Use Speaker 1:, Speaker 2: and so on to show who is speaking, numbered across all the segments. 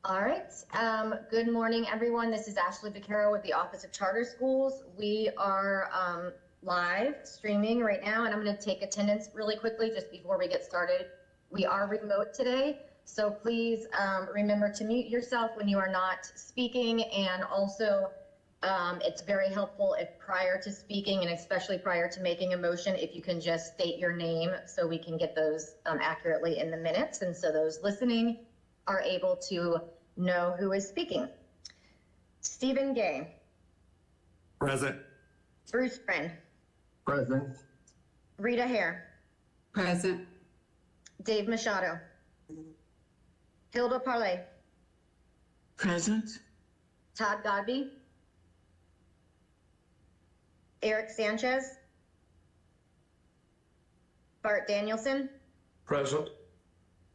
Speaker 1: All right. Good morning, everyone. This is Ashley Vaquero with the Office of Charter Schools. We are live streaming right now, and I'm going to take attendance really quickly just before we get started. We are remote today, so please remember to mute yourself when you are not speaking, and also it's very helpful if prior to speaking, and especially prior to making a motion, if you can just state your name so we can get those accurately in the minutes, and so those listening are able to know who is speaking. Stephen Gay.
Speaker 2: Present.
Speaker 1: Bruce Friend.
Speaker 2: Present.
Speaker 1: Rita Hare.
Speaker 3: Present.
Speaker 1: Dave Machado. Hilda Parlay.
Speaker 3: Present.
Speaker 1: Todd Godby. Eric Sanchez. Bart Danielson.
Speaker 2: Present.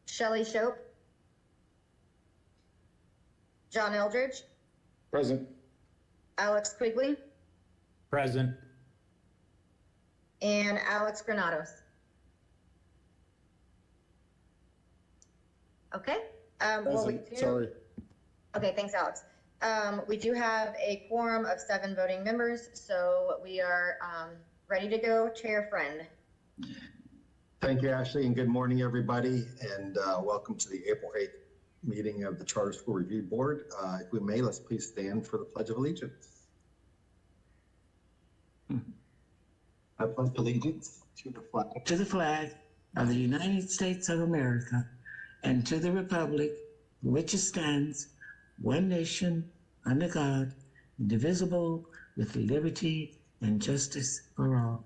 Speaker 1: Shelley Shope. John Eldridge.
Speaker 2: Present.
Speaker 1: Alex Quigley.
Speaker 2: Present.
Speaker 1: And Alex Granados. Okay.
Speaker 2: Sorry.
Speaker 1: Okay, thanks, Alex. We do have a quorum of 7 voting members, so we are ready to go. Chair Friend.
Speaker 4: Thank you, Ashley, and good morning, everybody, and welcome to the April 8th meeting of the Charter School Review Board. If we may, let's please stand for the Pledge of Allegiance. I pledge allegiance to the flag
Speaker 3: of the United States of America and to the republic for which it stands, one nation, under God, indivisible, with liberty and justice for all.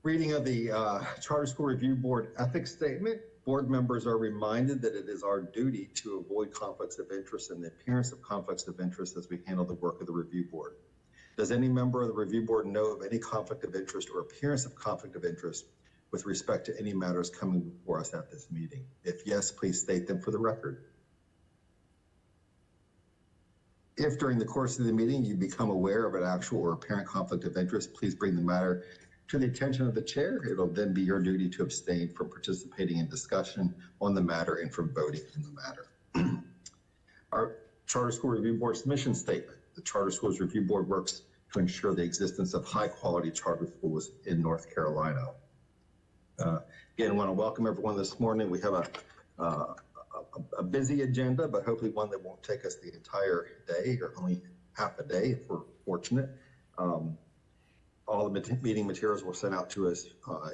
Speaker 4: Reading of the Charter School Review Board ethics statement. Board members are reminded that it is our duty to avoid conflicts of interest and the appearance of conflicts of interest as we handle the work of the Review Board. Does any member of the Review Board know of any conflict of interest or appearance of conflict of interest with respect to any matters coming before us at this meeting? If yes, please state them for the record. If during the course of the meeting you become aware of an actual or apparent conflict of interest, please bring the matter to the attention of the chair. It'll then be your duty to abstain from participating in discussion on the matter and from voting in the matter. Our Charter School Review Board's mission statement. The Charter Schools Review Board works to ensure the existence of high quality charter schools in North Carolina. Again, I want to welcome everyone this morning. We have a busy agenda, but hopefully one that won't take us the entire day or only half a day if we're fortunate. All the meeting materials were sent out to us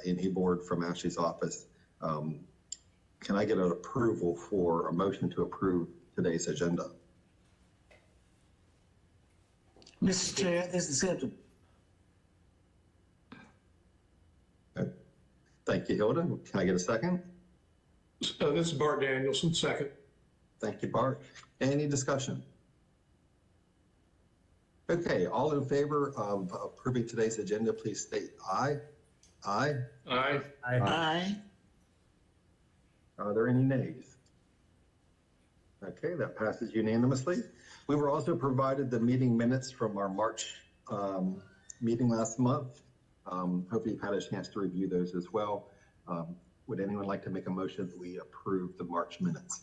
Speaker 4: in eBoard from Ashley's office. Can I get an approval for a motion to approve today's agenda?
Speaker 3: Mr. Chair, this is scheduled.
Speaker 4: Thank you, Hilda. Can I get a second?
Speaker 2: This is Bart Danielson, second.
Speaker 4: Thank you, Bart. Any discussion? Okay, all in favor of approving today's agenda, please state aye. Aye.
Speaker 2: Aye.
Speaker 3: Aye.
Speaker 4: Are there any nays? Okay, that passes unanimously. We were also provided the meeting minutes from our March meeting last month. Hopefully you've had a chance to review those as well. Would anyone like to make a motion that we approve the March minutes?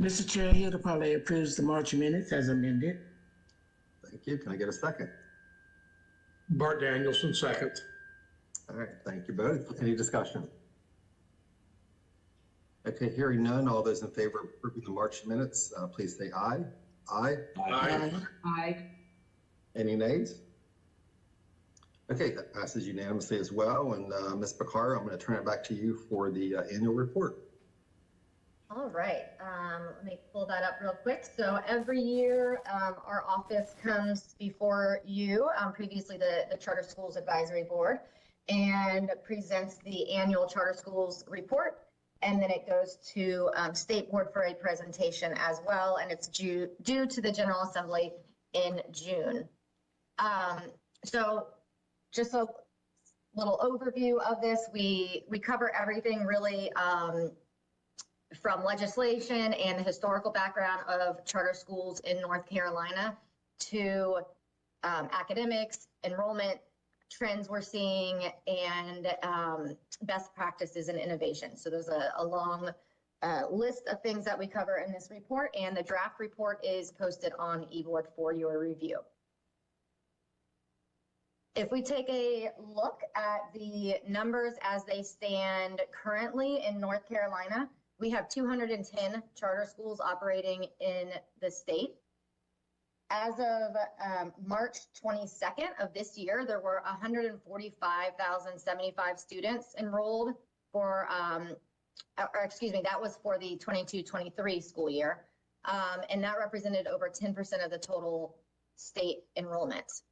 Speaker 3: Mr. Chair, Hilda Parlay approves the March minutes as amended.
Speaker 4: Thank you. Can I get a second?
Speaker 2: Bart Danielson, second.
Speaker 4: All right, thank you both. Any discussion? Okay, hearing none, all those in favor of approving the March minutes, please say aye. Aye.
Speaker 2: Aye.
Speaker 3: Aye.
Speaker 4: Any nays? Okay, that passes unanimously as well. And Ms. Bakar, I'm going to turn it back to you for the annual report.
Speaker 1: All right, let me pull that up real quick. So every year, our office comes before you, previously the Charter Schools Advisory Board, and presents the annual Charter Schools report. And then it goes to State Board for a presentation as well, and it's due to the General Assembly in June. So just a little overview of this. We cover everything really from legislation and the historical background of charter schools in North Carolina to academics, enrollment, trends we're seeing, and best practices and innovation. So there's a long list of things that we cover in this report, and the draft report is posted on eBoard for your review. If we take a look at the numbers as they stand currently in North Carolina, we have 210 charter schools operating in the state. As of March 22nd of this year, there were 145,075 students enrolled for, that was for the 22-23 school year. And that represented over 10% of the total state enrollment.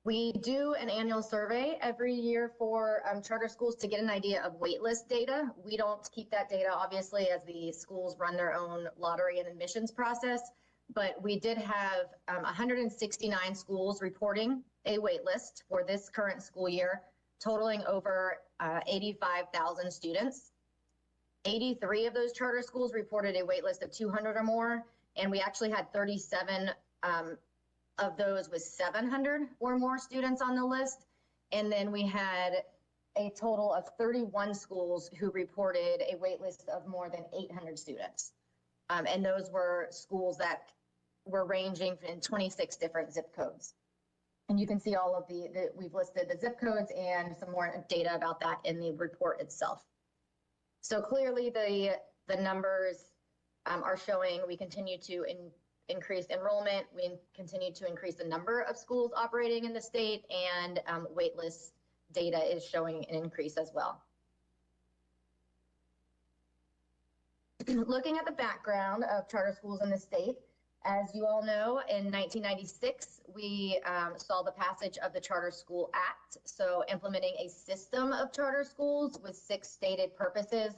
Speaker 1: We do an annual survey every year for charter schools to get an idea of waitlist data. We don't keep that data, obviously, as the schools run their own lottery and admissions process, but we did have 169 schools reporting a waitlist for this current school year, totaling over 85,000 students. 83 of those charter schools reported a waitlist of 200 or more, and we actually had 37 of those with 700 or more students on the list. And then we had a total of 31 schools who reported a wait list of more than 800 students. And those were schools that were ranging in 26 different zip codes. And you can see all of we've listed the zip codes and some more data about that in the report itself. So clearly the numbers are showing we continue to increase enrollment, we continue to increase the number of schools operating in the state, and waitlist data is showing an increase as well. Looking at the background of charter schools in the state, as you all know, in 1996, we saw the passage of the Charter School Act, so implementing a system of charter schools with 6 stated purposes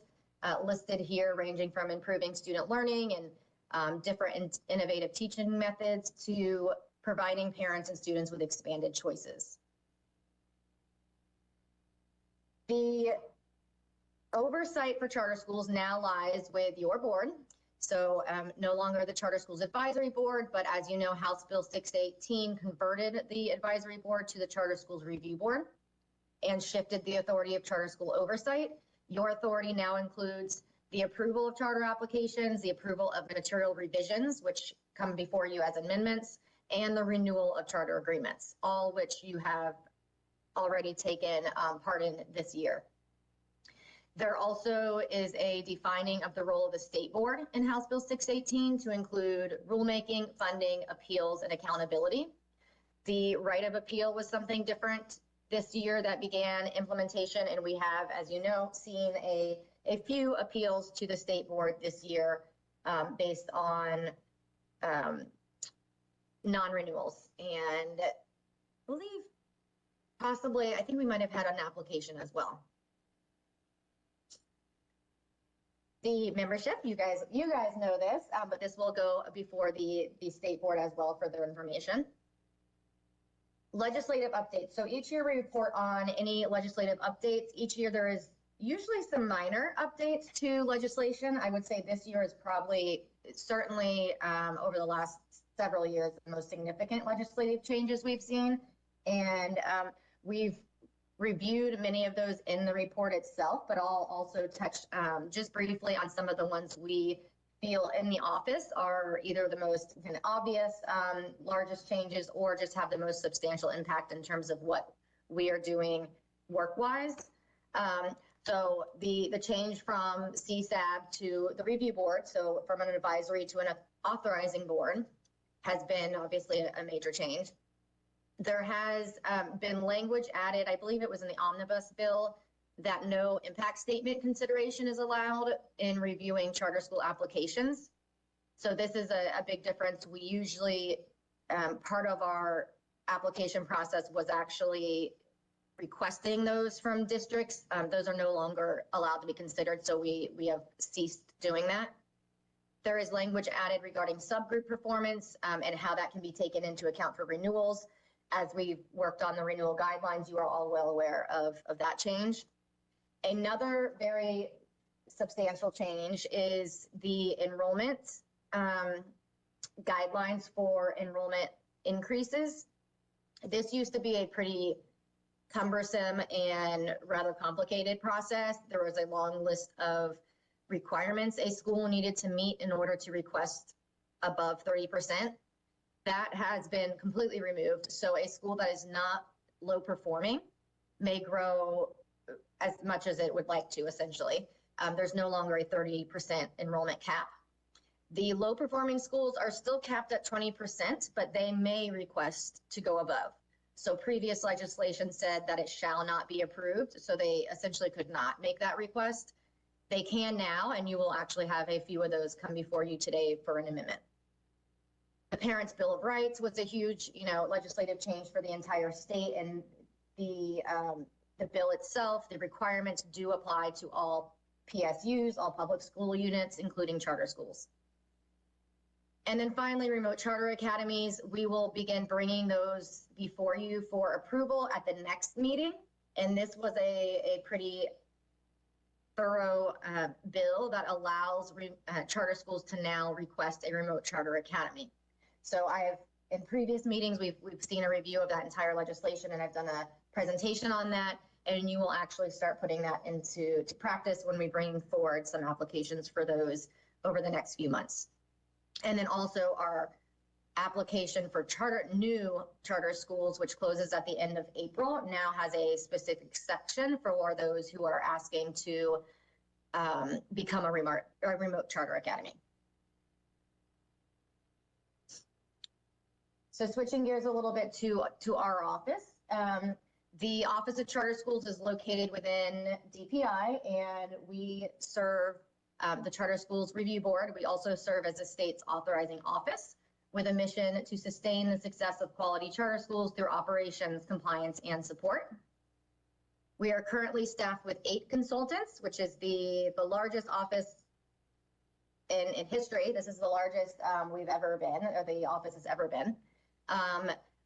Speaker 1: listed here, ranging from improving student learning and different innovative teaching methods to providing parents and students with expanded choices. The oversight for charter schools now lies with your board. So no longer the Charter Schools Advisory Board, but as you know, House Bill 618 converted the advisory board to the Charter Schools Review Board and shifted the authority of charter school oversight. Your authority now includes the approval of charter applications, the approval of material revisions, which come before you as amendments, and the renewal of charter agreements, all which you have already taken part in this year. There also is a defining of the role of the state board in House Bill 618 to include rulemaking, funding, appeals, and accountability. The right of appeal was something different this year that began implementation, and we have, as you know, seen a few appeals to the state board this year based on non-renewals. And I believe possibly, I think we might have had an application as well. The membership, you guys know this, but this will go before the state board as well for their information. Legislative updates. So each year we report on any legislative updates. Each year there is usually some minor updates to legislation. I would say this year is probably, certainly over the last several years, the most significant legislative changes we've seen. And we've reviewed many of those in the report itself, but I'll also touch just briefly on some of the ones we feel in the office are either the most kind of obvious, largest changes, or just have the most substantial impact in terms of what we are doing work-wise. So the change from CSAB to the review board, so from an advisory to an authorizing board, has been obviously a major change. There has been language added, I believe it was in the omnibus bill, that no impact statement consideration is allowed in reviewing charter school applications. So this is a big difference. We usually, part of our application process was actually requesting those from districts. Those are no longer allowed to be considered, so we have ceased doing that. There is language added regarding subgroup performance and how that can be taken into account for renewals. As we've worked on the renewal guidelines, you are all well aware of that change. Another very substantial change is the enrollment guidelines for enrollment increases. This used to be a pretty cumbersome and rather complicated process. There was a long list of requirements a school needed to meet in order to request above 30%. That has been completely removed. So a school that is not low performing may grow as much as it would like to, essentially. There's no longer a 30% enrollment cap. The low performing schools are still capped at 20%, but they may request to go above. So previous legislation said that it shall not be approved. So they essentially could not make that request. They can now, and you will actually have a few of those come before you today for an amendment. The Parents' Bill of Rights was a huge, legislative change for the entire state, and the bill itself, the requirements do apply to all PSUs, all public school units, including charter schools. And then finally, remote charter academies, we will begin bringing those before you for approval at the next meeting. And this was a pretty thorough bill that allows charter schools to now request a remote charter academy. So in previous meetings, we've seen a review of that entire legislation, and I've done a presentation on that, and you will actually start putting that into practice when we bring forward some applications for those over the next few months. And then also our application for new charter schools, which closes at the end of April, now has a specific section for those who are asking to become a remote charter academy. So switching gears a little bit to our office. The Office of Charter Schools is located within DPI, and we serve the Charter Schools Review Board. We also serve as the state's authorizing office with a mission to sustain the success of quality charter schools through operations, compliance, and support. We are currently staffed with 8 consultants, which is the largest office in history. This is the largest we've ever been, or the office has ever been,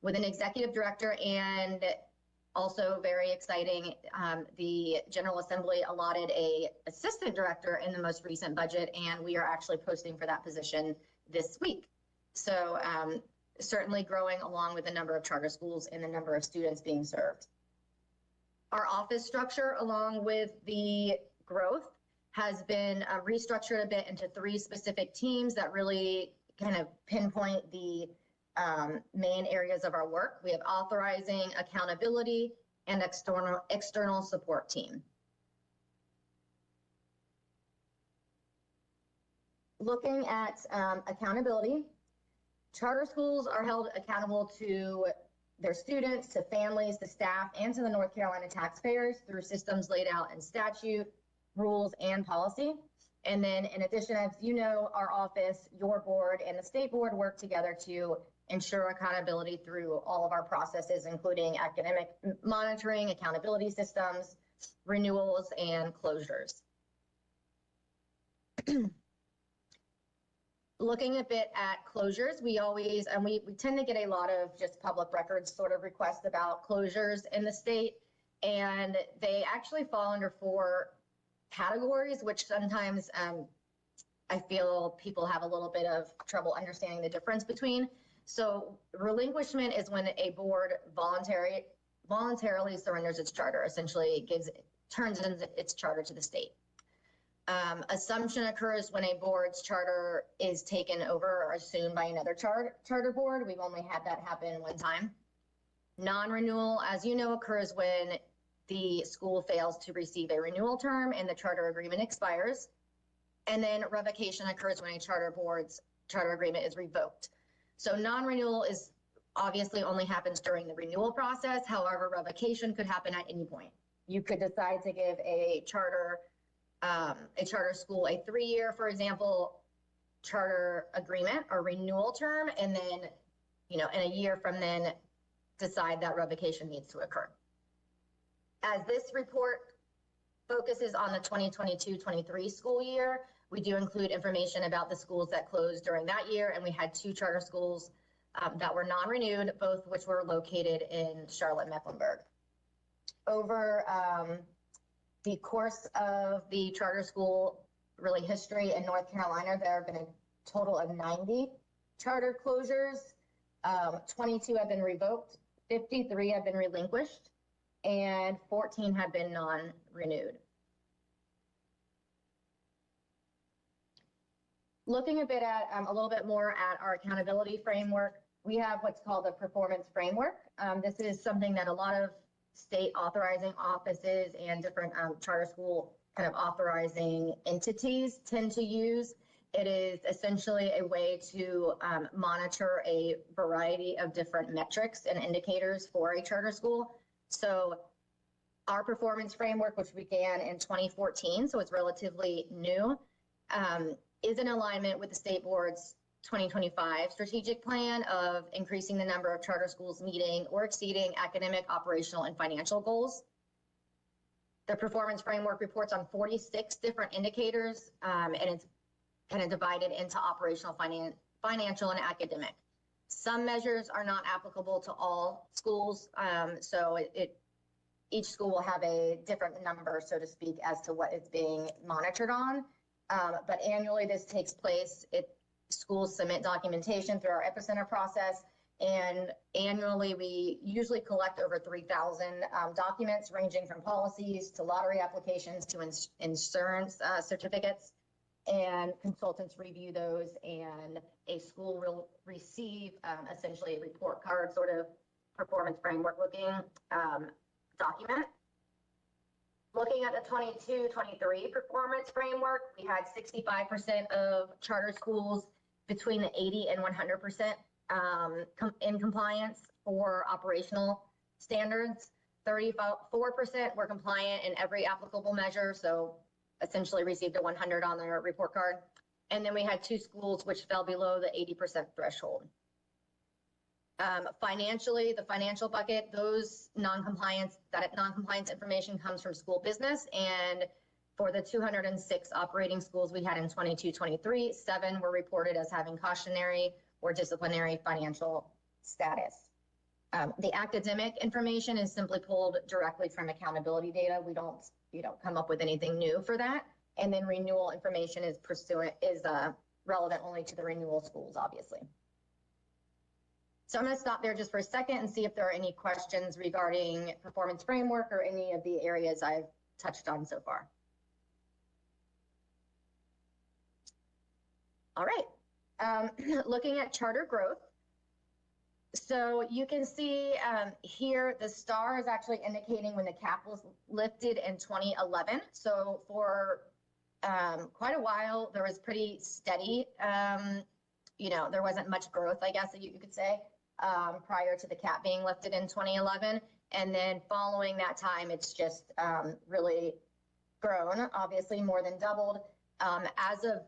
Speaker 1: with an executive director, and also very exciting, the General Assembly allotted a assistant director in the most recent budget, and we are actually posting for that position this week. So certainly growing along with the number of charter schools and the number of students being served. Our office structure, along with the growth, has been restructured a bit into 3 specific teams that really kind of pinpoint the main areas of our work. We have authorizing, accountability, and external support team. Looking at accountability, charter schools are held accountable to their students, to families, to staff, and to the North Carolina taxpayers through systems laid out in statute, rules, and policy. And then in addition, as you know, our office, your board, and the state board work together to ensure accountability through all of our processes, including academic monitoring, accountability systems, renewals, and closures. Looking a bit at closures, we tend to get a lot of just public records sort of requests about closures in the state, and they actually fall under 4 categories, which sometimes I feel people have a little bit of trouble understanding the difference between. So relinquishment is when a board voluntarily surrenders its charter, essentially turns in its charter to the state. Assumption occurs when a board's charter is taken over or assumed by another charter board. We've only had that happen one time. Non-renewal, as you know, occurs when the school fails to receive a renewal term and the charter agreement expires. And then revocation occurs when a charter board's charter agreement is revoked. So non-renewal is obviously only happens during the renewal process. However, revocation could happen at any point. You could decide to give a charter school a 3-year, for example, charter agreement or renewal term, and then, in a year from then, decide that revocation needs to occur. As this report focuses on the 2022-23 school year, we do include information about the schools that closed during that year, and we had 2 charter schools that were non-renewed, both which were located in Charlotte, Mecklenburg. Over the course of the charter school history in North Carolina, there have been a total of 90 charter closures. 22 have been revoked, 53 have been relinquished, and 14 have been non-renewed. Looking a bit at a little bit more at our accountability framework, we have what's called a performance framework. This is something that a lot of state authorizing offices and different charter school kind of authorizing entities tend to use. It is essentially a way to monitor a variety of different metrics and indicators for a charter school. So our performance framework, which began in 2014, so it's relatively new, is in alignment with the state board's 2025 strategic plan of increasing the number of charter schools meeting or exceeding academic, operational, and financial goals. The performance framework reports on 46 different indicators, and it's kind of divided into operational, financial, and academic. Some measures are not applicable to all schools, so each school will have a different number, so to speak, as to what it's being monitored on. But annually, this takes place. Schools submit documentation through our Epicenter process, and annually we usually collect over 3,000 documents ranging from policies to lottery applications to insurance certificates, and consultants review those, and a school will receive essentially a report card, sort of performance framework looking document. Looking at the 22-23 performance framework, we had 65% of charter schools between the 80 and 100% in compliance for operational standards. 34% were compliant in every applicable measure, so essentially received a 100 on their report card. And then we had 2 schools which fell below the 80% threshold. Financially, the financial bucket, those non-compliance information comes from school business. And for the 206 operating schools we had in 22-23, 7 were reported as having cautionary or disciplinary financial status. The academic information is simply pulled directly from accountability data. We don't come up with anything new for that. And then renewal information is relevant only to the renewal schools, obviously. So I'm going to stop there just for a second and see if there are any questions regarding performance framework or any of the areas I've touched on so far. All right, looking at charter growth. So you can see here, the star is actually indicating when the cap was lifted in 2011. So for quite a while, there was pretty steady, there wasn't much growth, I guess you could say, prior to the cap being lifted in 2011. And then following that time, it's just really grown, obviously more than doubled. As of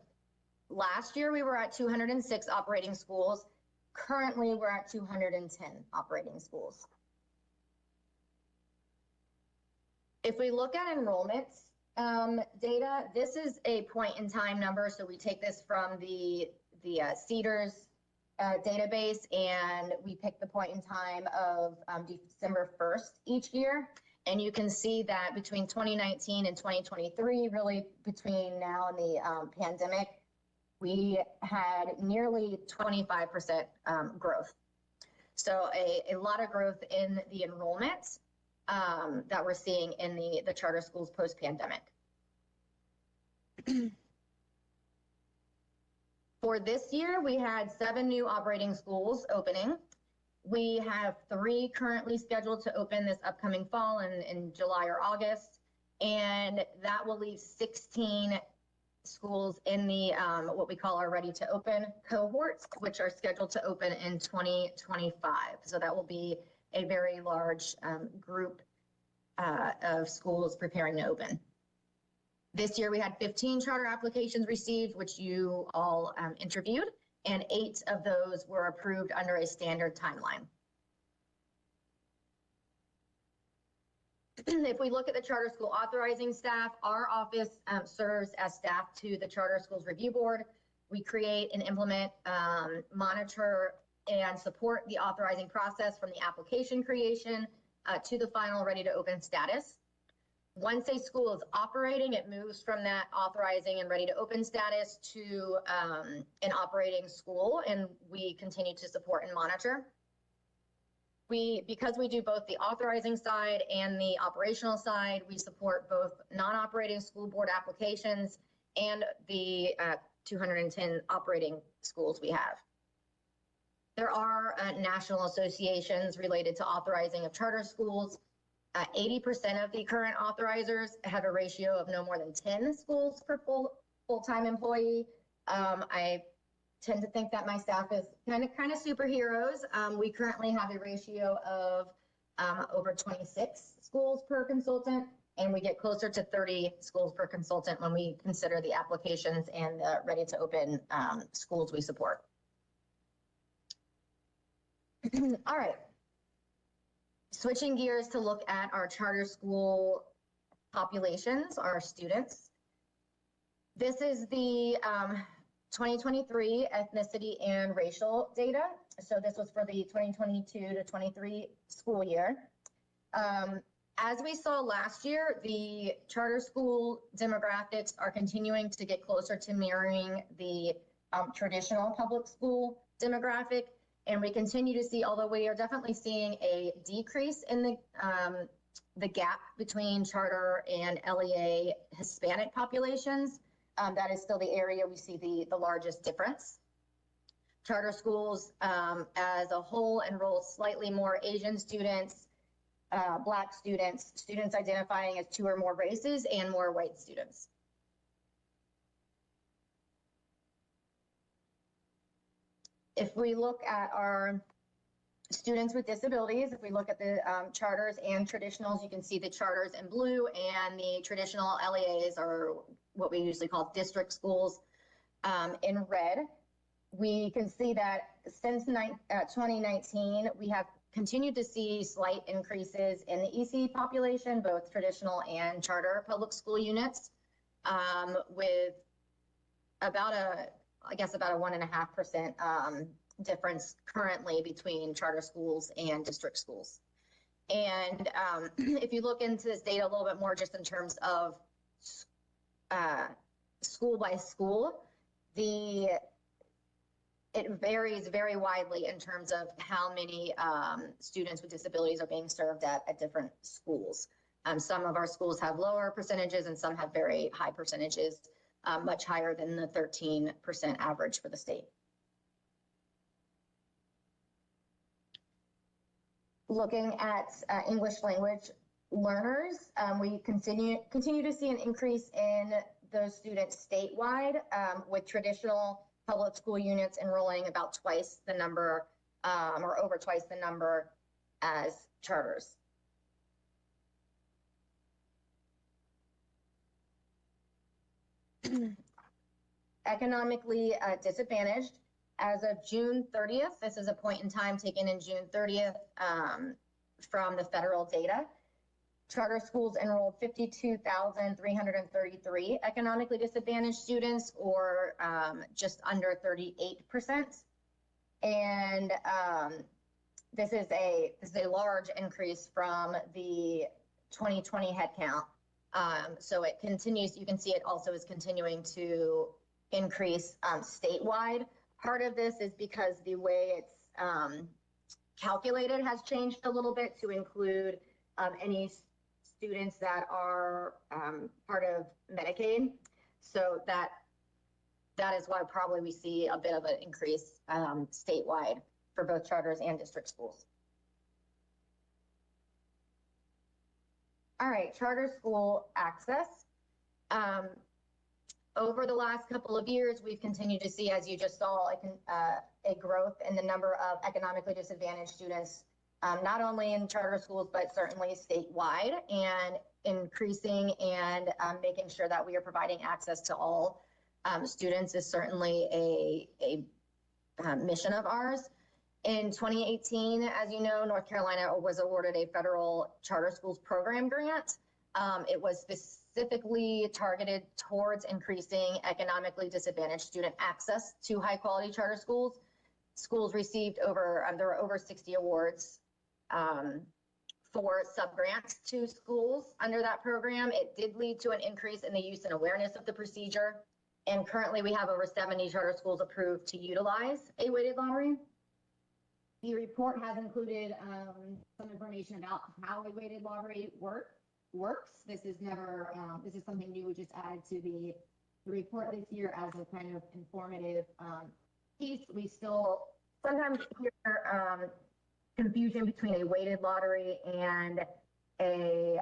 Speaker 1: last year, we were at 206 operating schools. Currently, we're at 210 operating schools. If we look at enrollments data, this is a point in time number. So we take this from the CEDARS database, and we pick the point in time of December 1st each year. And you can see that between 2019 and 2023, really between now and the pandemic, we had nearly 25% growth. So a lot of growth in the enrollment that we're seeing in the charter schools post-pandemic. For this year, we had 7 new operating schools opening. We have 3 currently scheduled to open this upcoming fall in July or August, and that will leave 16 schools in the what we call our ready to open cohorts, which are scheduled to open in 2025. So that will be a very large group of schools preparing to open. This year we had 15 charter applications received, which you all interviewed, and 8 of those were approved under a standard timeline. If we look at the charter school authorizing staff, our office serves as staff to the Charter Schools Review Board. We create and implement, monitor, and support the authorizing process from the application creation to the final ready to open status. Once a school is operating, it moves from that authorizing and ready to open status to an operating school, and we continue to support and monitor. because we do both the authorizing side and the operational side, we support both non-operating school board applications and the 210 operating schools we have. There are national associations related to authorizing of charter schools. 80% of the current authorizers have a ratio of no more than 10 schools per full-time employee. I tend to think that my staff is kind of superheroes. We currently have a ratio of over 26 schools per consultant, and we get closer to 30 schools per consultant when we consider the applications and the ready to open schools we support. All right. Switching gears to look at our charter school populations, our students. This is the 2023 ethnicity and racial data. So this was for the 2022 to 23 school year. As we saw last year, the charter school demographics are continuing to get closer to mirroring the traditional public school demographic. And we continue to see, although we are definitely seeing a decrease in the gap between charter and LEA Hispanic populations, that is still the area we see the largest difference. Charter schools as a whole enroll slightly more Asian students, Black students, students identifying as 2 or more races, and more white students. If we look at our students with disabilities, if we look at the charters and traditionals, you can see the charters in blue and the traditional LEAs, or what we usually call district schools, in red. We can see that since 2019, we have continued to see slight increases in the EC population, both traditional and charter public school units, with about a 1.5% difference currently between charter schools and district schools. And if you look into this data a little bit more, just in terms of school by school, it varies very widely in terms of how many students with disabilities are being served at different schools. Some of our schools have lower percentages and some have very high percentages, much higher than the 13% average for the state. Looking at English language learners, we continue to see an increase in those students statewide, with traditional public school units enrolling about twice the number, or over twice the number as charters. Economically disadvantaged. As of June 30th, this is a point in time taken in June 30th from the federal data. Charter schools enrolled 52,333 economically disadvantaged students, or just under 38%. And this is a large increase from the 2020 headcount. So it continues, you can see it also is continuing to increase statewide. Part of this is because the way it's calculated has changed a little bit to include any students that are part of Medicaid. So that is why probably we see a bit of an increase statewide for both charters and district schools. All right, charter school access. Over the last couple of years, we've continued to see, as you just saw, a growth in the number of economically disadvantaged students, not only in charter schools, but certainly statewide, and increasing and making sure that we are providing access to all students is certainly a mission of ours. In 2018, as you know, North Carolina was awarded a federal charter schools program grant. It was specifically targeted towards increasing economically disadvantaged student access to high quality charter schools. Schools received there were over 60 awards for subgrants to schools under that program. It did lead to an increase in the use and awareness of the procedure. And currently we have over 70 charter schools approved to utilize a weighted lottery. The report has included some information about how a weighted lottery works. This is never, this is something new we just added to the report this year as a kind of informative piece. We still sometimes hear confusion between a weighted lottery and a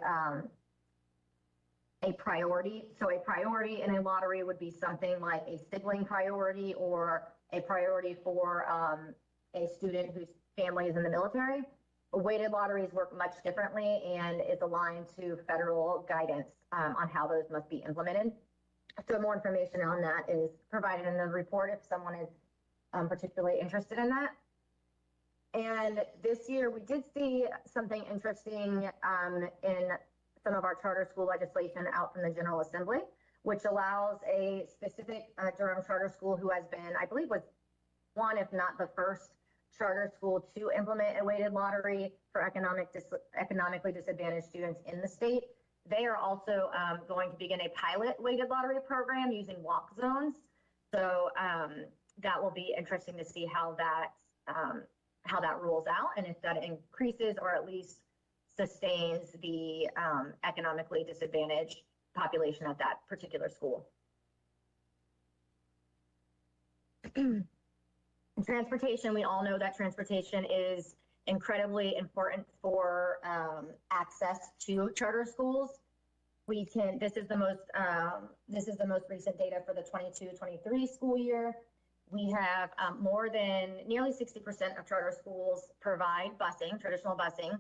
Speaker 1: priority. So a priority in a lottery would be something like a sibling priority or a priority for a student whose family is in the military. Weighted lotteries work much differently and is aligned to federal guidance on how those must be implemented. So more information on that is provided in the report if someone is particularly interested in that. And this year we did see something interesting in some of our charter school legislation out from the General Assembly, which allows a specific Durham charter school who has been, I believe was one, if not the first charter school to implement a weighted lottery for economically disadvantaged students in the state. They are also going to begin a pilot weighted lottery program using walk zones. So that will be interesting to see how that rolls out and if that increases or at least sustains the economically disadvantaged population at that particular school. Transportation, we all know that transportation is incredibly important for access to charter schools. This is the most recent data for the 22-23 school year. We have nearly 60% of charter schools provide busing, traditional busing.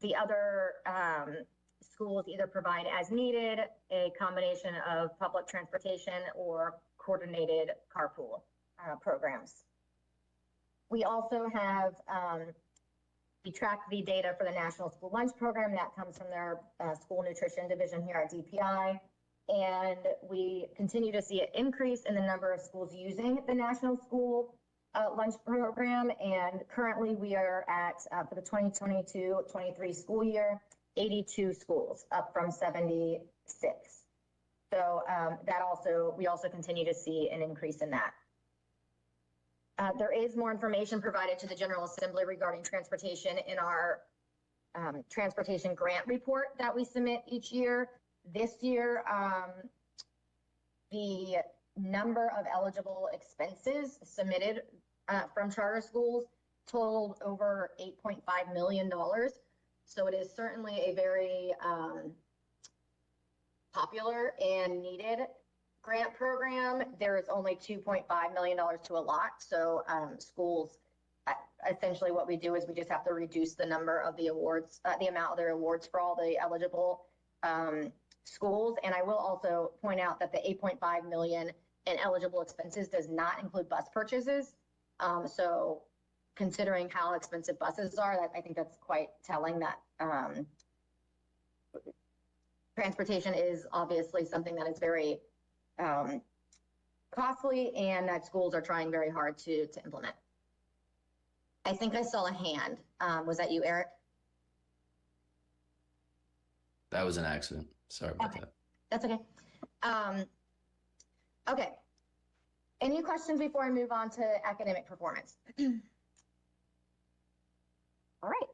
Speaker 1: The other schools either provide as needed, a combination of public transportation or coordinated carpool programs. We also have, we track the data for the National School Lunch Program that comes from their school nutrition division here at DPI. And we continue to see an increase in the number of schools using the National School Lunch Program. And currently we are at, for the 2022-23 school year, 82 schools, up from 76. So we also continue to see an increase in that. There is more information provided to the General Assembly regarding transportation in our transportation grant report that we submit each year. This year, the number of eligible expenses submitted from charter schools totaled over $8.5 million. So it is certainly a very popular and needed grant program. There is only $2.5 million to allot. So schools, essentially what we do is we just have to reduce the number of the awards, the amount of their awards for all the eligible schools. And I will also point out that the 8.5 million in eligible expenses does not include bus purchases. So considering how expensive buses are, I think that's quite telling that transportation is obviously something that is very costly and that schools are trying very hard to implement. I think I saw a hand. Was that you, Eric?
Speaker 5: That was an accident. Sorry about that.
Speaker 1: That's okay. Okay. Any questions before I move on to academic performance? All right.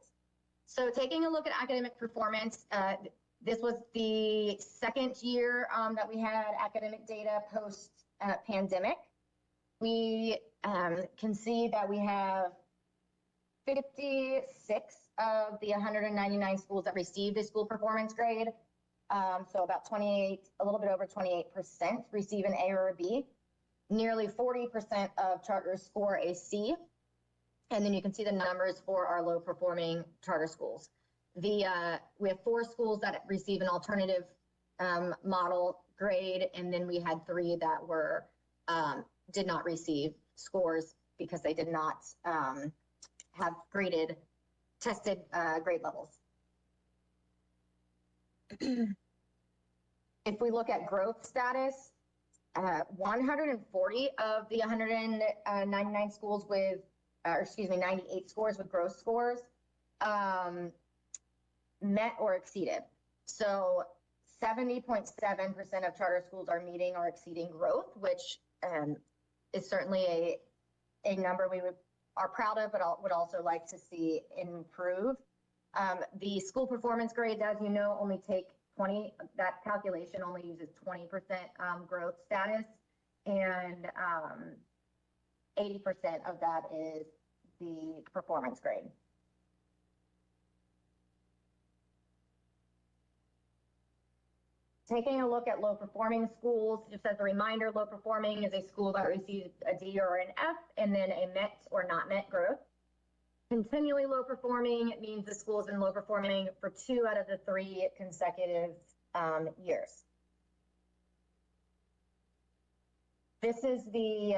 Speaker 1: So taking a look at academic performance, this was the second year that we had academic data post pandemic. We can see that we have 56 of the 199 schools that received a school performance grade. So about 28, a little bit over 28% receive an A or a B. Nearly 40% of charters score a C. And then you can see the numbers for our low performing charter schools. We have 4 schools that receive an alternative model grade, and then we had 3 that were did not receive scores because they did not have tested grade levels. If we look at growth status, 140 of the 199 schools with, 98 scores with growth scores met or exceeded. So 70.7% of charter schools are meeting or exceeding growth, which is certainly a number we would are proud of, but would also like to see improve. The school performance grades, as you know, only take 20, that calculation only uses 20% growth status, and 80% of that is the performance grade. Taking a look at low performing schools, just as a reminder, low performing is a school that receives a D or an F and then a met or not met growth. Continually low performing means the school has been low performing for 2 out of the 3 consecutive years. This is the,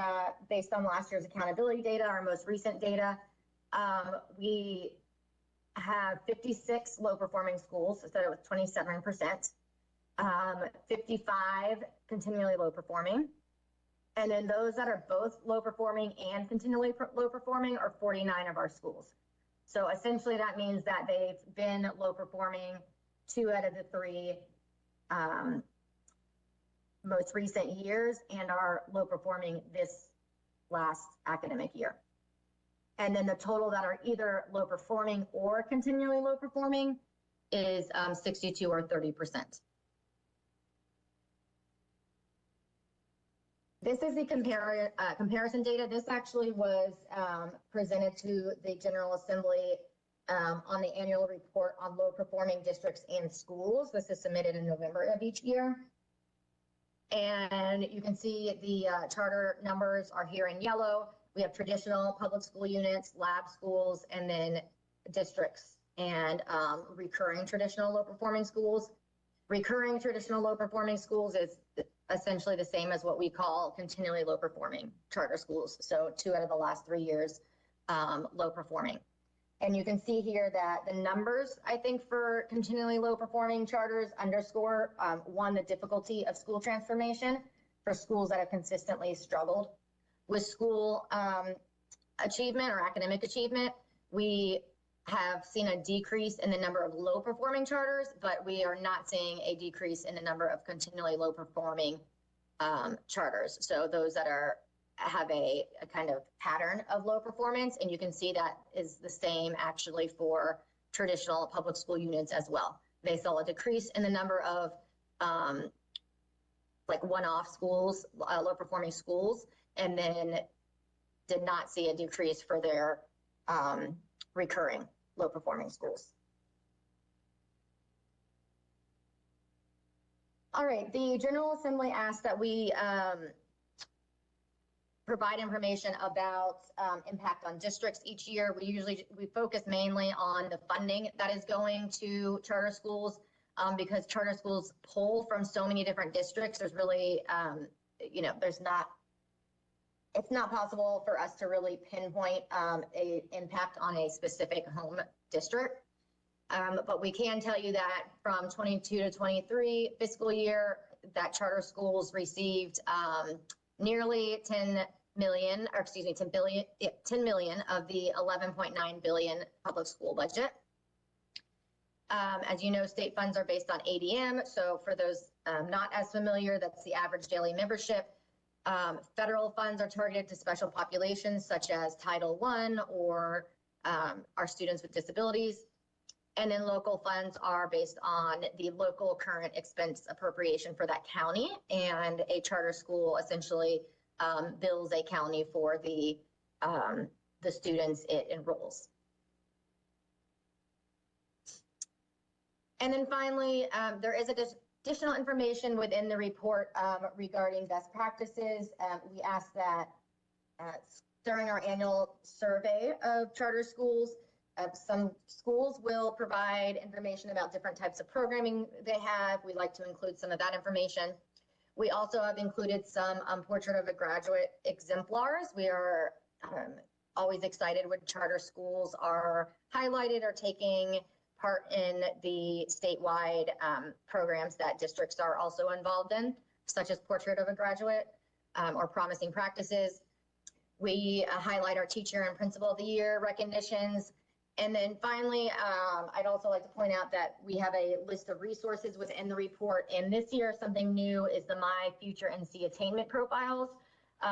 Speaker 1: based on last year's accountability data, our most recent data. We have 56 low performing schools, so it was 27%. 55 continually low performing. And then those that are both low performing and continually low performing are 49 of our schools. So essentially that means that they've been low performing 2 out of the 3 most recent years and are low performing this last academic year. And then the total that are either low performing or continually low performing is 62 or 30%. This is the comparison data. This actually was presented to the General Assembly on the annual report on low performing districts and schools. This is submitted in November of each year. And you can see the charter numbers are here in yellow. We have traditional public school units, lab schools, and then districts and recurring traditional low performing schools. Recurring traditional low performing schools is essentially the same as what we call continually low performing charter schools. So 2 out of the last 3 years, low performing. And you can see here that the numbers, I think, for continually low performing charters underscore, one, the difficulty of school transformation for schools that have consistently struggled with school achievement or academic achievement. We have seen a decrease in the number of low performing charters, but we are not seeing a decrease in the number of continually low performing charters. So those that have a kind of pattern of low performance, and you can see that is the same actually for traditional public school units as well. They saw a decrease in the number of like one-off schools, low performing schools, and then did not see a decrease for their recurring low performing schools. All right, the General Assembly asked that we provide information about impact on districts each year. We focus mainly on the funding that is going to charter schools because charter schools pull from so many different districts. There's really, it's not possible for us to really pinpoint a impact on a specific home district. But we can tell you that from 22 to 23 fiscal year, that charter schools received nearly 10 million of the 11.9 billion public school budget. As you know, state funds are based on ADM. So for those not as familiar, that's the average daily membership. Federal funds are targeted to special populations such as Title I or our students with disabilities. And then local funds are based on the local current expense appropriation for that county. And a charter school essentially bills a county for the students it enrolls. And then finally, there is additional information within the report regarding best practices. We asked that during our annual survey of charter schools, some schools will provide information about different types of programming they have. We like to include some of that information. We also have included some portrait of a graduate exemplars. We are always excited when charter schools are highlighted or taking part in the statewide programs that districts are also involved in, such as Portrait of a Graduate or Promising Practices. We highlight our Teacher and Principal of the Year recognitions. And then finally, I'd also like to point out that we have a list of resources within the report. And this year, something new is the My Future NC Attainment Profiles.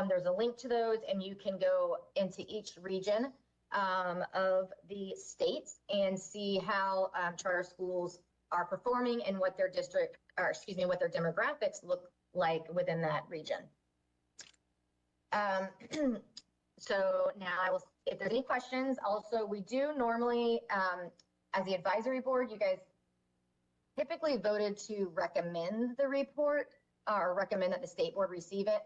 Speaker 1: There's a link to those, and you can go into each region of the state and see how charter schools are performing and what their district, or excuse me, what their demographics look like within that region. So now I will, if there's any questions, also we do normally, as the advisory board, you guys typically voted to recommend the report or recommend that the state board receive it.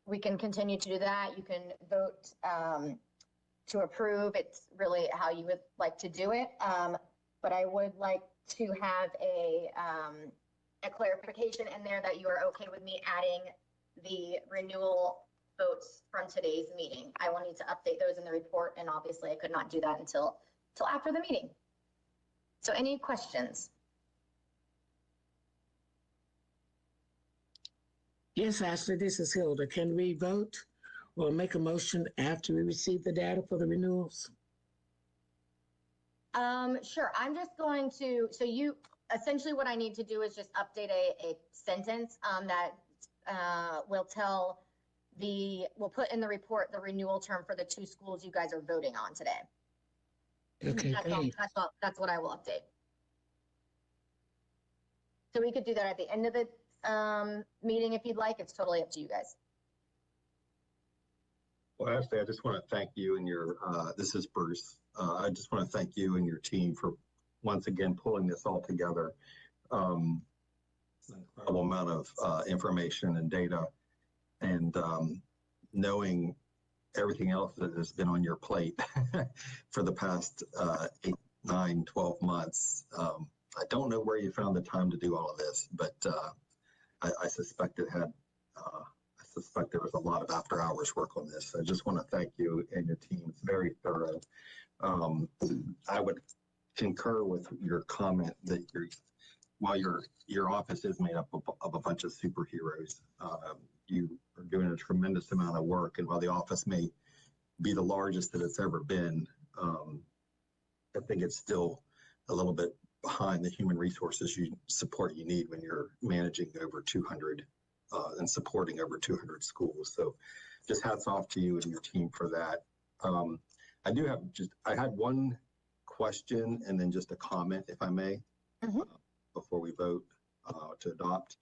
Speaker 1: We can continue to do that. You can vote to approve. It's really how you would like to do it. But I would like to have a clarification in there that you are okay with me adding the renewal votes from today's meeting. I will need to update those in the report, and obviously I could not do that until after the meeting. So any questions?
Speaker 3: Yes, Ashley, this is Hilda. Can we vote or make a motion after we receive the data for the renewals?
Speaker 1: Sure. I'm just going to, so you, essentially what I need to do is just update a sentence that will tell we'll put in the report the renewal term for the 2 schools you guys are voting on today.
Speaker 3: Okay,
Speaker 1: That's what I will update. So we could do that at the end of the meeting if you'd like. It's totally up to you guys.
Speaker 4: Well, Ashley, I just want to thank you and your, this is Bruce. I just want to thank you and your team for once again pulling this all together. It's an incredible amount of information and data, and knowing everything else that has been on your plate for the past 8, 9, 12 months. I don't know where you found the time to do all of this, but I suspect it had, I suspect there was a lot of after hours work on this. I just want to thank you and your team. It's very thorough. I would concur with your comment that while your office is made up of a bunch of superheroes, you are doing a tremendous amount of work. And while the office may be the largest that it's ever been, I think it's still a little bit behind the human resources support you need when you're managing over 200 and supporting over 200 schools. So just hats off to you and your team for that. I had one question and then just a comment, if I may, before we vote to adopt.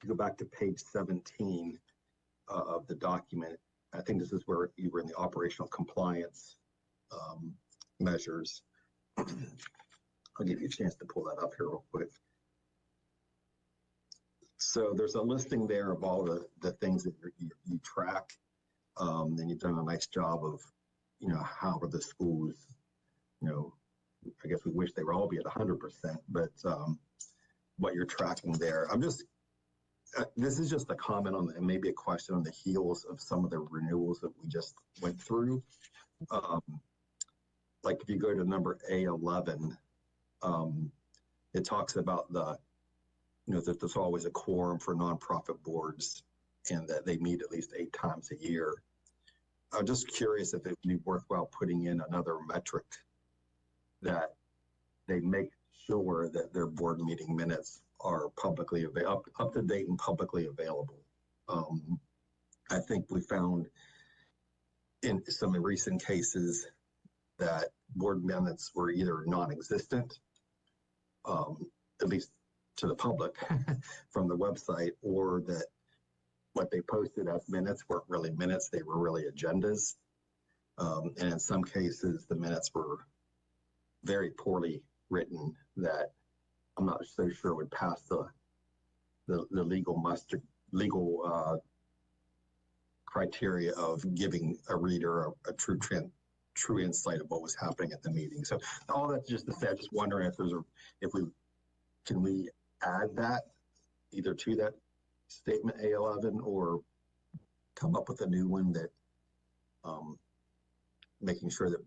Speaker 4: To go back to page 17 of the document, I think this is where you were in the operational compliance measures. I'll give you a chance to pull that up here real quick. So there's a listing there of all the things that you track, and you've done a nice job of, how are the schools, I guess we wish they would all be at 100%, but what you're tracking there. This is just a comment on, and maybe a question on the heels of some of the renewals that we just went through. Like if you go to number A11, it talks about that there's always a quorum for nonprofit boards and that they meet at least 8 times a year. I'm just curious if it would be worthwhile putting in another metric that they make sure that their board meeting minutes are publicly up to date and publicly available. I think we found in some recent cases that board minutes were either non-existent, at least to the public from the website, or that what they posted as minutes weren't really minutes, they were really agendas. And in some cases, the minutes were very poorly written that I'm not so sure would pass the legal criteria of giving a reader a true insight of what was happening at the meeting. So all that's just to say, I'm just wondering if we add that either to that statement A11 or come up with a new one that making sure that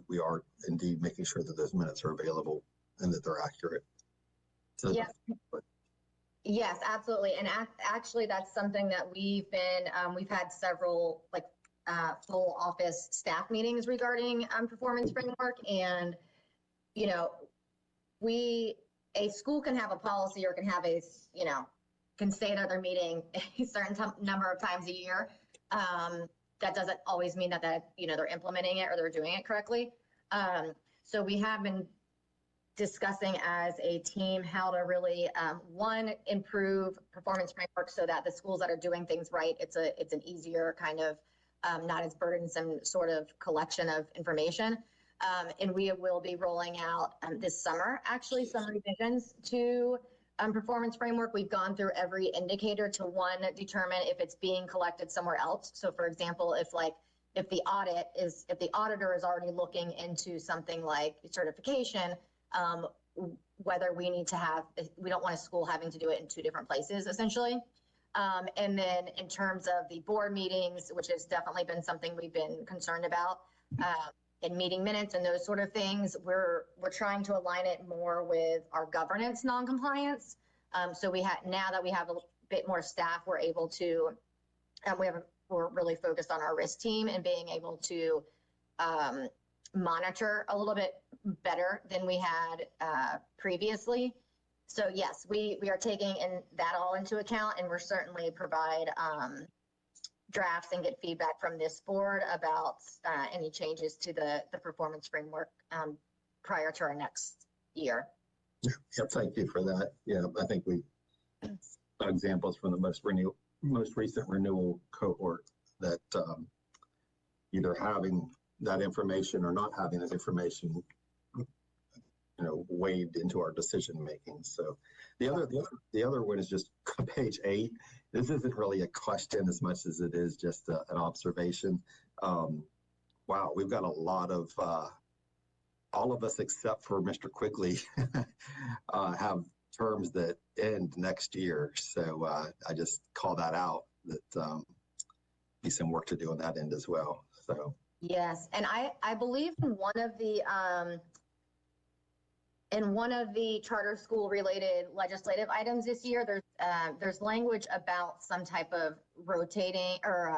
Speaker 4: we are indeed making sure that those minutes are available and that they're accurate. So,
Speaker 1: Yes, absolutely. And actually that's something that we've had several full office staff meetings regarding performance framework. And, a school can have a policy or can have can say it at their meeting a certain number of times a year. that doesn't always mean that, they're implementing it or they're doing it correctly. So we have been discussing as a team how to really, one, improve performance framework so that the schools that are doing things right, it's an easier kind of, not as burdensome sort of collection of information. And we will be rolling out this summer, actually, some revisions to performance framework. We've gone through every indicator to, one, determine if it's being collected somewhere else. So for example, if the auditor is already looking into something like certification, whether we need to have, we don't want a school having to do it in two different places, essentially. And then in terms of the board meetings, which has definitely been something we've been concerned about, in meeting minutes and those sort of things, we're trying to align it more with our governance non-compliance. So now that we have a bit more staff, we're able to, we're really focused on our risk team and being able to monitor a little bit better than we had previously. So yes, we are taking that all into account, and we're certainly provide drafts and get feedback from this board about any changes to the performance framework prior to our next year.
Speaker 4: Yeah, thank you for that. Yeah, I think we got examples from the most recent renewal cohort that either having that information or not having that information, weighed into our decision making. So the other one is just page 8. This isn't really a question as much as it is just an observation. Wow, we've got a lot of all of us except for Mr. Quigley have terms that end next year. So I just call that out, that be some work to do on that end as well. So
Speaker 1: yes, and I believe in one of the charter school related legislative items this year, there's language about some type of rotating, or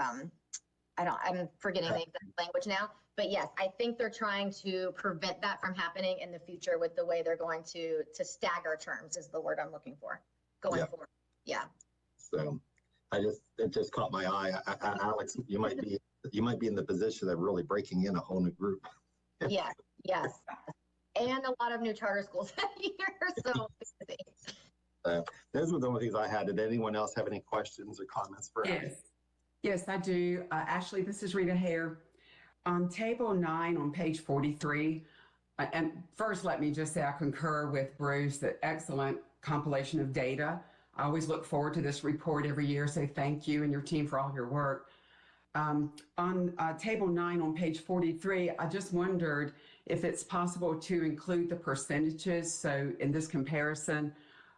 Speaker 1: I'm forgetting the exact language now, but yes, I think they're trying to prevent that from happening in the future with the way they're going to stagger terms, is the word I'm looking for going forward. Yeah.
Speaker 4: So it just caught my eye. Alex, you might be in the position of really breaking in a whole new group.
Speaker 1: Yes. And a lot of new charter schools that year, so
Speaker 4: those were the only things I had. Did anyone else have any questions or comments for us?
Speaker 6: Yes, I do. Ashley, this is Rita Hare. On table 9 on page 43, and first let me just say I concur with Bruce, that excellent compilation of data. I always look forward to this report every year, so thank you and your team for all your work. On table 9 on page 43, I just wondered if it's possible to include the percentages. So in this comparison,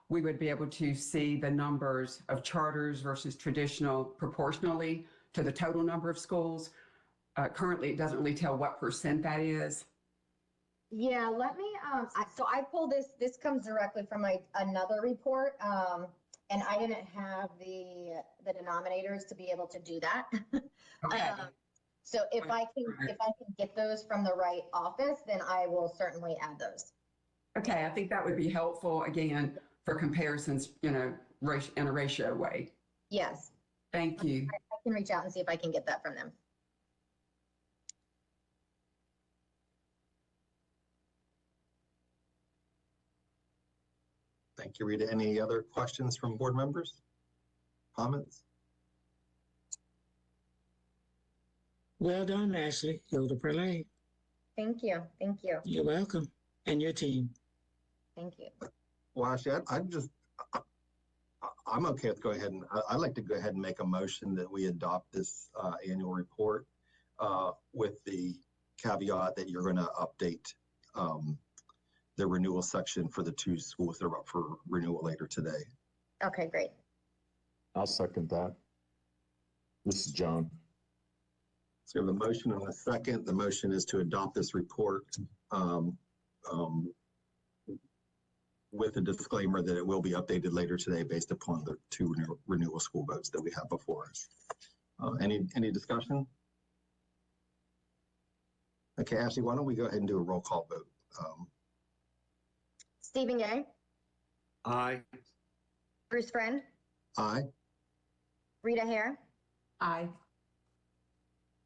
Speaker 6: we would be able to see the numbers of charters versus traditional proportionally to the total number of schools. Currently, it doesn't really tell what % that is.
Speaker 1: Yeah, let me, so I pulled this comes directly from another report. And I didn't have the denominators to be able to do that.
Speaker 6: Okay.
Speaker 1: So if I can get those from the right office, then I will certainly add those.
Speaker 6: Okay, I think that would be helpful, again, for comparisons, in a ratio way.
Speaker 1: Yes.
Speaker 6: Thank you.
Speaker 1: I can reach out and see if I can get that from them.
Speaker 4: Thank you, Rita. Any other questions from board members? Comments?
Speaker 3: Well done, Ashley. Hilda Perlay.
Speaker 1: Thank you. Thank you.
Speaker 3: You're welcome. And your team.
Speaker 1: Thank you.
Speaker 4: Well, Ashley, I'm okay with going ahead and I'd like to go ahead and make a motion that we adopt this annual report with the caveat that you're going to update the renewal section for the 2 schools that are up for renewal later today.
Speaker 1: Okay, great.
Speaker 7: I'll second that. This is John.
Speaker 4: So we have a motion and a second. The motion is to adopt this report with a disclaimer that it will be updated later today based upon the 2 renewal school votes that we have before us. Any discussion? Okay, Ashley, why don't we go ahead and do a roll call vote?
Speaker 1: Stephen Yang,
Speaker 2: Aye.
Speaker 1: Bruce Friend,
Speaker 4: Aye.
Speaker 1: Rita Hare,
Speaker 6: Aye.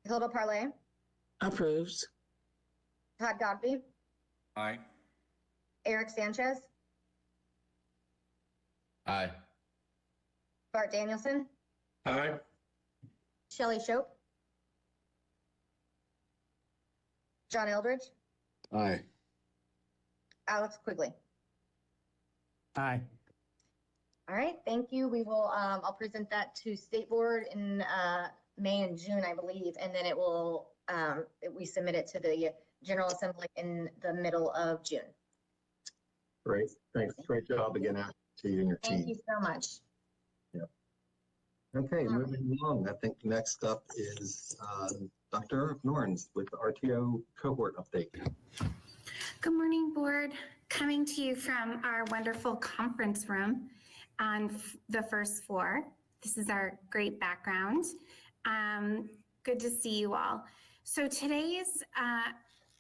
Speaker 1: Hilda Parlay,
Speaker 3: Approves.
Speaker 1: Todd Godby,
Speaker 8: Aye.
Speaker 1: Eric Sanchez,
Speaker 5: Aye.
Speaker 1: Bart Danielson,
Speaker 2: Aye.
Speaker 1: Shelley Shope, John Eldridge,
Speaker 7: Aye.
Speaker 1: Alex Quigley.
Speaker 2: Aye.
Speaker 1: All right, thank you. We will, I'll present that to State Board in May and June, I believe, and then it will, we submit it to the General Assembly in the middle of June.
Speaker 4: Great, thanks. Great job again Ashley, to you and your
Speaker 1: Thank
Speaker 4: team.
Speaker 1: you so much.
Speaker 4: Okay, moving along. I think next up is Dr. Norns with the RTO cohort update.
Speaker 9: Good morning, board. Coming to you from our wonderful conference room on the first floor. This is our great background. Good to see you all. So today's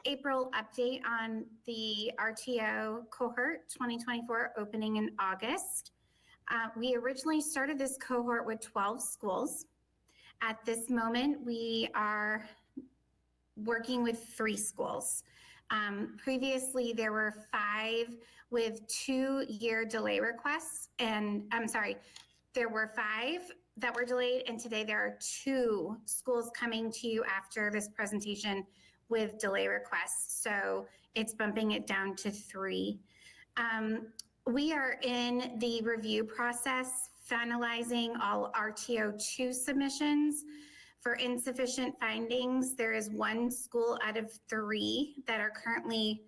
Speaker 9: April update on the RTO cohort 2024 opening in August. We originally started this cohort with 12 schools. At this moment, we are working with 3 schools. Previously, there were 5 with 2-year delay requests, and I'm sorry, there were 5 that were delayed, and today there are 2 schools coming to you after this presentation with delay requests. So it's bumping it down to 3. We are in the review process, finalizing all RTO2 submissions. For insufficient findings, there is 1 school out of 3 that are currently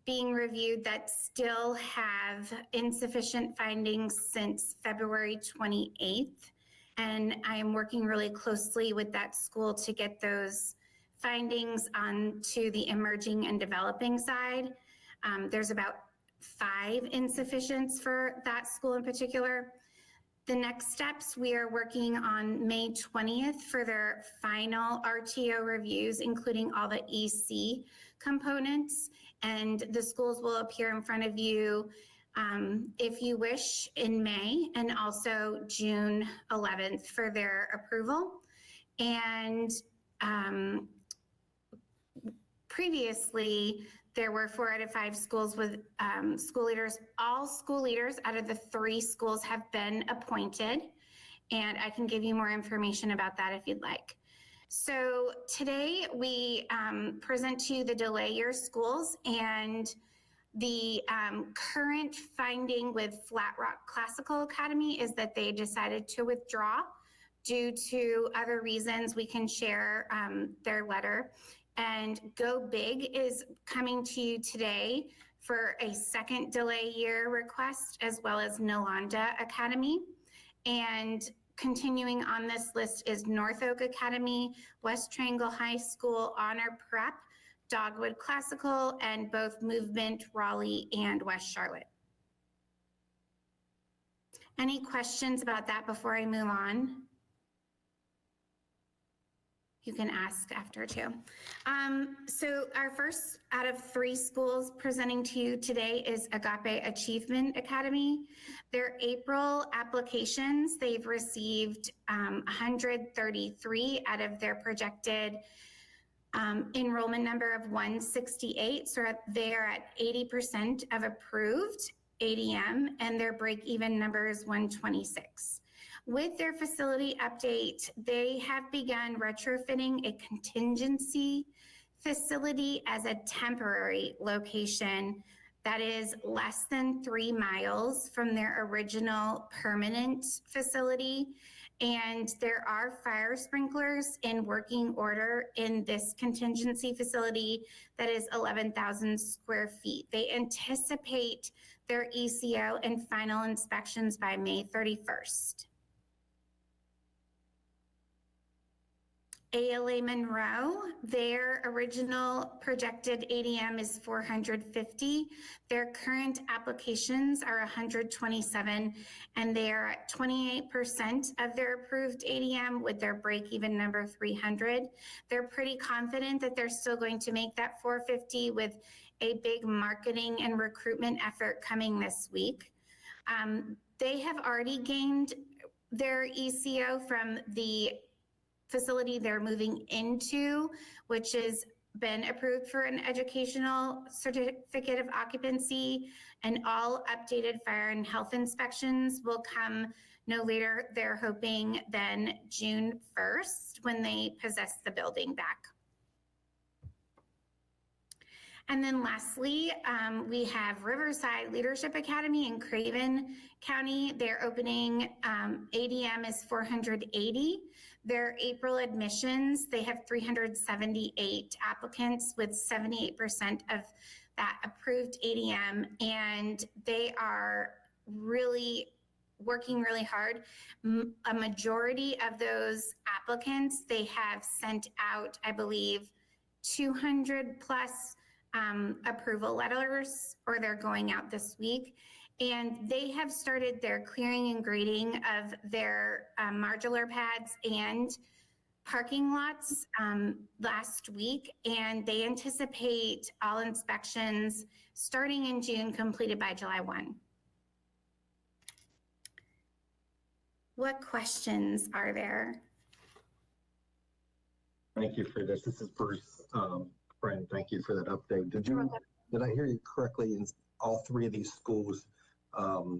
Speaker 9: being reviewed that still have insufficient findings since February 28th. And I am working really closely with that school to get those findings onto the emerging and developing side. There's about 5 insufficients for that school in particular. The next steps, we are working on May 20th for their final RTO reviews, including all the EC components, and the schools will appear in front of you if you wish in May, and also June 11th for their approval. And previously, there were 4 out of 5 schools with school leaders. All school leaders out of the 3 schools have been appointed, and I can give you more information about that if you'd like. So today we present to you the delay year schools, and the current finding with Flat Rock Classical Academy is that they decided to withdraw due to other reasons. We can share their letter. And Go Big is coming to you today for a second delay year request, as well as Nalanda Academy. And continuing on this list is North Oak Academy, West Triangle High School, Honor Prep, Dogwood Classical, and both Movement, Raleigh, and West Charlotte. Any questions about that before I move on? You can ask after too. So our first out of 3 schools presenting to you today is Agape Achievement Academy. Their April applications, they've received 133 out of their projected enrollment number of 168. So they're at 80% of approved ADM, and their break-even number is 126. With their facility update, they have begun retrofitting a contingency facility as a temporary location that is less than 3 miles from their original permanent facility. And there are fire sprinklers in working order in this contingency facility that is 11,000 square feet. They anticipate their ECO and final inspections by May 31st. ALA Monroe, their original projected ADM is 450. Their current applications are 127, and they are at 28% of their approved ADM with their break-even number 300. They're pretty confident that they're still going to make that 450 with a big marketing and recruitment effort coming this week. They have already gained their ECO from the facility they're moving into, which has been approved for an educational certificate of occupancy, and all updated fire and health inspections will come no later, they're hoping, than June 1st when they possess the building back. And then lastly, we have Riverside Leadership Academy in Craven County. Their opening ADM is 480. Their April admissions, they have 378 applicants with 78% of that approved ADM, and they are really working really hard. A majority of those applicants, they have sent out, I believe, 200 plus approval letters, or they're going out this week. And they have started their clearing and grading of their modular pads and parking lots last week. And they anticipate all inspections starting in June, completed by July 1. What questions are there?
Speaker 4: Thank you for this. This is Bruce. Friend, thank you for that update. Did I hear you correctly? In all three of these schools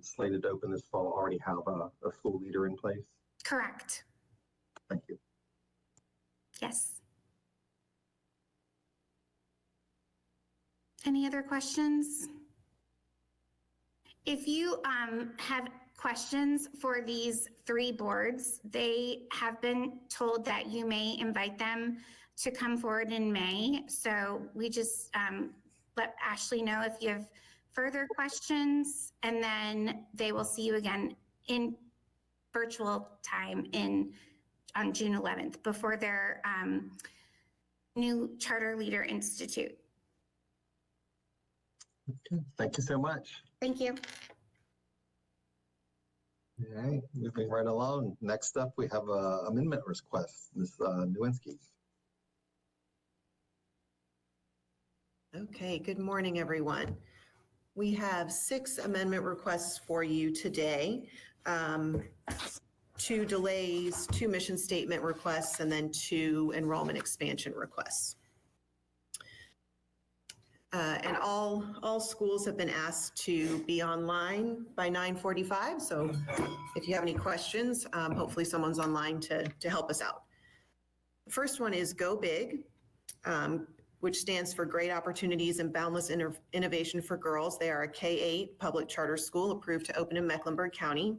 Speaker 4: slated to open this fall already have a school leader in place?
Speaker 9: Correct.
Speaker 4: Thank you.
Speaker 9: Yes. Any other questions? If you have questions for these three boards, they have been told that you may invite them to come forward in May. So we just let Ashley know if you have further questions, and then they will see you again in virtual time on June 11th before their new Charter Leader Institute.
Speaker 4: Okay. Thank you so much.
Speaker 9: Thank you.
Speaker 4: All right, moving right along. Next up, we have an amendment request. Ms. Nowinski.
Speaker 8: Okay, good morning, everyone. We have 6 amendment requests for you today. 2 delays, 2 mission statement requests, and then 2 enrollment expansion requests. And all schools have been asked to be online by 9:45. So if you have any questions, hopefully someone's online to help us out. The first one is Go Big, which stands for Great Opportunities and Boundless Innovation for Girls. They are a K-8 public charter school approved to open in Mecklenburg County.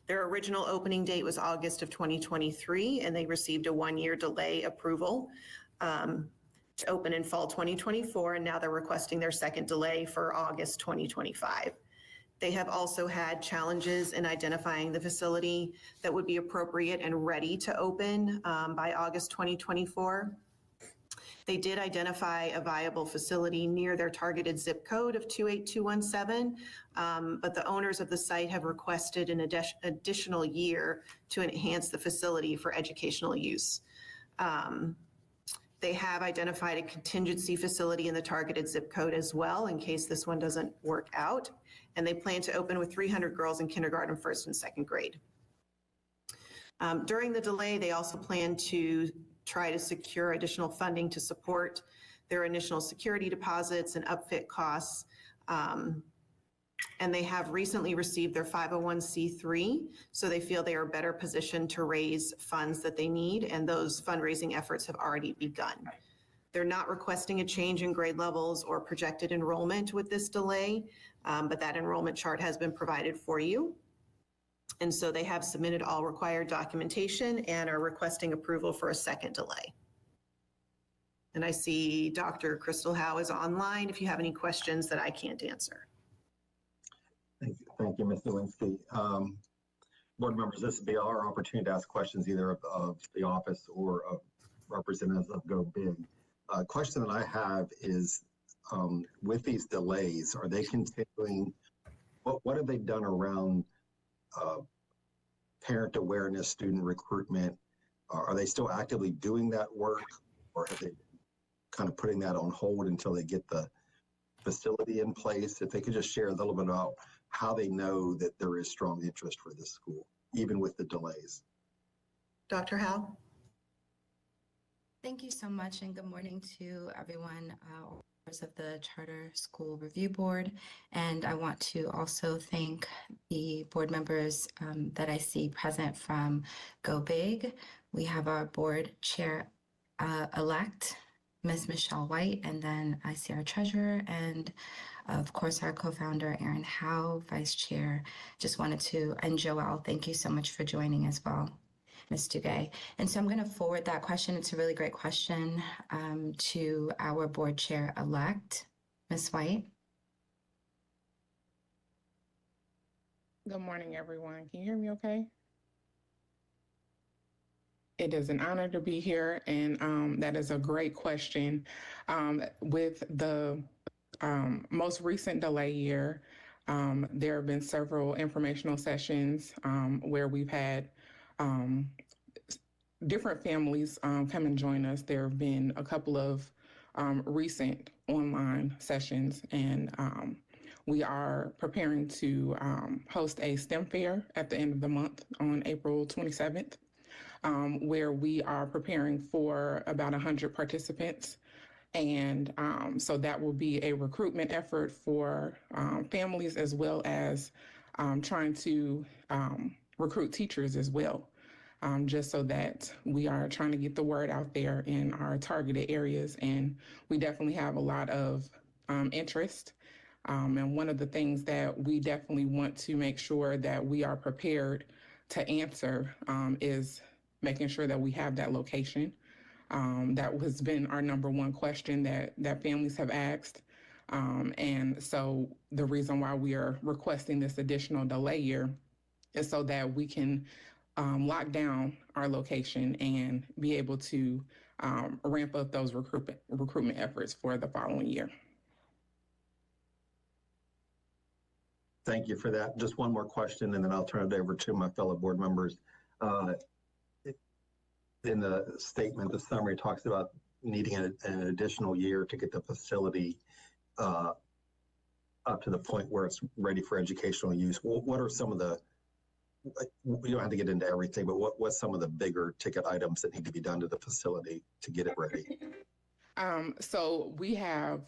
Speaker 8: Their original opening date was August of 2023, and they received a 1-year delay approval to open in fall 2024, and now they're requesting their second delay for August 2025. They have also had challenges in identifying the facility that would be appropriate and ready to open by August 2024. They did identify a viable facility near their targeted zip code of 28217, but the owners of the site have requested an additional year to enhance the facility for educational use. They have identified a contingency facility in the targeted zip code as well in case this one doesn't work out. And they plan to open with 300 girls in kindergarten, 1st and 2nd grade. During the delay, they also plan to try to secure additional funding to support their initial security deposits and upfit costs. And they have recently received their 501c3, so they feel they are better positioned to raise funds that they need, and those fundraising efforts have already begun. They're not requesting a change in grade levels or projected enrollment with this delay, but that enrollment chart has been provided for you. And so they have submitted all required documentation and are requesting approval for a second delay. And I see Dr. Crystal Howe is online if you have any questions that I can't answer.
Speaker 4: Thank you, Ms. Nowinski. Board members, this will be our opportunity to ask questions either of the office or of representatives of Go Big. A question that I have is, with these delays, are they continuing, what have they done around parent awareness, student recruitment? Are they still actively doing that work, or have they kind of putting that on hold until they get the facility in place? If they could just share a little bit about how they know that there is strong interest for this school, even with the delays.
Speaker 8: Dr. Howe?
Speaker 10: Thank you so much, and good morning to everyone, members of the Charter School Review Board. And I want to also thank the board members that I see present from Go Big. We have our board chair elect, Ms. Michelle White, and then I see our treasurer and of course our co-founder, Erin Howe, vice chair. Just wanted to, and Joelle, thank you so much for joining as well, Ms. Duguay. And so I'm going to forward that question. It's a really great question to our board chair elect, Ms. White.
Speaker 11: Good morning, everyone. Can you hear me okay? It is an honor to be here, and that is a great question. With the most recent delay year, there have been several informational sessions where we've had different families come and join us. There have been a couple of recent online sessions, and we are preparing to host a STEM fair at the end of the month on April 27th, where we are preparing for about 100 participants. And so that will be a recruitment effort for families, as well as trying to recruit teachers as well, just so that we are trying to get the word out there in our targeted areas. And we definitely have a lot of interest. And one of the things that we definitely want to make sure that we are prepared to answer is making sure that we have that location. That has been our number one question that families have asked. And so the reason why we are requesting this additional delay year is so that we can lock down our location and be able to ramp up those recruitment efforts for the following year.
Speaker 4: Thank you for that. Just one more question, and then I'll turn it over to my fellow board members. In the statement, the summary talks about needing an additional year to get the facility up to the point where it's ready for educational use. What are some of the, you don't have to get into everything, but what's some of the bigger ticket items that need to be done to the facility to get it ready?
Speaker 11: So we have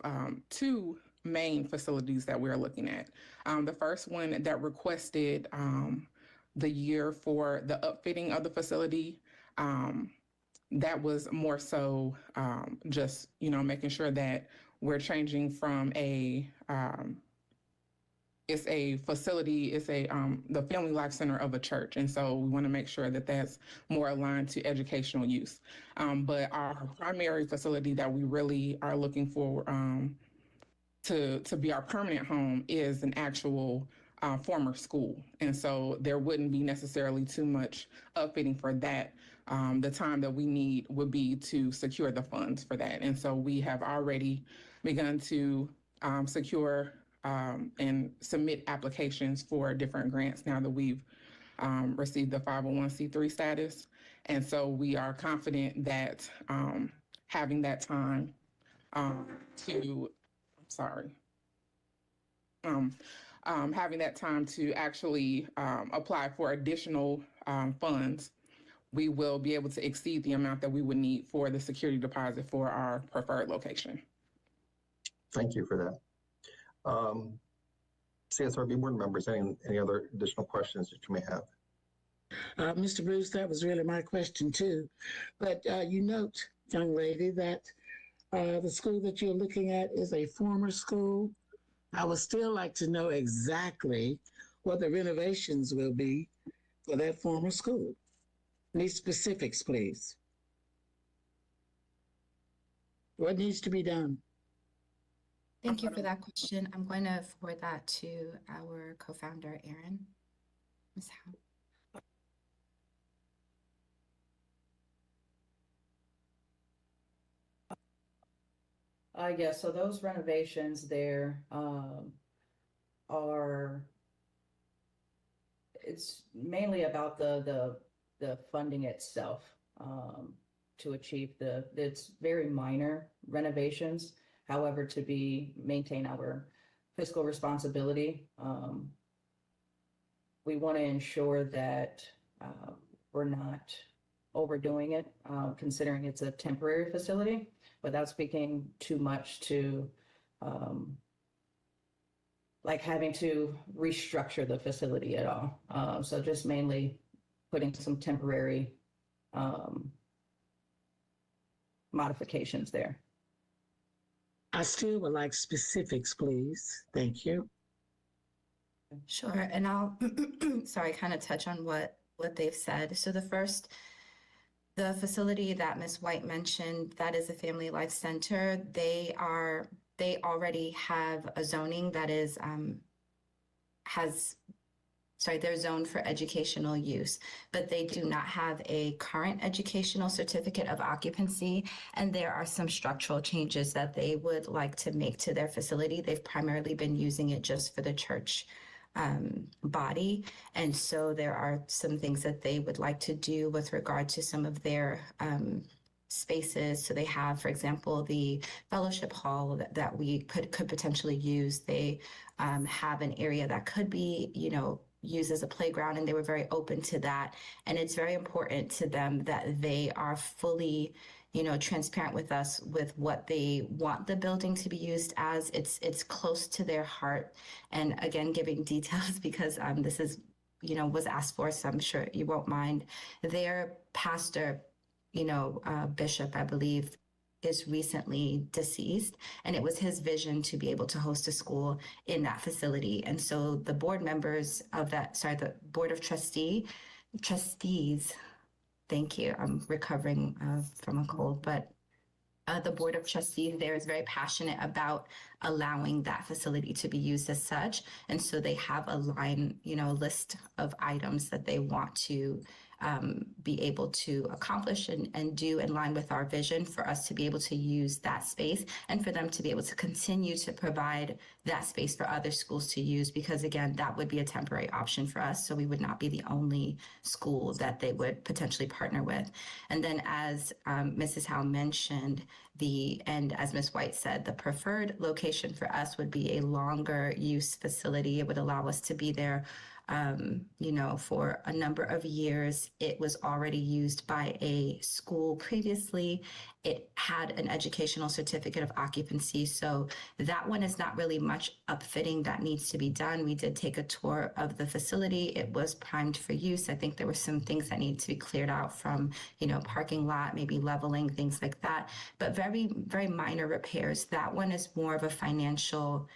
Speaker 11: two main facilities that we're looking at. The first one that requested the year for the upfitting of the facility, that was more so just, making sure that we're changing from it's a facility, it's the Family Life Center of a church. And so we want to make sure that that's more aligned to educational use. But our primary facility that we really are looking for to be our permanent home is an actual former school. And so there wouldn't be necessarily too much upfitting for that. The time that we need would be to secure the funds for that. And so we have already begun to secure and submit applications for different grants now that we've received the 501c3 status. And so we are confident that having that time having that time to actually apply for additional funds, we will be able to exceed the amount that we would need for the security deposit for our preferred location.
Speaker 4: Thank you for that. CSRB board members, any other additional questions that you may have?
Speaker 3: Mr. Bruce, that was really my question too. But you note, young lady, that the school that you're looking at is a former school. I would still like to know exactly what the renovations will be for that former school. Need specifics, please. What needs to be done?
Speaker 10: Thank you for that question. I'm going to forward that to our co-founder, Erin. Ms. Howe.
Speaker 12: Yes, so those renovations there it's mainly about the funding itself to achieve it's very minor renovations. However, to maintain our fiscal responsibility, we want to ensure that we're not overdoing it, considering it's a temporary facility, without speaking too much to like having to restructure the facility at all. So just mainly putting some temporary modifications there.
Speaker 3: I still would like specifics, please. Thank you.
Speaker 10: Sure, and I'll sorry, kind of touch on what they've said. So the facility that Ms. White mentioned, that is a Family Life Center. They already have a zoning that is they're zoned for educational use, but they do not have a current educational certificate of occupancy. And there are some structural changes that they would like to make to their facility. They've primarily been using it just for the church body. And so there are some things that they would like to do with regard to some of their spaces. So they have, for example, the fellowship hall that we could potentially use. They have an area that could be, used as a playground, and they were very open to that. And it's very important to them that they are fully, transparent with us with what they want the building to be used as. It's close to their heart. And again, giving details because this is, was asked for, so I'm sure you won't mind. Their pastor, bishop, I believe, is recently deceased, and it was his vision to be able to host a school in that facility. And so the board members of the board of trustees, thank you, I'm recovering from a cold, but the board of trustees there is very passionate about allowing that facility to be used as such. And so they have a list of items that they want to be able to accomplish and do in line with our vision for us to be able to use that space and for them to be able to continue to provide that space for other schools to use, because again, that would be a temporary option for us. So we would not be the only school that they would potentially partner with. And then as Mrs. Howe mentioned, and as Ms. White said, the preferred location for us would be a longer use facility. It would allow us to be there for a number of years. It was already used by a school previously. It had an educational certificate of occupancy. So that one is not really much upfitting that needs to be done. We did take a tour of the facility. It was primed for use. I think there were some things that needed to be cleared out from, parking lot, maybe leveling, things like that, but very, very minor repairs. That one is more of a financial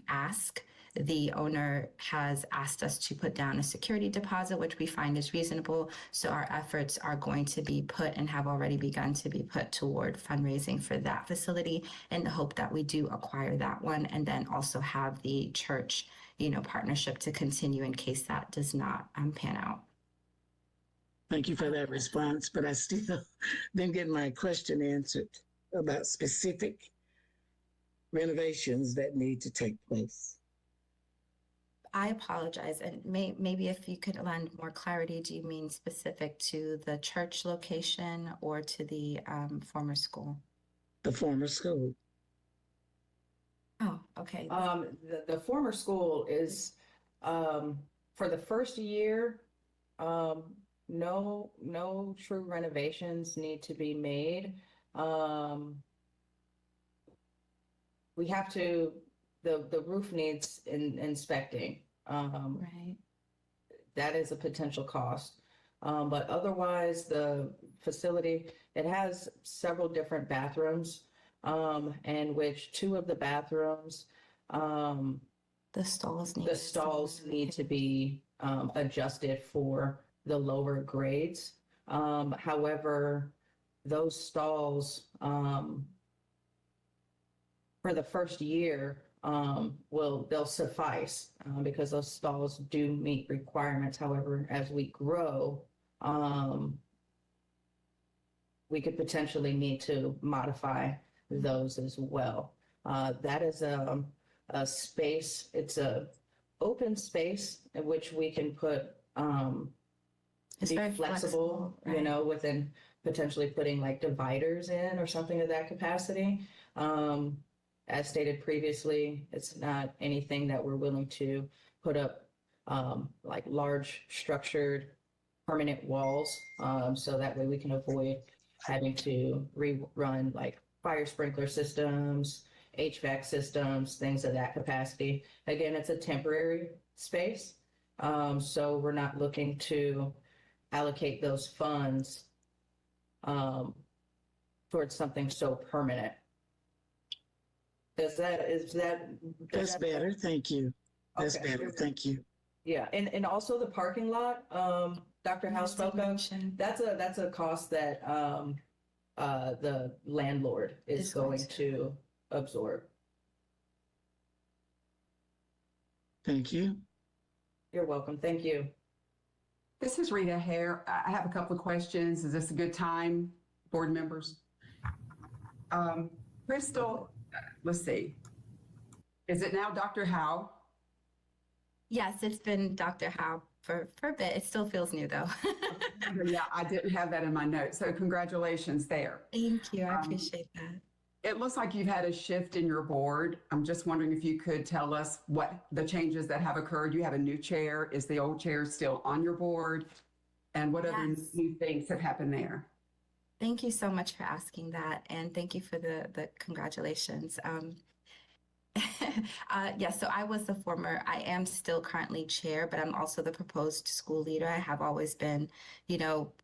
Speaker 10: ask. The owner has asked us to put down a security deposit, which we find is reasonable. So our efforts are going to be put and have already begun to be put toward fundraising for that facility in the hope that we do acquire that one and then also have the church, partnership to continue in case that does not pan out.
Speaker 3: Thank you for that response, but I still didn't get my question answered about specific renovations that need to take place.
Speaker 10: I apologize. And maybe if you could lend more clarity, do you mean specific to the church location or to the former school?
Speaker 3: The former school.
Speaker 10: Oh, okay.
Speaker 12: The former school is, for the first year, no true renovations need to be made. We have to, the roof needs inspecting.
Speaker 10: Right.
Speaker 12: That is a potential cost. But otherwise, the facility, it has several different bathrooms, and which two of the bathrooms,
Speaker 10: the stalls
Speaker 12: need to be adjusted for the lower grades. However, those stalls, for the first year, they'll suffice because those stalls do meet requirements. However, as we grow, we could potentially need to modify those as well. That is a space, it's a open space in which we can put,
Speaker 10: it's
Speaker 12: be
Speaker 10: very
Speaker 12: flexible,
Speaker 10: right.
Speaker 12: Within potentially putting like dividers in or something of that capacity. As stated previously, it's not anything that we're willing to put up like large structured permanent walls, so that way we can avoid having to rerun like fire sprinkler systems, HVAC systems, things of that capacity. Again, it's a temporary space, so we're not looking to allocate those funds towards something so permanent. Is that
Speaker 3: That's better. Thank you. That's
Speaker 12: Okay.
Speaker 3: better. Thank you.
Speaker 12: Yeah, and also the parking lot, Dr. House spoke of, that's a cost that the landlord is going to absorb.
Speaker 3: Thank you.
Speaker 12: You're welcome. Thank you.
Speaker 6: This is Rita Hare. I have a couple of questions. Is this a good time, board members? Crystal, let's see. Is it now Dr. Howe?
Speaker 10: Yes, it's been Dr. Howe for a bit. It still feels new though.
Speaker 6: Yeah, I didn't have that in my notes. So congratulations there.
Speaker 10: Thank you. I appreciate that.
Speaker 6: It looks like you've had a shift in your board. I'm just wondering if you could tell us what the changes that have occurred. You have a new chair. Is the old chair still on your board? And what other
Speaker 10: Yes.
Speaker 6: new things have happened there?
Speaker 10: Thank you so much for asking that. And thank you for the congratulations. Yes, so I am still currently chair, but I'm also the proposed school leader. I have always been,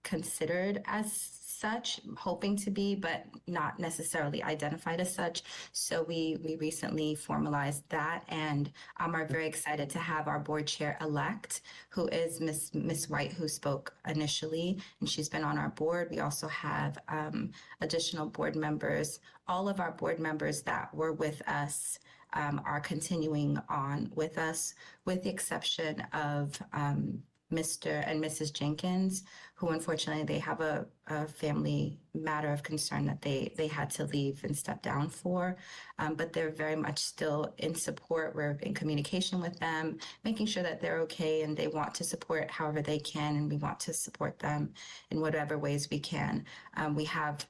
Speaker 10: considered as such, hoping to be, but not necessarily identified as such. So we recently formalized that and are very excited to have our board chair elect, who is Miss White, who spoke initially, and she's been on our board. We also have additional board members. All of our board members that were with us are continuing on with us, with the exception of Mr. and Mrs. Jenkins, who unfortunately they have a family matter of concern that they had to leave and step down for, but they're very much still in support. We're in communication with them, making sure that they're okay and they want to support however they can, and we want to support them in whatever ways we can. We have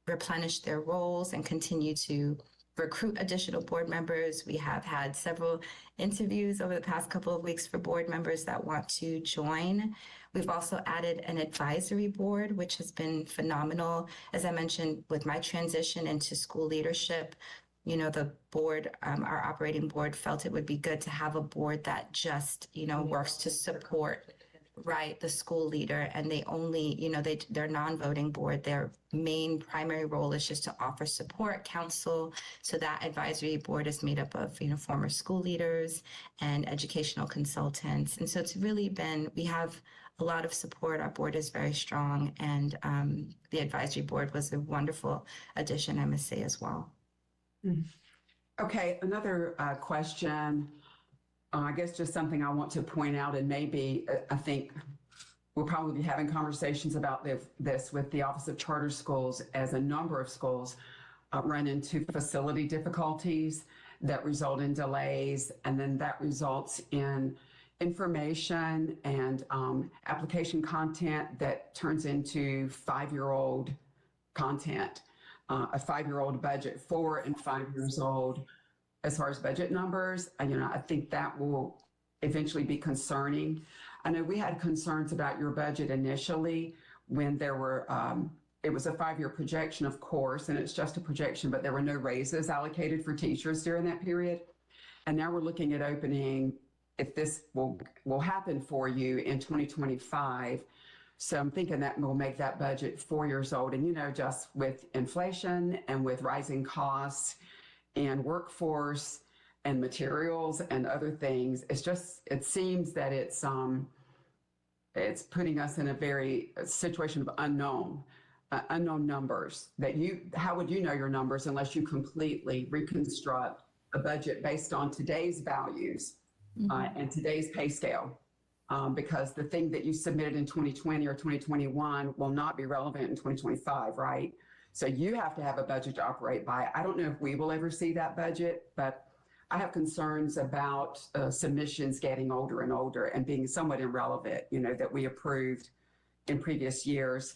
Speaker 10: replenished their roles and continue to recruit additional board members. We have had several interviews over the past couple of weeks for board members that want to join. We've also added an advisory board, which has been phenomenal. As I mentioned, with my transition into school leadership, the board, our operating board, felt it would be good to have a board that just, works to support the school leader, and they only, they're non-voting board. Their main primary role is just to offer support, counsel. So that advisory board is made up of, former school leaders and educational consultants. And so it's really been, we have a lot of support. Our board is very strong, and the advisory board was a wonderful addition, I must say, as well.
Speaker 6: Okay, another question. I guess just something I want to point out, and maybe I think we'll probably be having conversations about this with the Office of Charter Schools, as a number of schools run into facility difficulties that result in delays, and then that results in information and application content that turns into 5-year-old content, a 5-year-old budget, 4 and 5 years old. As far as budget numbers, I think that will eventually be concerning. I know we had concerns about your budget initially when there were, it was a 5-year projection, of course, and it's just a projection, but there were no raises allocated for teachers during that period. And now we're looking at opening, if this will happen for you in 2025. So I'm thinking that will make that budget 4 years old. And, just with inflation and with rising costs and workforce and materials and other things, it seems that it's putting us in a situation of unknown numbers. How would you know your numbers unless you completely reconstruct a budget based on today's values and today's pay scale? Because the thing that you submitted in 2020 or 2021 will not be relevant in 2025, right? So you have to have a budget to operate by. I don't know if we will ever see that budget, but I have concerns about submissions getting older and older and being somewhat irrelevant, that we approved in previous years.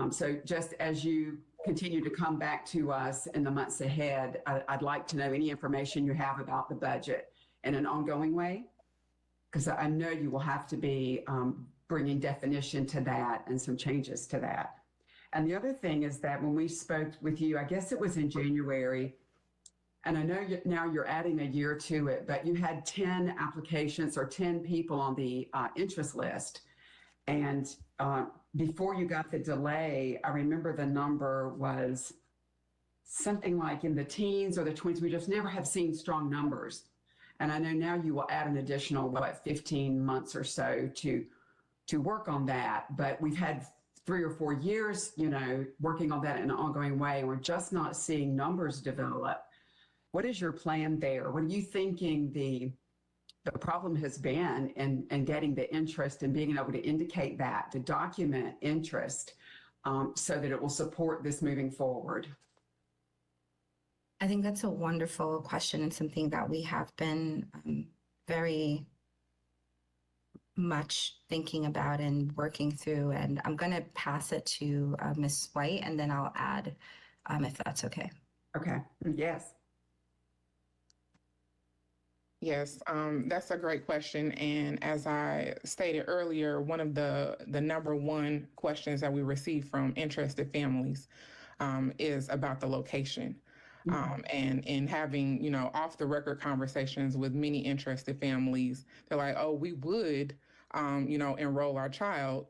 Speaker 6: So just as you continue to come back to us in the months ahead, I'd like to know any information you have about the budget in an ongoing way, because I know you will have to be bringing definition to that and some changes to that. And the other thing is that when we spoke with you, I guess it was in January, and I know now you're adding a year to it, but you had 10 applications or 10 people on the interest list. And before you got the delay, I remember the number was something like in the teens or the 20s. We just never have seen strong numbers. And I know now you will add an additional, 15 months or so to work on that. But we've had 3 or 4 years, working on that in an ongoing way. We're just not seeing numbers develop. What is your plan there? What are you thinking the problem has been in getting the interest and being able to indicate that, to document interest so that it will support this moving forward?
Speaker 10: I think that's a wonderful question and something that we have been very much thinking about and working through. And I'm going to pass it to Ms. White, and then I'll add if that's okay.
Speaker 6: Okay. Yes.
Speaker 11: Yes, that's a great question. And as I stated earlier, one of the number one questions that we receive from interested families is about the location. And in having, off the record conversations with many interested families, they're like, oh, we would, enroll our child.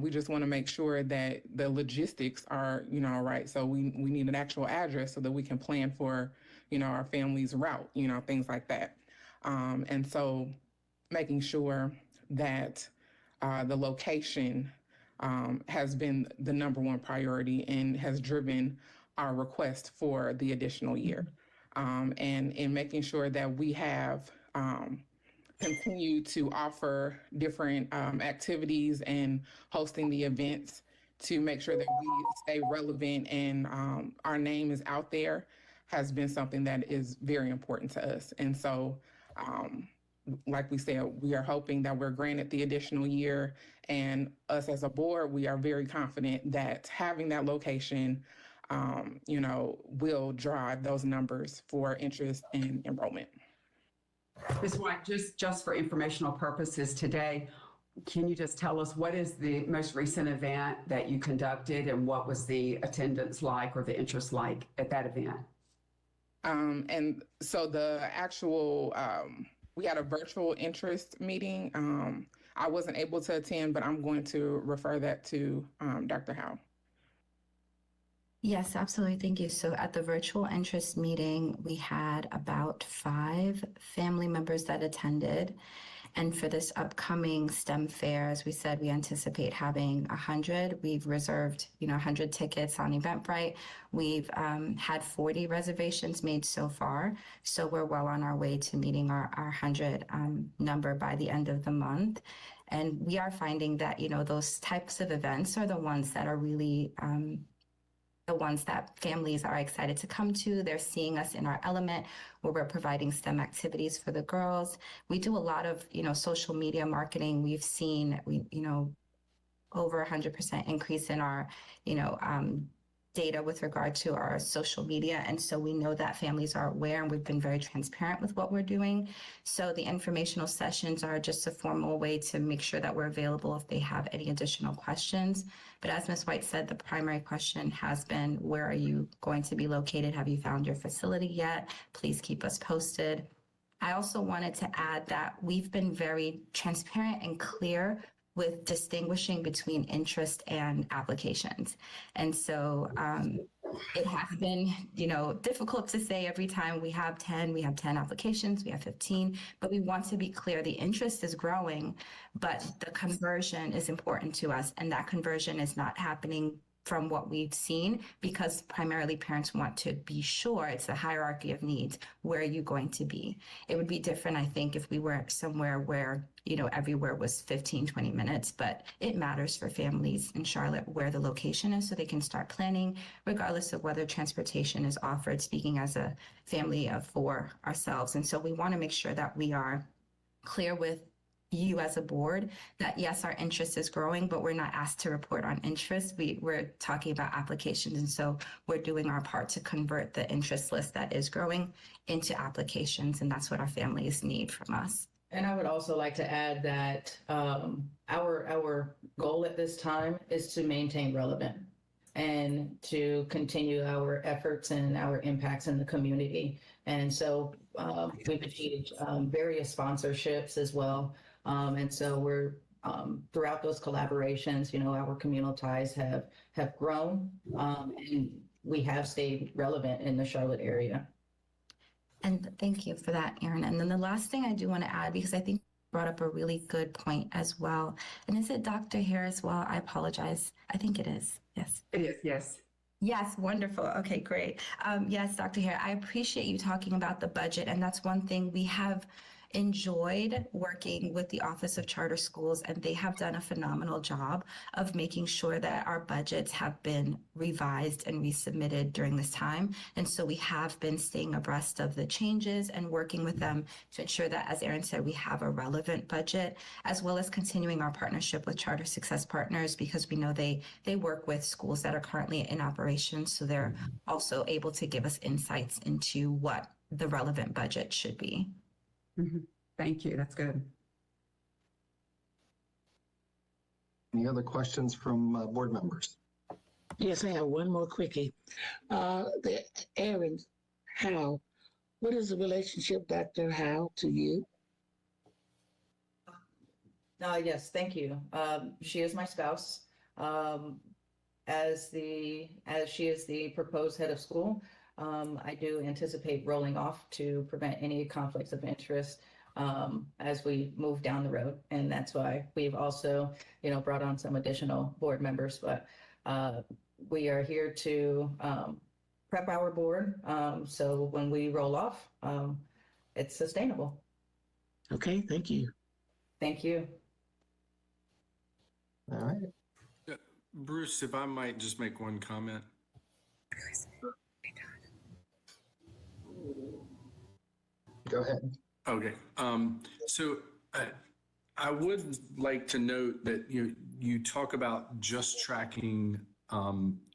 Speaker 11: We just want to make sure that the logistics are, right. So we need an actual address so that we can plan for, our family's route, things like that. And so making sure that the location has been the number one priority and has driven our request for the additional year. And in making sure that we have continued to offer different activities and hosting the events to make sure that we stay relevant and our name is out there has been something that is very important to us. And so, like we said, we are hoping that we're granted the additional year, and us as a board, we are very confident that having that location, will drive those numbers for interest and enrollment.
Speaker 6: Ms. White, just for informational purposes today, can you just tell us what is the most recent event that you conducted and what was the attendance like or the interest like at that event?
Speaker 11: And so the actual, we had a virtual interest meeting. I wasn't able to attend, but I'm going to refer that to Dr. Howe.
Speaker 10: Yes, absolutely. Thank you. So at the virtual interest meeting, we had about 5 family members that attended. And for this upcoming STEM fair, as we said, we anticipate having 100. We've reserved, 100 tickets on Eventbrite. We've had 40 reservations made so far. So we're well on our way to meeting our 100 number by the end of the month. And we are finding that, those types of events are the ones that are really the ones that families are excited to come to. They're seeing us in our element where we're providing STEM activities for the girls. We do a lot of, social media marketing. We've seen, over 100% increase in our, data with regard to our social media. And so we know that families are aware, and we've been very transparent with what we're doing. So the informational sessions are just a formal way to make sure that we're available if they have any additional questions. But as Ms. White said, the primary question has been, where are you going to be located? Have you found your facility yet? Please keep us posted. I also wanted to add that we've been very transparent and clear with distinguishing between interest and applications. And so it has been, difficult to say every time we have 10 applications, we have 15, but we want to be clear the interest is growing, but the conversion is important to us. And that conversion is not happening from what we've seen, because primarily parents want to be sure it's a hierarchy of needs. Where are you going to be? It would be different, I think, if we were somewhere where, everywhere was 15, 20 minutes, but it matters for families in Charlotte where the location is so they can start planning, regardless of whether transportation is offered, speaking as a family of 4 ourselves. And so we want to make sure that we are clear with you as a board that yes, our interest is growing, but we're not asked to report on interest. We're talking about applications. And so we're doing our part to convert the interest list that is growing into applications. And that's what our families need from us.
Speaker 12: And I would also like to add that our goal at this time is to maintain relevant and to continue our efforts and our impacts in the community. And so we've achieved various sponsorships as well. And so we're throughout those collaborations, you know, our communal ties have grown, and we have stayed relevant in the Charlotte area.
Speaker 10: And thank you for that, Erin. And then the last thing I do want to add, because I think you brought up a really good point as well. And is it Dr. Hare as well? I apologize. I think it is. Yes.
Speaker 6: It is, yes.
Speaker 10: Yes, wonderful. Okay, great. Yes, Dr. Hare, I appreciate you talking about the budget. And that's one thing we have enjoyed working with the Office of Charter Schools, and they have done a phenomenal job of making sure that our budgets have been revised and resubmitted during this time. And so we have been staying abreast of the changes and working with them to ensure that, as Erin said, we have a relevant budget, as well as continuing our partnership with Charter Success Partners, because we know they work with schools that are currently in operation. So they're also able to give us insights into what the relevant budget should be.
Speaker 6: Mm-hmm. Thank you. That's good.
Speaker 4: Any other questions from board members?
Speaker 3: Yes, I have one more quickie. Erin Howe, what is the relationship, Dr. Howe, to you?
Speaker 12: Yes, thank you. She is my spouse. As she is the proposed head of school, I do anticipate rolling off to prevent any conflicts of interest as we move down the road. And that's why we've also, you know, brought on some additional board members. But we are here to prep our board so when we roll off, it's sustainable.
Speaker 3: Okay, thank you.
Speaker 12: Thank you.
Speaker 4: All right.
Speaker 2: Bruce, if I might just make one comment.
Speaker 4: Go ahead.
Speaker 2: Okay. So I would like to note that you talk about just tracking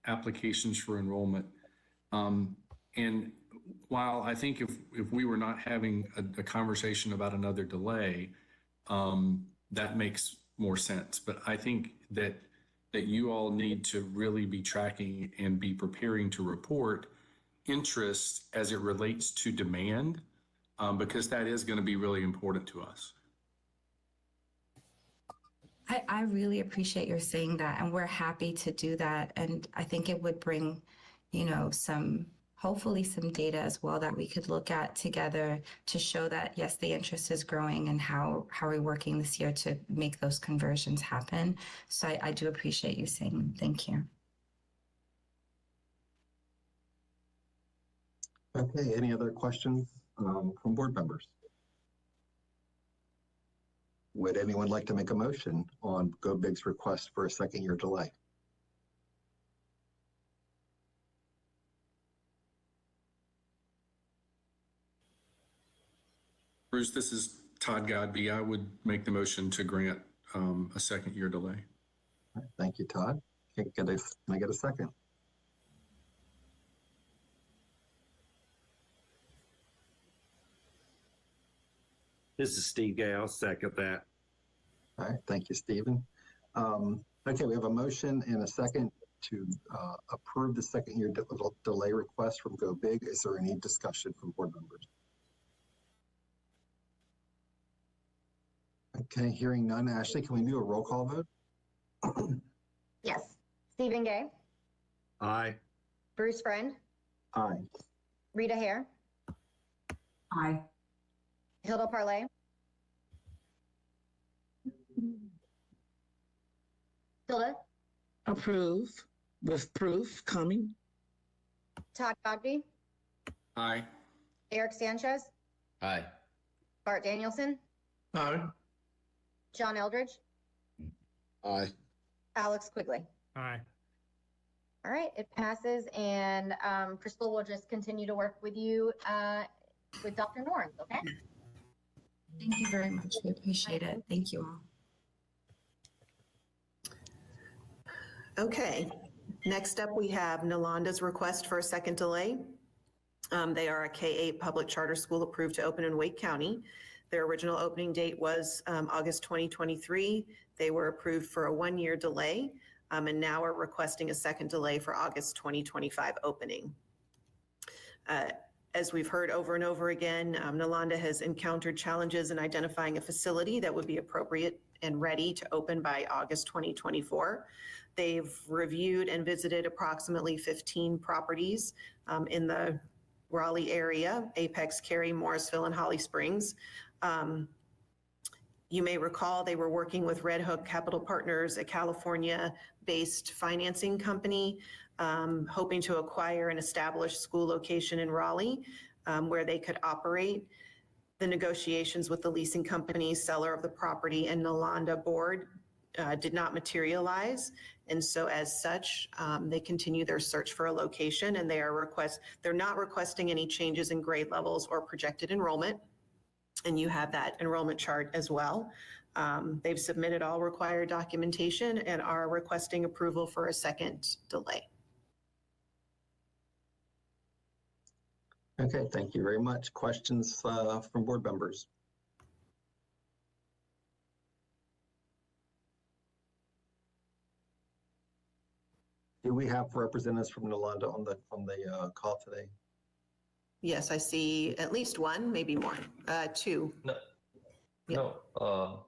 Speaker 2: applications for enrollment. And while I think if we were not having a conversation about another delay, that makes more sense. But I think that you all need to really be tracking and be preparing to report interest as it relates to demand, because that is going to be really important to us.
Speaker 10: I really appreciate your saying that, and we're happy to do that. And I think it would bring, you know, hopefully some data as well that we could look at together to show that, yes, the interest is growing, and how are we working this year to make those conversions happen. So I do appreciate you saying thank you.
Speaker 4: Okay, any other questions from board members? Would anyone like to make a motion on Go Big's request for a second year delay?
Speaker 2: Bruce, this is Todd Godby. I would make the motion to grant a second year delay.
Speaker 4: All right, thank you, Todd. Can I get a second?
Speaker 13: This is Steve Gay. I'll second that.
Speaker 4: All right, thank you, Stephen. Okay, we have a motion and a second to approve the second year delay request from Go Big. Is there any discussion from board members? Okay, hearing none. Ashley, can we do a roll call vote?
Speaker 1: Yes. Stephen Gay,
Speaker 13: Aye.
Speaker 1: Bruce Friend,
Speaker 4: Aye.
Speaker 1: Rita Hare,
Speaker 6: Aye.
Speaker 1: Hilda Parlay, Hilda,
Speaker 3: Approve, with proof coming.
Speaker 1: Todd Godby,
Speaker 2: Aye.
Speaker 1: Eric Sanchez,
Speaker 5: Aye.
Speaker 1: Bart Danielson,
Speaker 2: Aye.
Speaker 1: John Eldridge,
Speaker 13: Aye.
Speaker 1: Alex Quigley.
Speaker 2: Aye.
Speaker 1: All right, it passes, and Crystal will just continue to work with you with Dr. Norns, okay?
Speaker 10: Thank you very much. We appreciate it. Thank you all.
Speaker 8: Okay, next up we have Nolanda's request for a second delay. They are a K-8 public charter school approved to open in Wake County. Their original opening date was August 2023. They were approved for a 1-year delay and now are requesting a second delay for August 2025 opening. As we've heard over and over again, Nalanda has encountered challenges in identifying a facility that would be appropriate and ready to open by August 2024. They've reviewed and visited approximately 15 properties in the Raleigh area, Apex, Cary, Morrisville, and Holly Springs. You may recall they were working with Red Hook Capital Partners, a California-based financing company, hoping to acquire an established school location in Raleigh where they could operate. The negotiations with the leasing company, seller of the property, and Nalanda board did not materialize. And so as such, they continue their search for a location, and they're not requesting any changes in grade levels or projected enrollment. And you have that enrollment chart as well. They've submitted all required documentation and are requesting approval for a second delay.
Speaker 4: Okay, thank you very much. Questions from board members? Do we have representatives from Nalanda on the call today?
Speaker 8: Yes, I see at least one, maybe more, two.
Speaker 14: No,
Speaker 8: Yep.
Speaker 14: no.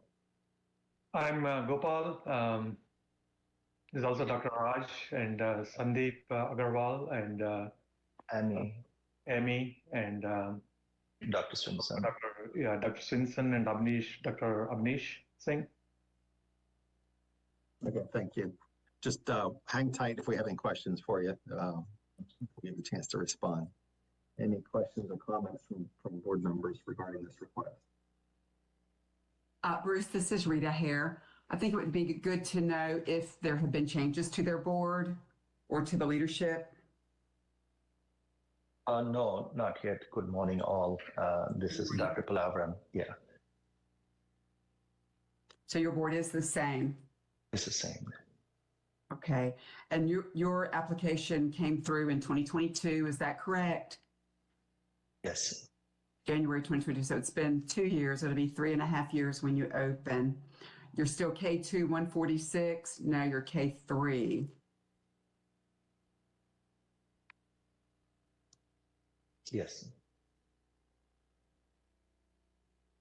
Speaker 14: I'm Gopal. There's also Dr. Raj and Sandeep Agarwal and Amy and
Speaker 13: Dr. Swinson.
Speaker 14: Dr. Swinson and Dr. Abnish Singh.
Speaker 4: Okay, thank you. Just hang tight if we have any questions for you. We'll give you a chance to respond. Any questions or comments from board members regarding this request?
Speaker 6: Bruce, this is Rita Hare. I think it would be good to know if there have been changes to their board or to the leadership.
Speaker 14: No, not yet. Good morning, all. This is Dr. Palavram. Yeah.
Speaker 6: So your board is the same?
Speaker 14: It's the same.
Speaker 6: Okay. And your application came through in 2022, is that correct?
Speaker 14: Yes.
Speaker 6: January 2022. So it's been 2 years. It'll be 3.5 years when you open. You're still K2 146. Now you're K3.
Speaker 14: Yes.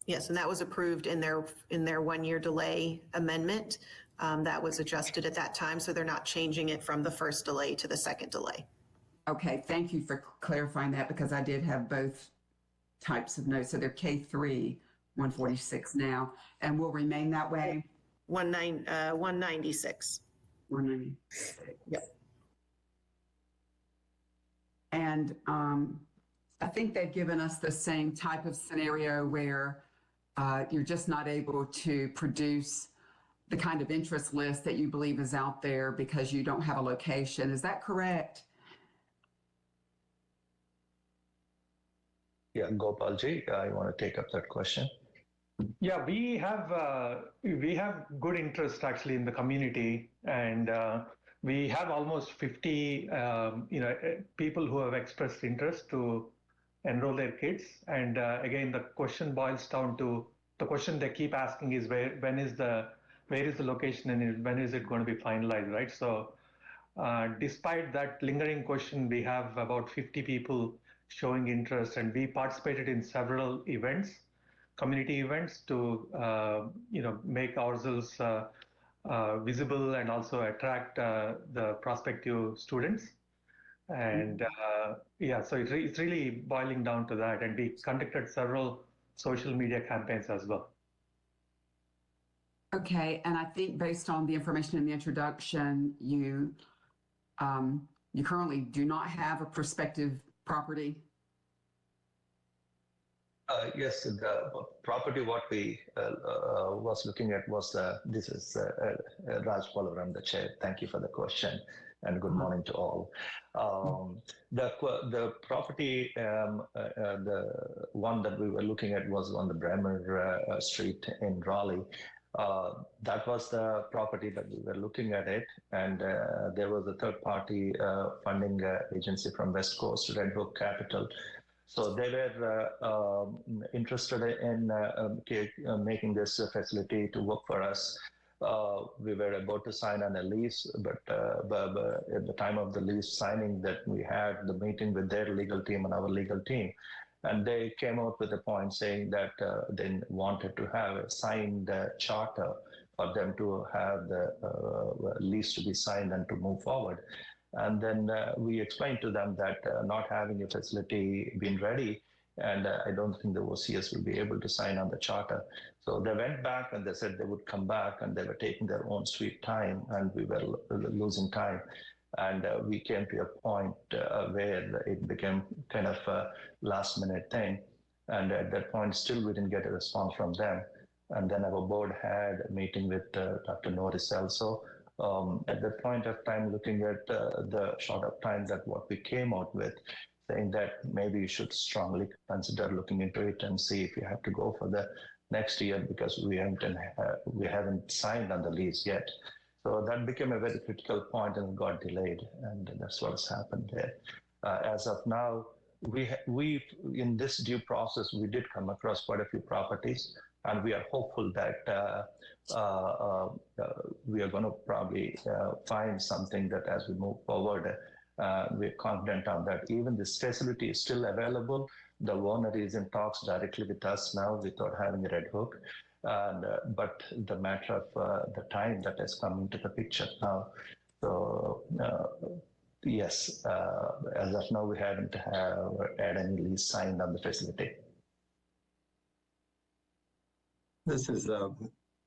Speaker 8: Yes, and that was approved in their 1-year delay amendment. That was adjusted at that time, so they're not changing it from the first delay to the second delay.
Speaker 6: Okay, thank you for clarifying that because I did have both types of notes. So they're K3 146 now and will remain that way?
Speaker 8: 196.
Speaker 6: 196.
Speaker 8: Yep.
Speaker 6: And I think they've given us the same type of scenario where you're just not able to produce the kind of interest list that you believe is out there because you don't have a location. Is that correct?
Speaker 14: Yeah, Gopalji, I want to take up that question. Yeah, we have good interest actually in the community, and we have almost 50 people who have expressed interest to enroll their kids. And again, the question boils down to the question they keep asking is where is the location and when is it going to be finalized, right? So despite that lingering question, we have about 50 people showing interest, and we participated in several events, community events, to make ourselves visible and also attract the prospective students. And so it's really boiling down to that. And we conducted several social media campaigns as well.
Speaker 6: Okay, and I think based on the information in the introduction, you currently do not have a prospective property.
Speaker 14: Yes, the property what we was looking at was this is Raj Palavram, the chair. Thank you for the question, and good morning to all. The property, the one that we were looking at was on the Bremer Street in Raleigh. That was the property that we were looking at it, and there was a third-party funding agency from West Coast, Red Hook Capital.
Speaker 15: So they were interested in making this facility to work for us. We were about to sign on a lease, but at the time of the lease signing, that we had the meeting with their legal team and our legal team, and they came out with a point saying that they wanted to have a signed charter for them to have the lease to be signed and to move forward. And then we explained to them that not having a facility being ready, and I don't think the OCS will be able to sign on the charter. So they went back and they said they would come back, and they were taking their own sweet time, and we were losing time. And we came to a point where it became kind of a last minute thing. And at that point, still we didn't get a response from them. And then our board had a meeting with Dr. Norris also. At that point of time, looking at the short of time that what we came out with, saying that maybe you should strongly consider looking into it and see if you have to go for the next year, because we haven't signed on the lease yet. So that became a very critical point and got delayed, and that's what's happened there. As of now, we in this due process, we did come across quite a few properties, and we are hopeful that we are going to probably find something that as we move forward, we're confident on that. Even this facility is still available. The owner is in talks directly with us now without having a red hook. But the matter of the time that has come into the picture now. So yes, as of now, we haven't had any lease signed on the facility.
Speaker 4: This is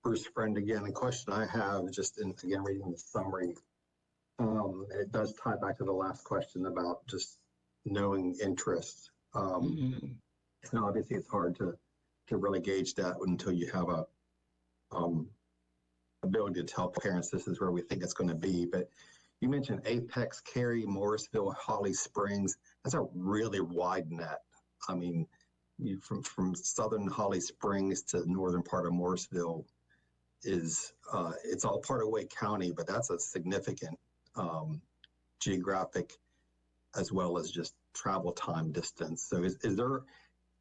Speaker 4: Bruce Friend again. The question I have, just again reading the summary, it does tie back to the last question about just knowing interest. And obviously, it's hard to really gauge that until you have a ability to tell parents this is where we think it's going to be. But you mentioned Apex, Cary, Morrisville, Holly Springs. That's a really wide net. I mean, you from southern Holly Springs to the northern part of Morrisville is it's all part of Wake County, but that's a significant geographic as well as just travel time distance. So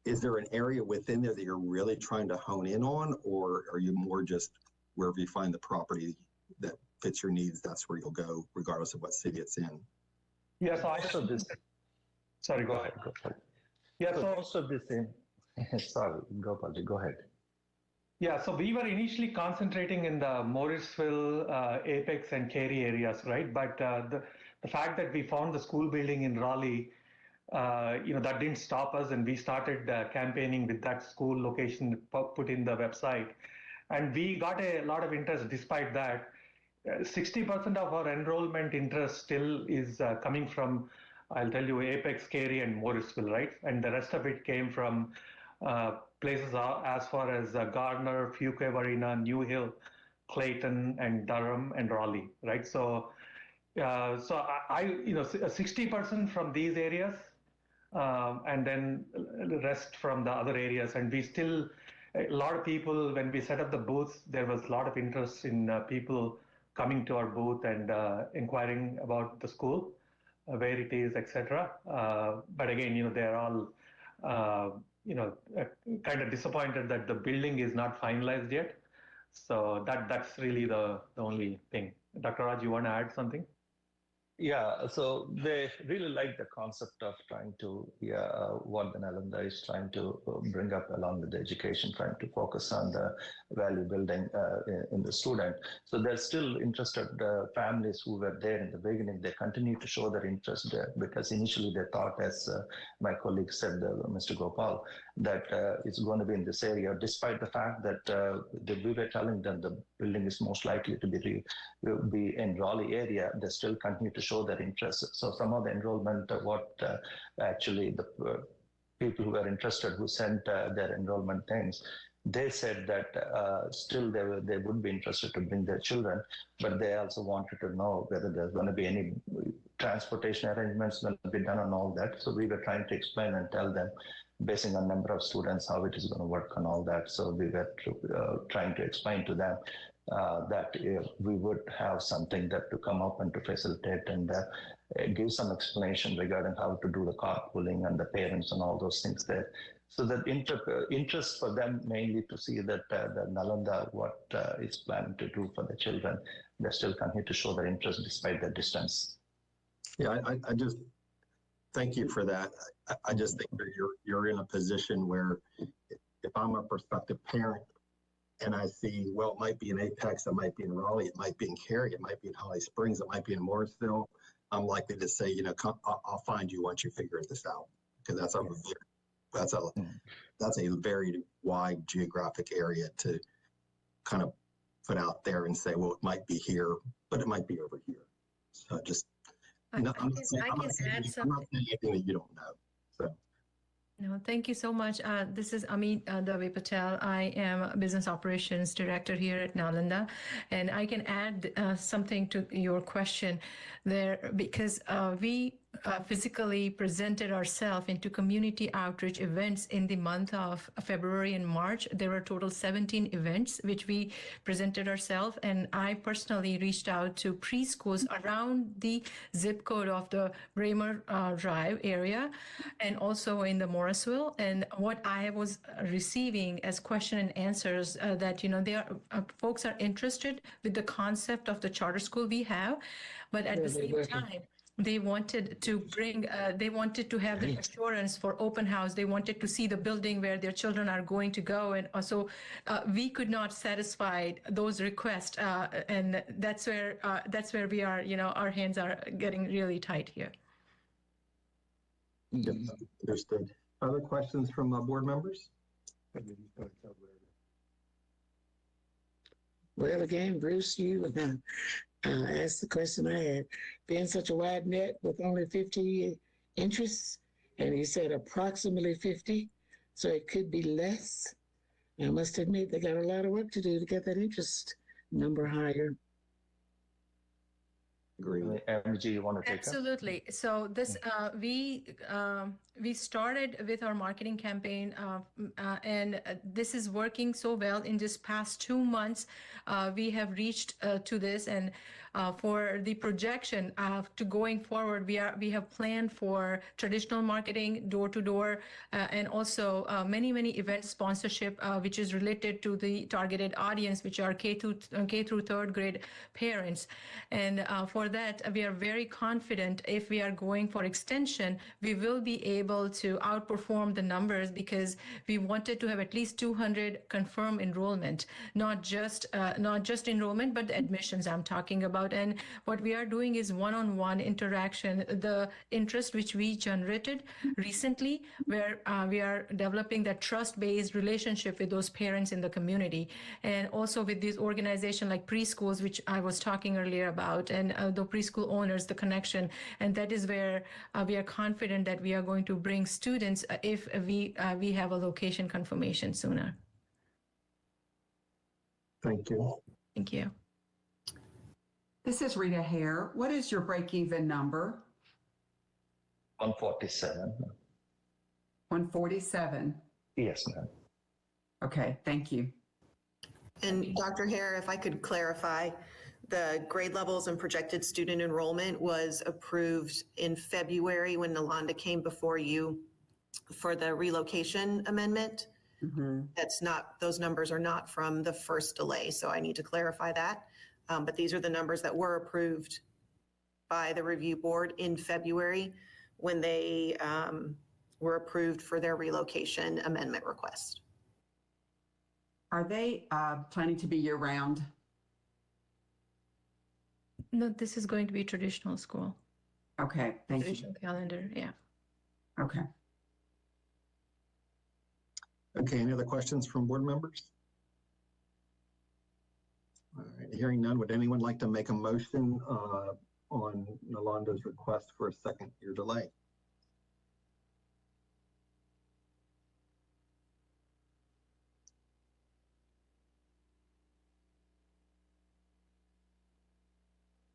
Speaker 4: is there an area within there that you're really trying to hone in on, or are you more just wherever you find the property that fits your needs, that's where you'll go, regardless of what city it's in?
Speaker 14: Yeah, so I saw this. Sorry, go ahead. Yeah, so
Speaker 15: also this thing. Sorry, Gopal, go ahead.
Speaker 14: Yeah, so we were initially concentrating in the Morrisville, Apex, and Cary areas, right? But the fact that we found the school building in Raleigh, that didn't stop us, and we started campaigning with that school location put in the website, and we got a lot of interest. Despite that, 60% of our enrollment interest still is coming from, I'll tell you, Apex, Cary, and Morrisville, right? And the rest of it came from places as far as Gardner, Fuquay-Varina, New Hill, Clayton, and Durham, and Raleigh, right? So, I 60% from these areas, and then the rest from the other areas. And we still, a lot of people, when we set up the booths, there was a lot of interest in people coming to our booth and inquiring about the school, where it is, etc. But again, they're all, kind of disappointed that the building is not finalized yet. So that's really the only thing. Dr. Raj, you want to add something?
Speaker 15: Yeah, so they really like the concept of trying to, what the Nalanda is trying to bring up along with the education, trying to focus on the value building in the student. So they're still interested, families who were there in the beginning, they continue to show their interest there, because initially they thought, as my colleague said, Mr. Gopal, that it's going to be in this area, despite the fact that we were telling them the building is most likely to be in Raleigh area. They still continue to show their interest. So some of the enrollment, actually the people who were interested, who sent their enrollment things, they said that still they would be interested to bring their children, but they also wanted to know whether there's going to be any transportation arrangements going to be done and all that. So we were trying to explain and tell them, basing on number of students, how it is going to work and all that. So we were trying to explain to them that we would have something that to come up and to facilitate and give some explanation regarding how to do the carpooling and the parents and all those things there. So that interest for them mainly to see that the Nalanda, what is planning to do for the children, they still continue to show their interest despite the distance.
Speaker 4: Yeah, I just thank you for that. I just think that you're in a position where if I'm a prospective parent and I see, well, it might be in Apex, it might be in Raleigh, it might be in Cary, it might be in Holly Springs, it might be in Morrisville, I'm likely to say, come, I'll find you once you figure this out, because that's a very wide geographic area to kind of put out there and say, well, it might be here, but it might be over here. So just, I'm not saying anything that you don't know. So.
Speaker 16: No, thank you so much. This is Amit Dave Patel. I am Business Operations Director here at Nalanda, and I can add something to your question there because we physically presented ourselves into community outreach events in the month of February and March. There were total 17 events which we presented ourselves, and I personally reached out to preschools around the zip code of the Braemar Drive area and also in the Morrisville. And what I was receiving as question and answers that, folks are interested with the concept of the charter school we have, but at the same time, they wanted to have the assurance for open house. They wanted to see the building where their children are going to go. And also we could not satisfy those requests. And that's where we are, our hands are getting really tight here.
Speaker 4: Yep, understood. Other questions from board members?
Speaker 3: Well, again, Bruce, you asked the question I had. Being such a wide net with only 50 interests, and you said approximately 50, so it could be less. I must admit, they got a lot of work to do to get that interest number higher.
Speaker 15: Agree. MG, you want to take
Speaker 16: Absolutely. So this we started with our marketing campaign, and this is working so well. In just past 2 months, we have reached to this, and for the projection to going forward, we have planned for traditional marketing, door to door, and also many event sponsorship, which is related to the targeted audience, which are K through third grade parents. And for that, we are very confident if we are going for extension, we will be able to outperform the numbers because we wanted to have at least 200 confirmed enrollment, not just enrollment, but the admissions I'm talking about. And what we are doing is one-on-one interaction. The interest which we generated recently, where we are developing that trust-based relationship with those parents in the community, and also with these organizations like preschools, which I was talking earlier about, and the preschool owners, the connection. And that is where we are confident that we are going to bring students if we have a location confirmation sooner.
Speaker 4: Thank you.
Speaker 16: Thank you.
Speaker 6: This is Rita Hare. What is your break-even number?
Speaker 15: 147.
Speaker 6: 147?
Speaker 15: Yes, ma'am.
Speaker 6: Okay, thank you.
Speaker 8: And Dr. Hare, if I could clarify, the grade levels and projected student enrollment was approved in February when Nalanda came before you for the relocation amendment. That's not, those numbers are not from the first delay, so I need to clarify that. But these are the numbers that were approved by the review board in February when they were approved for their relocation amendment request.
Speaker 6: Are they planning to be year-round?
Speaker 16: No, this is going to be traditional school.
Speaker 6: Okay, thank you.
Speaker 16: Traditional calendar, yeah.
Speaker 6: Okay.
Speaker 4: Okay, any other questions from board members? All right, hearing none, would anyone like to make a motion on Nalanda's request for a second year delay?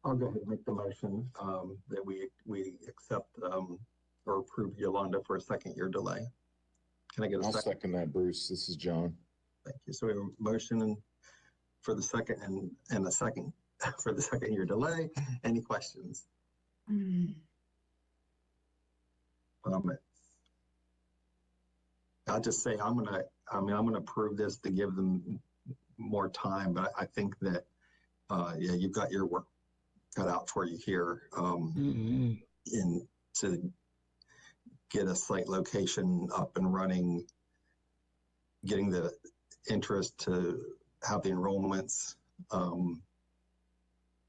Speaker 4: I'll go ahead and make the motion that we accept or approve Yolanda for a second year delay. Can I get a second?
Speaker 7: I'll second that, Bruce. This is John.
Speaker 4: Thank you. So we have a motion for the second and a second for the second year delay. Any questions? Comments? I'll just say I'm gonna approve this to give them more time, but I think that yeah, you've got your work cut out for you here in to get a site location up and running, getting the interest to have the enrollments.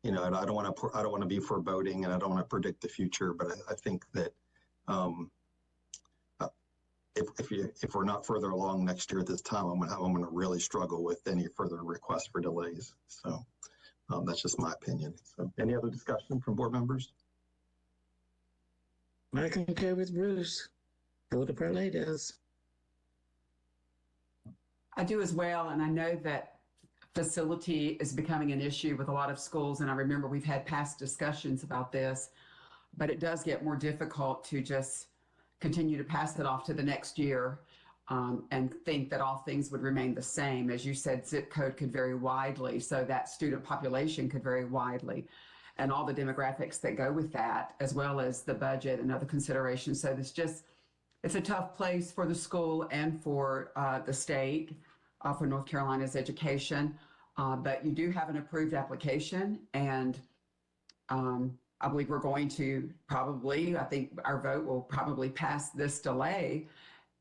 Speaker 4: You know, and I don't want to be foreboding, and I don't want to predict the future, but I think that if we're not further along next year at this time, I'm gonna really struggle with any further requests for delays. So that's just my opinion. So any other discussion from board members?
Speaker 3: I concur with Bruce. Go to parlay does.
Speaker 6: I do as well, and I know that facility is becoming an issue with a lot of schools, and I remember we've had past discussions about this, but it does get more difficult to just continue to pass it off to the next year and think that all things would remain the same. As you said, zip code could vary widely, so that student population could vary widely, and all the demographics that go with that, as well as the budget and other considerations. So it's a tough place for the school and for the state, for North Carolina's education. But you do have an approved application, and I believe we're going to I think our vote will probably pass this delay.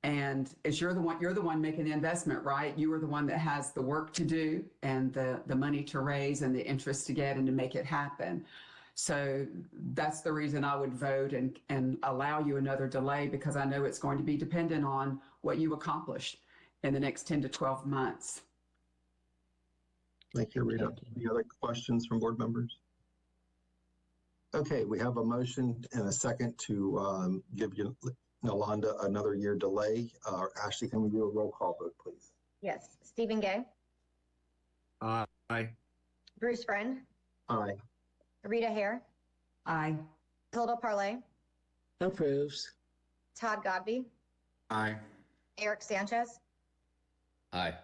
Speaker 6: And you're the one making the investment, right? You are the one that has the work to do and the money to raise and the interest to get and to make it happen. So that's the reason I would vote and allow you another delay, because I know it's going to be dependent on what you accomplish in the next 10 to 12 months.
Speaker 4: Thank you, Rita. Any other questions from board members? Okay, we have a motion and a second to give you Nalanda another year delay. Ashley, can we do a roll call vote, please?
Speaker 1: Yes. Stephen Gay,
Speaker 13: Aye.
Speaker 1: Bruce Friend,
Speaker 4: Aye.
Speaker 1: Rita Hare,
Speaker 6: Aye.
Speaker 1: Hilda Parlay,
Speaker 3: Approves.
Speaker 1: Todd Godby,
Speaker 2: Aye.
Speaker 1: Eric Sanchez,
Speaker 5: Aye.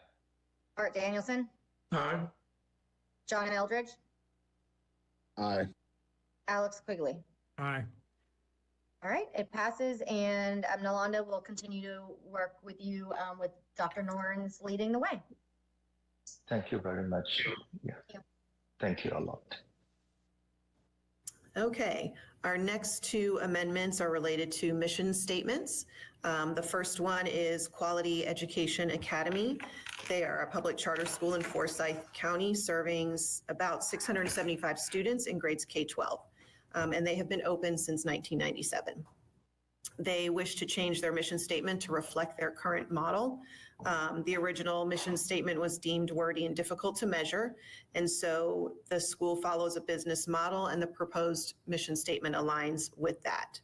Speaker 1: Art Danielson,
Speaker 7: Aye.
Speaker 1: John Eldridge,
Speaker 7: Aye.
Speaker 1: Alex Quigley.
Speaker 7: Aye.
Speaker 1: All right, it passes, and Nalanda will continue to work with you with Dr. Norns leading the way.
Speaker 15: Thank you very much. Yeah. Thank you a lot.
Speaker 8: Okay, our next two amendments are related to mission statements. The first one is Quality Education Academy. They are a public charter school in Forsyth County serving about 675 students in grades K-12. And they have been open since 1997. They wish to change their mission statement to reflect their current model. The original mission statement was deemed wordy and difficult to measure, and so the school follows a business model, and the proposed mission statement aligns with that.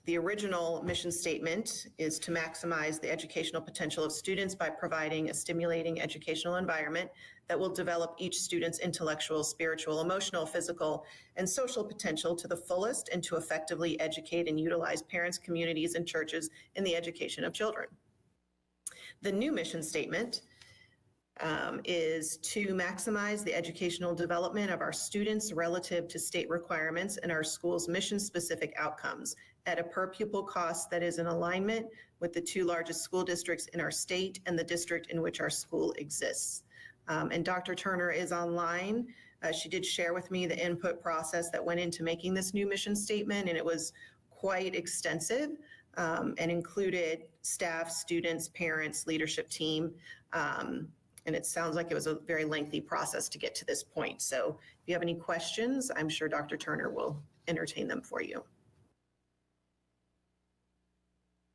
Speaker 8: The original mission statement is to maximize the educational potential of students by providing a stimulating educational environment that will develop each student's intellectual, spiritual, emotional, physical, and social potential to the fullest, and to effectively educate and utilize parents, communities, and churches in the education of children. The new mission statement is to maximize the educational development of our students relative to state requirements and our school's mission-specific outcomes at a per pupil cost that is in alignment with the two largest school districts in our state and the district in which our school exists. And Dr. Turner is online. She did share with me the input process that went into making this new mission statement, and it was quite extensive and included staff, students, parents, leadership team. And it sounds like it was a very lengthy process to get to this point. So if you have any questions, I'm sure Dr. Turner will entertain them for you.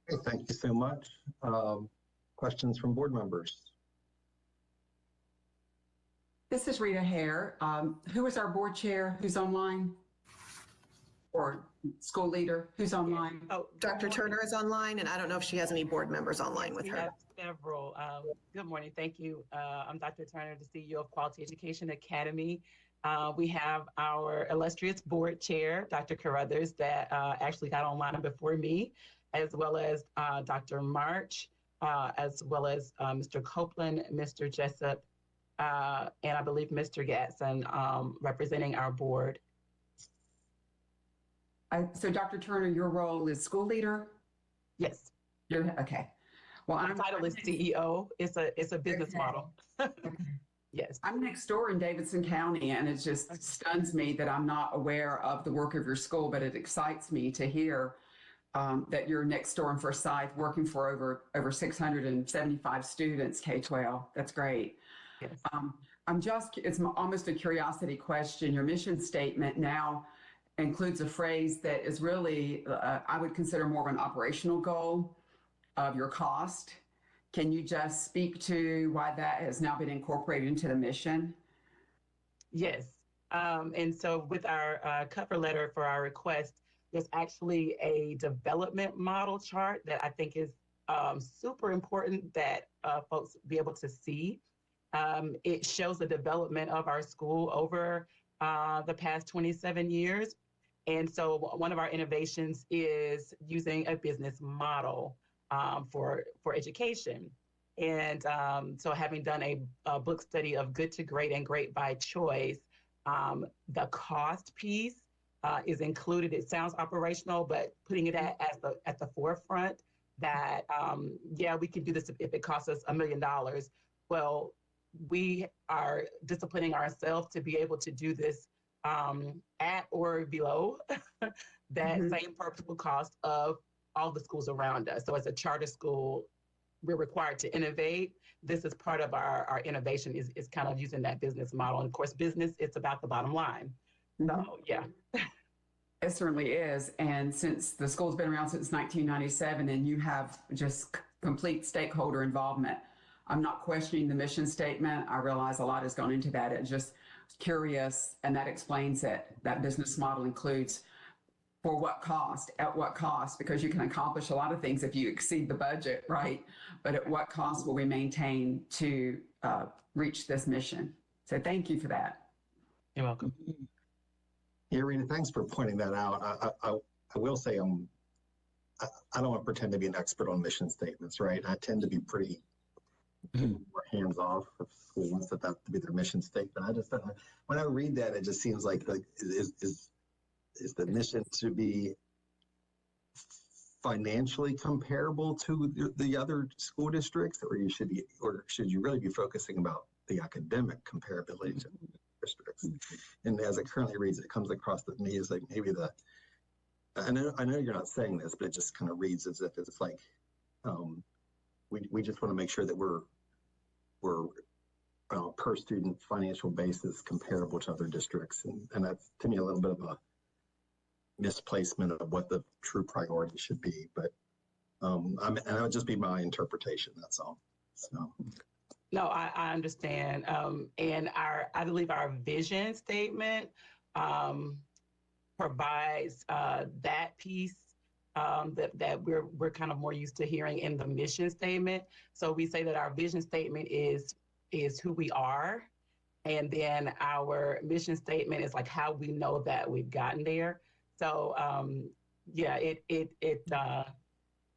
Speaker 4: Okay, thank you so much. Questions from board members?
Speaker 6: This is Rita Hare. Who is our board chair who's online? Or school leader who's online?
Speaker 8: Oh, Dr. Turner is online, and I don't know if she has any board members online with her.
Speaker 17: We have several. Good morning. Thank you. I'm Dr. Turner, the CEO of Quality Education Academy. We have our illustrious board chair, Dr. Carruthers, that actually got online before me, as well as Dr. March, as well as Mr. Copeland, Mr. Jessup, and I believe Mr. Gatson representing our board.
Speaker 6: So Dr. Turner, your role is school leader?
Speaker 17: Yes.
Speaker 6: Okay. Well,
Speaker 17: My title is CEO. It's a business model. Yes.
Speaker 6: I'm next door in Davidson County, and it just stuns me that I'm not aware of the work of your school, but it excites me to hear that you're next door in Forsyth working for over 675 students, K-12. That's great.
Speaker 17: Yes.
Speaker 6: It's almost a curiosity question. Your mission statement now includes a phrase that is really, I would consider more of an operational goal of your cost. Can you just speak to why that has now been incorporated into the mission?
Speaker 17: Yes. And so with our cover letter for our request, there's actually a development model chart that I think is super important that folks be able to see. It shows the development of our school over the past 27 years. And so one of our innovations is using a business model for education. And so having done a book study of Good to Great and Great by Choice, the cost piece is included. It sounds operational, but putting it at the forefront that, yeah, we can do this if it costs us $1 million. Well, we are disciplining ourselves to be able to do this at or below that same purposeful cost of all the schools around us. So as a charter school, we're required to innovate. This is part of our innovation is kind of using that business model. And of course, business, it's about the bottom line. So yeah.
Speaker 6: It certainly is. And since the school's been around since 1997 and you have just complete stakeholder involvement, I'm not questioning the mission statement. I realize a lot has gone into that. It's just curious, and that explains it. That business model includes for what cost, at what cost, because you can accomplish a lot of things if you exceed the budget, right? But at what cost will we maintain to reach this mission? So thank you for that.
Speaker 17: You're welcome.
Speaker 4: Yeah, Rena, thanks for pointing that out. I will say I don't want to pretend to be an expert on mission statements, right? I tend to be pretty more hands off if school wants that to be their mission statement. I just when I read that, it just seems like is the mission to be financially comparable to the other school districts, or should you really be focusing about the academic comparability to districts? And as it currently reads, it comes across to me as like maybe I know you're not saying this, but it just kind of reads as if it's like we just want to make sure that we're per student financial basis comparable to other districts, and that's to me a little bit of a misplacement of what the true priority should be. But and that would just be my interpretation. That's all. So.
Speaker 17: No, I understand. And I believe our vision statement provides that piece that we're kind of more used to hearing in the mission statement. So we say that our vision statement is who we are. And then our mission statement is like how we know that we've gotten there. So yeah,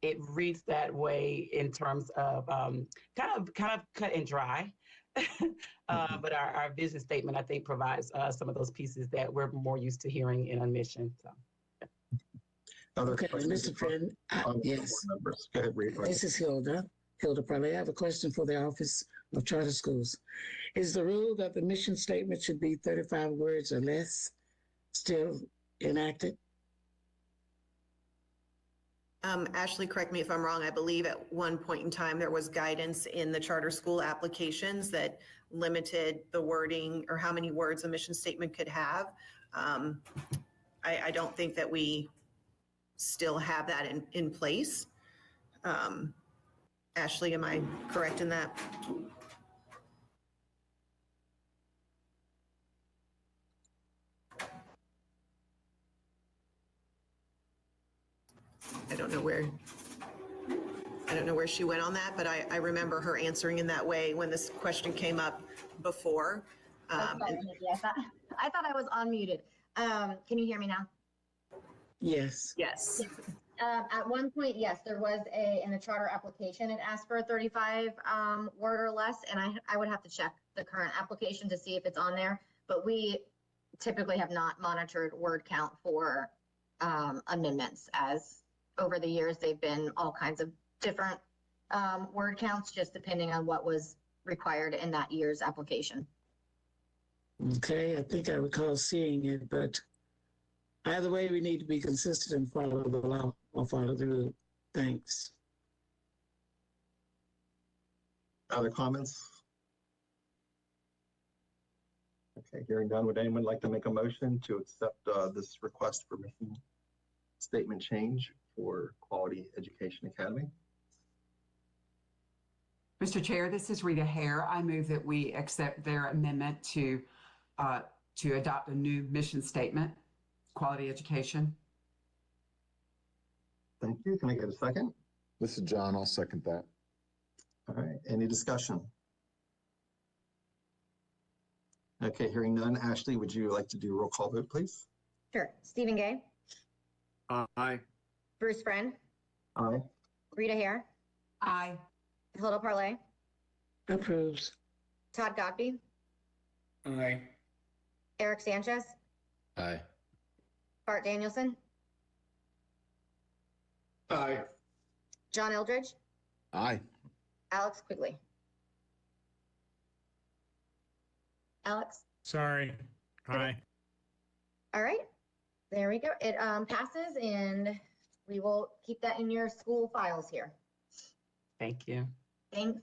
Speaker 17: it reads that way in terms of kind of cut and dry. But our vision statement, I think, provides some of those pieces that we're more used to hearing in a mission. So.
Speaker 3: Okay, Mr. Friend, yes.
Speaker 4: Go ahead, Rita.
Speaker 3: This is Hilda. Hilda Probably. I have a question for the Office of Charter Schools. Is the rule that the mission statement should be 35 words or less still enacted?
Speaker 8: Ashley, correct me if I'm wrong. I believe at one point in time there was guidance in the charter school applications that limited the wording or how many words a mission statement could have. I don't think that we still have that in place. Ashley, am I correct in that? I don't know where she went on that, but I remember her answering in that way when this question came up before.
Speaker 1: I thought I was unmuted. Can you hear me now?
Speaker 3: Yes.
Speaker 8: Yes.
Speaker 1: At one point, yes, there was in the charter application, it asked for a 35 word or less, and I would have to check the current application to see if it's on there, but we typically have not monitored word count for amendments, as over the years, they've been all kinds of different word counts, just depending on what was required in that year's application.
Speaker 3: Okay, I think I recall seeing it, but either way, we need to be consistent and follow the law or follow the rule. Thanks.
Speaker 4: Other comments? Okay, hearing none, would anyone like to make a motion to accept this request for mission statement change for Quality Education Academy?
Speaker 6: Mr. Chair, this is Rita Hare. I move that we accept their amendment to adopt a new mission statement, quality education.
Speaker 4: Thank you. Can I get a second?
Speaker 7: This is John. I'll second that.
Speaker 4: All right. Any discussion? Okay, hearing none. Ashley, would you like to do a roll call vote, please?
Speaker 1: Sure. Stephen Gay,
Speaker 13: Aye.
Speaker 1: Bruce Friend,
Speaker 4: Aye.
Speaker 1: Rita Hare,
Speaker 6: Aye.
Speaker 1: Hilda Parlay,
Speaker 3: Approves.
Speaker 1: Todd Godby,
Speaker 2: Aye.
Speaker 1: Eric Sanchez,
Speaker 5: Aye.
Speaker 1: Bart Danielson,
Speaker 2: Aye.
Speaker 1: John Eldridge,
Speaker 7: Aye.
Speaker 1: Alex Quigley. Alex?
Speaker 18: Sorry. Aye.
Speaker 1: All right, there we go. It passes, and we will keep that in your school files here.
Speaker 17: Thank you.
Speaker 1: Thanks.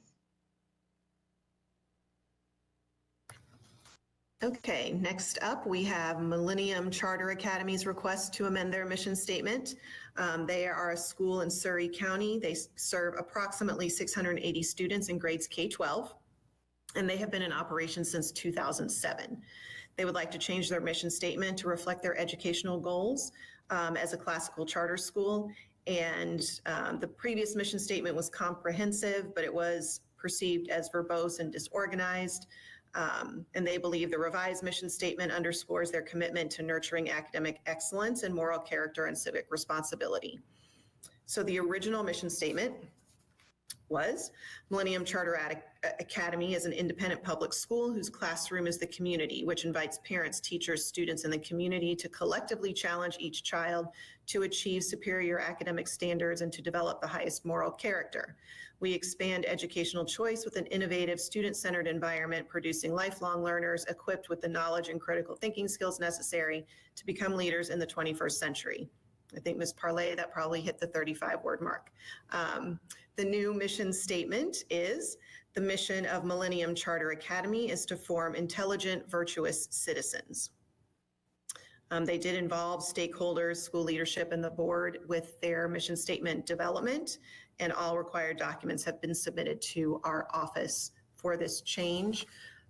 Speaker 8: Okay, next up, we have Millennium Charter Academy's request to amend their mission statement. They are a school in Surrey County. They serve approximately 680 students in grades K-12, and they have been in operation since 2007. They would like to change their mission statement to reflect their educational goals as a classical charter school. And the previous mission statement was comprehensive, but it was perceived as verbose and disorganized. And they believe the revised mission statement underscores their commitment to nurturing academic excellence and moral character and civic responsibility. So the original mission statement was Millennium Charter Academy is an independent public school whose classroom is the community, which invites parents, teachers, students, and the community to collectively challenge each child to achieve superior academic standards and to develop the highest moral character. We expand educational choice with an innovative, student-centered environment, producing lifelong learners equipped with the knowledge and critical thinking skills necessary to become leaders in the 21st century. I think Ms. Parlay, that probably hit the 35-word mark. The new mission statement is, the mission of Millennium Charter Academy is to form intelligent, virtuous citizens. They did involve stakeholders, school leadership, and the board with their mission statement development, and all required documents have been submitted to our office for this change.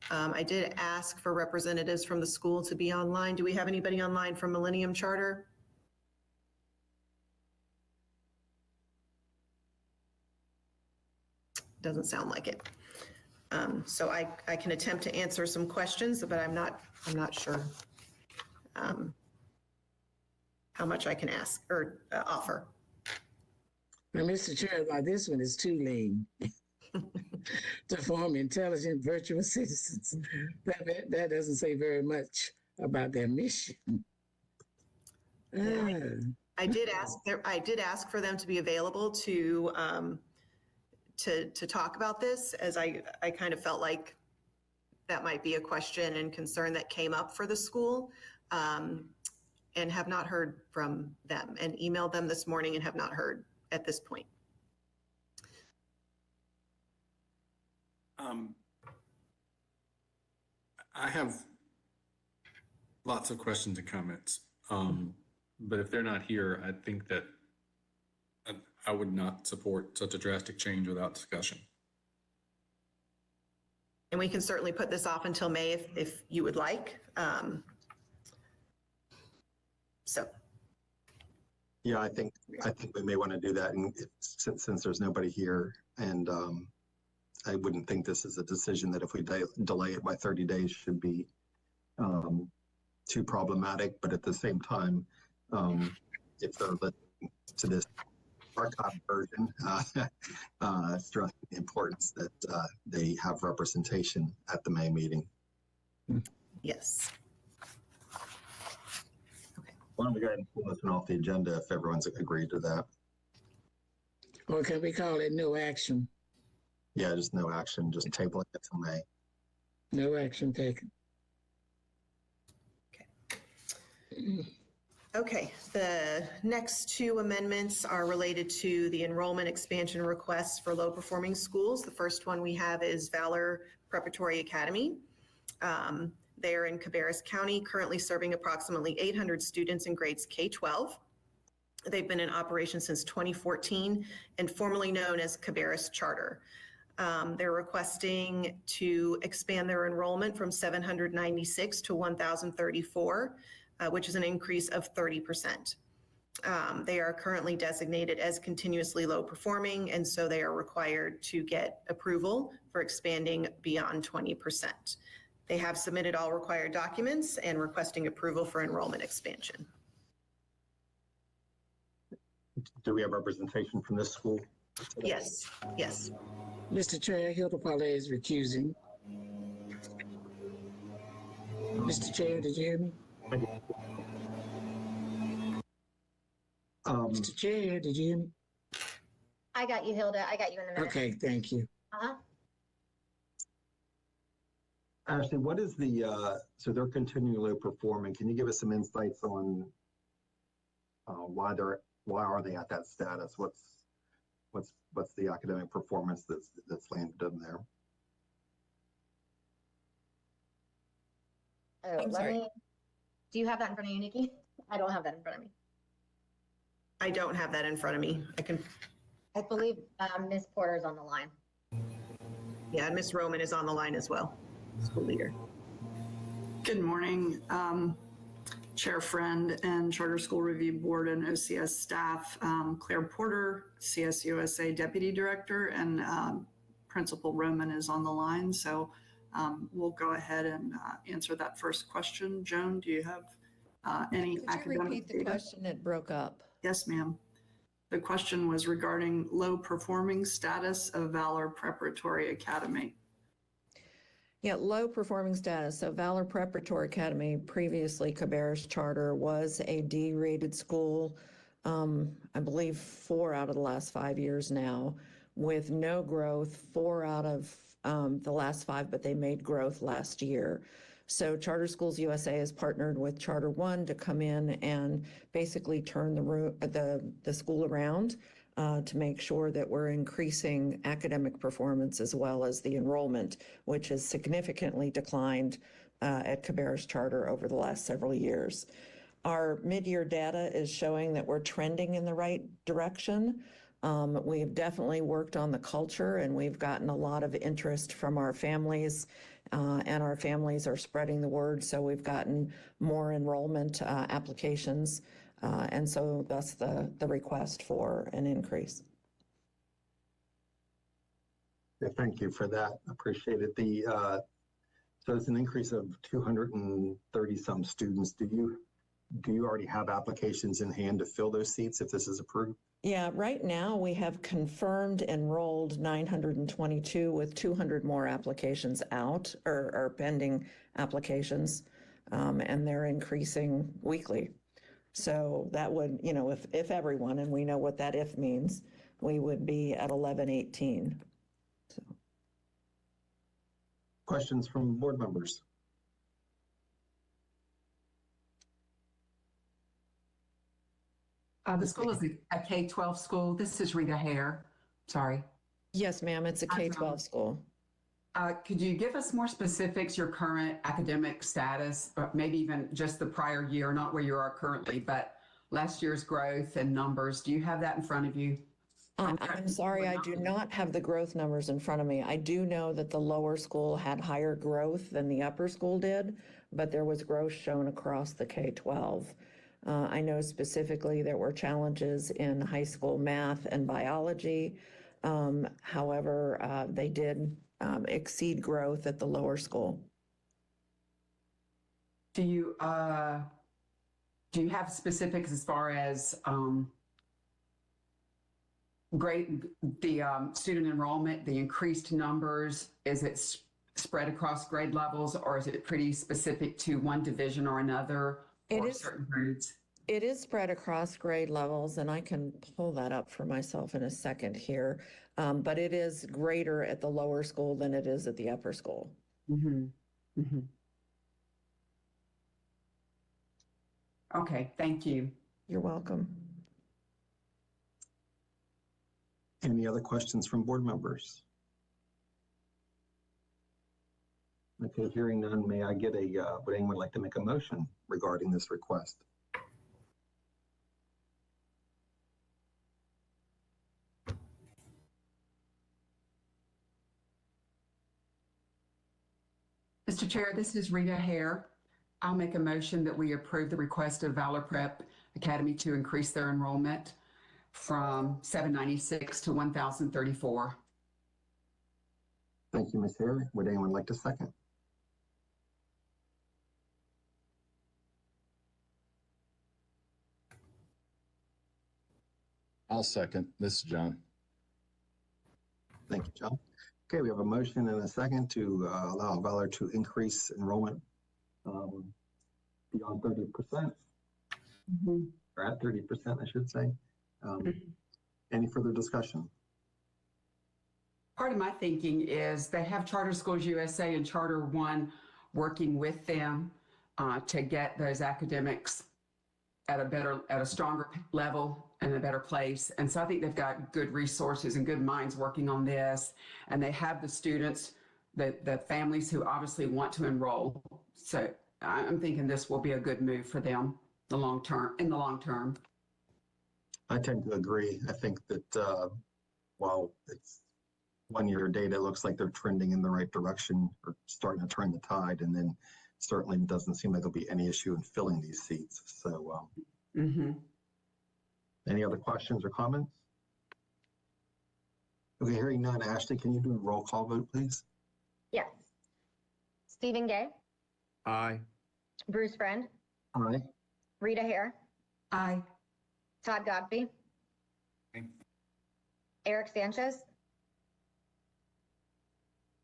Speaker 8: I did ask for representatives from the school to be online. Do we have anybody online from Millennium Charter? Doesn't sound like it. So I can attempt to answer some questions, but I'm not sure how much I can ask or offer.
Speaker 3: Now, Mr. Chair, now this one is too lean. To form intelligent, virtuous citizens. That doesn't say very much about their mission.
Speaker 8: I did ask for them to be available to talk about this, as I kind of felt like that might be a question and concern that came up for the school, and have not heard from them, and emailed them this morning and have not heard at this point.
Speaker 2: I have lots of questions and comments, but if they're not here, I think that I would not support such a drastic change without discussion.
Speaker 8: And we can certainly put this off until May if you would like.
Speaker 4: Yeah, I think we may want to do that, and since there's nobody here, and I wouldn't think this is a decision that if we delay it by 30 days should be too problematic. But at the same time, if they're to this archive version, stressing the importance that they have representation at the May meeting.
Speaker 8: Yes.
Speaker 4: Why don't we go ahead and pull this one off the agenda if everyone's agreed to that?
Speaker 3: Or can we call it no action?
Speaker 4: Yeah, just no action, just tabling it till May.
Speaker 3: No action taken.
Speaker 8: Okay, the next two amendments are related to the enrollment expansion requests for low-performing schools. The first one we have is Valor Preparatory Academy. They are in Cabarrus County, currently serving approximately 800 students in grades K-12. They've been in operation since 2014 and formerly known as Cabarrus Charter. They're requesting to expand their enrollment from 796 to 1,034, which is an increase of 30%. They are currently designated as continuously low performing, and so they are required to get approval for expanding beyond 20%. They have submitted all required documents and requesting approval for enrollment expansion.
Speaker 4: Do we have representation from this school?
Speaker 8: Yes, yes.
Speaker 3: Mr. Chair, Hilda Pauley is recusing. Mr. Chair, did you hear me? Mr. Chair, did you hear me?
Speaker 1: I got you, Hilda. I got you in a minute.
Speaker 3: Okay, thank you.
Speaker 4: Ashley, what is the, so they're continually low performing. Can you give us some insights on why are they at that status? What's the academic performance that's landed them there?
Speaker 1: Oh, do you have that in front of you, Nikki? I don't have that in front of me.
Speaker 8: I don't have that in front of me.
Speaker 1: I believe Ms. Porter's on the line.
Speaker 8: Yeah, and Ms. Roman is on the line as well, school leader.
Speaker 19: Good morning, Chair Friend and Charter School Review Board and OCS staff. Claire Porter, CSUSA Deputy Director, and Principal Roman is on the line. So we'll go ahead and answer that first question. Joan, do you have any academic
Speaker 20: Could you repeat the question? It broke up.
Speaker 19: Yes, ma'am. The question was regarding low performing status of Valor Preparatory Academy.
Speaker 20: Yeah, low performing status. So Valor Preparatory Academy, previously Cabarrus Charter, was a D-rated school, I believe 4 out of the last 5 years now, with no growth, 4 out of the last 5, but they made growth last year. So Charter Schools USA has partnered with Charter One to come in and basically turn the school around to make sure that we're increasing academic performance as well as the enrollment, which has significantly declined at Cabarrus Charter over the last several years. Our mid-year data is showing that we're trending in the right direction. We have definitely worked on the culture, and we've gotten a lot of interest from our families, and our families are spreading the word. So we've gotten more enrollment applications, and so that's the request for an increase.
Speaker 4: Yeah, thank you for that. Appreciate it. So it's an increase of 230 some students. Do you already have applications in hand to fill those seats if this is approved?
Speaker 20: Yeah, right now we have confirmed enrolled 922 with 200 more applications out or pending applications, and they're increasing weekly. So that would, if everyone, and we know what that if means, we would be at 1118. So.
Speaker 4: Questions from board members?
Speaker 6: The school is a K-12 school. This is Rita Hare. Sorry.
Speaker 20: Yes, ma'am. It's a K-12 school.
Speaker 6: Could you give us more specifics, your current academic status, or maybe even just the prior year, not where you are currently, but last year's growth and numbers? Do you have that in front of you?
Speaker 20: I'm sorry, I do not have the growth numbers in front of me. I do know that the lower school had higher growth than the upper school did, but there was growth shown across the K-12. I know specifically there were challenges in high school math and biology. However, they did exceed growth at the lower school.
Speaker 6: Do you have specifics as far as student enrollment, the increased numbers, is it spread across grade levels, or is it pretty specific to one division or another, or certain grades?
Speaker 20: It is spread across grade levels, and I can pull that up for myself in a second here. But it is greater at the lower school than it is at the upper school.
Speaker 6: Okay, thank you.
Speaker 20: You're welcome.
Speaker 4: Any other questions from board members? Okay, hearing none, may I get would anyone like to make a motion regarding this request?
Speaker 6: Mr. Chair, this is Rita Hare. I'll make a motion that we approve the request of Valor Prep Academy to increase their enrollment from 796 to 1,034.
Speaker 4: Thank you, Ms. Hare. Would anyone like to second?
Speaker 7: I'll second. This is John.
Speaker 4: Thank you, John. Okay, we have a motion and a second to allow Valor to increase enrollment beyond 30%, or at 30%, I should say. Any further discussion?
Speaker 6: Part of my thinking is they have Charter Schools USA and Charter One working with them to get those academics at a stronger level and a better place. And so I think they've got good resources and good minds working on this. And they have the students, the families who obviously want to enroll. So I'm thinking this will be a good move for them in the long term.
Speaker 4: I tend to agree. I think that while it's 1 year data, it looks like they're trending in the right direction or starting to turn the tide. And then certainly doesn't seem like there'll be any issue in filling these seats. So any other questions or comments? Okay, hearing none. Ashley, can you do a roll call vote, please?
Speaker 1: Yes. Stephen Gay,
Speaker 18: Aye.
Speaker 1: Bruce Friend,
Speaker 4: Aye.
Speaker 1: Rita Hare,
Speaker 6: Aye.
Speaker 1: Todd Godby,
Speaker 2: Aye.
Speaker 1: Eric Sanchez,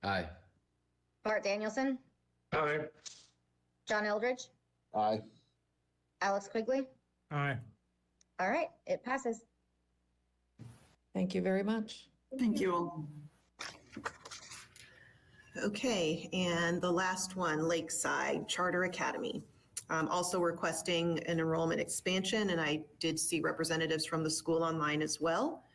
Speaker 5: Aye.
Speaker 1: Bart Danielson,
Speaker 18: Aye.
Speaker 1: John Eldridge,
Speaker 7: Aye.
Speaker 1: Alex Quigley.
Speaker 18: Aye.
Speaker 1: All right, it passes.
Speaker 20: Thank you very much.
Speaker 19: Thank you all.
Speaker 8: Okay, and the last one, Lakeside Charter Academy. Also requesting an enrollment expansion, and I did see representatives from the school online as well.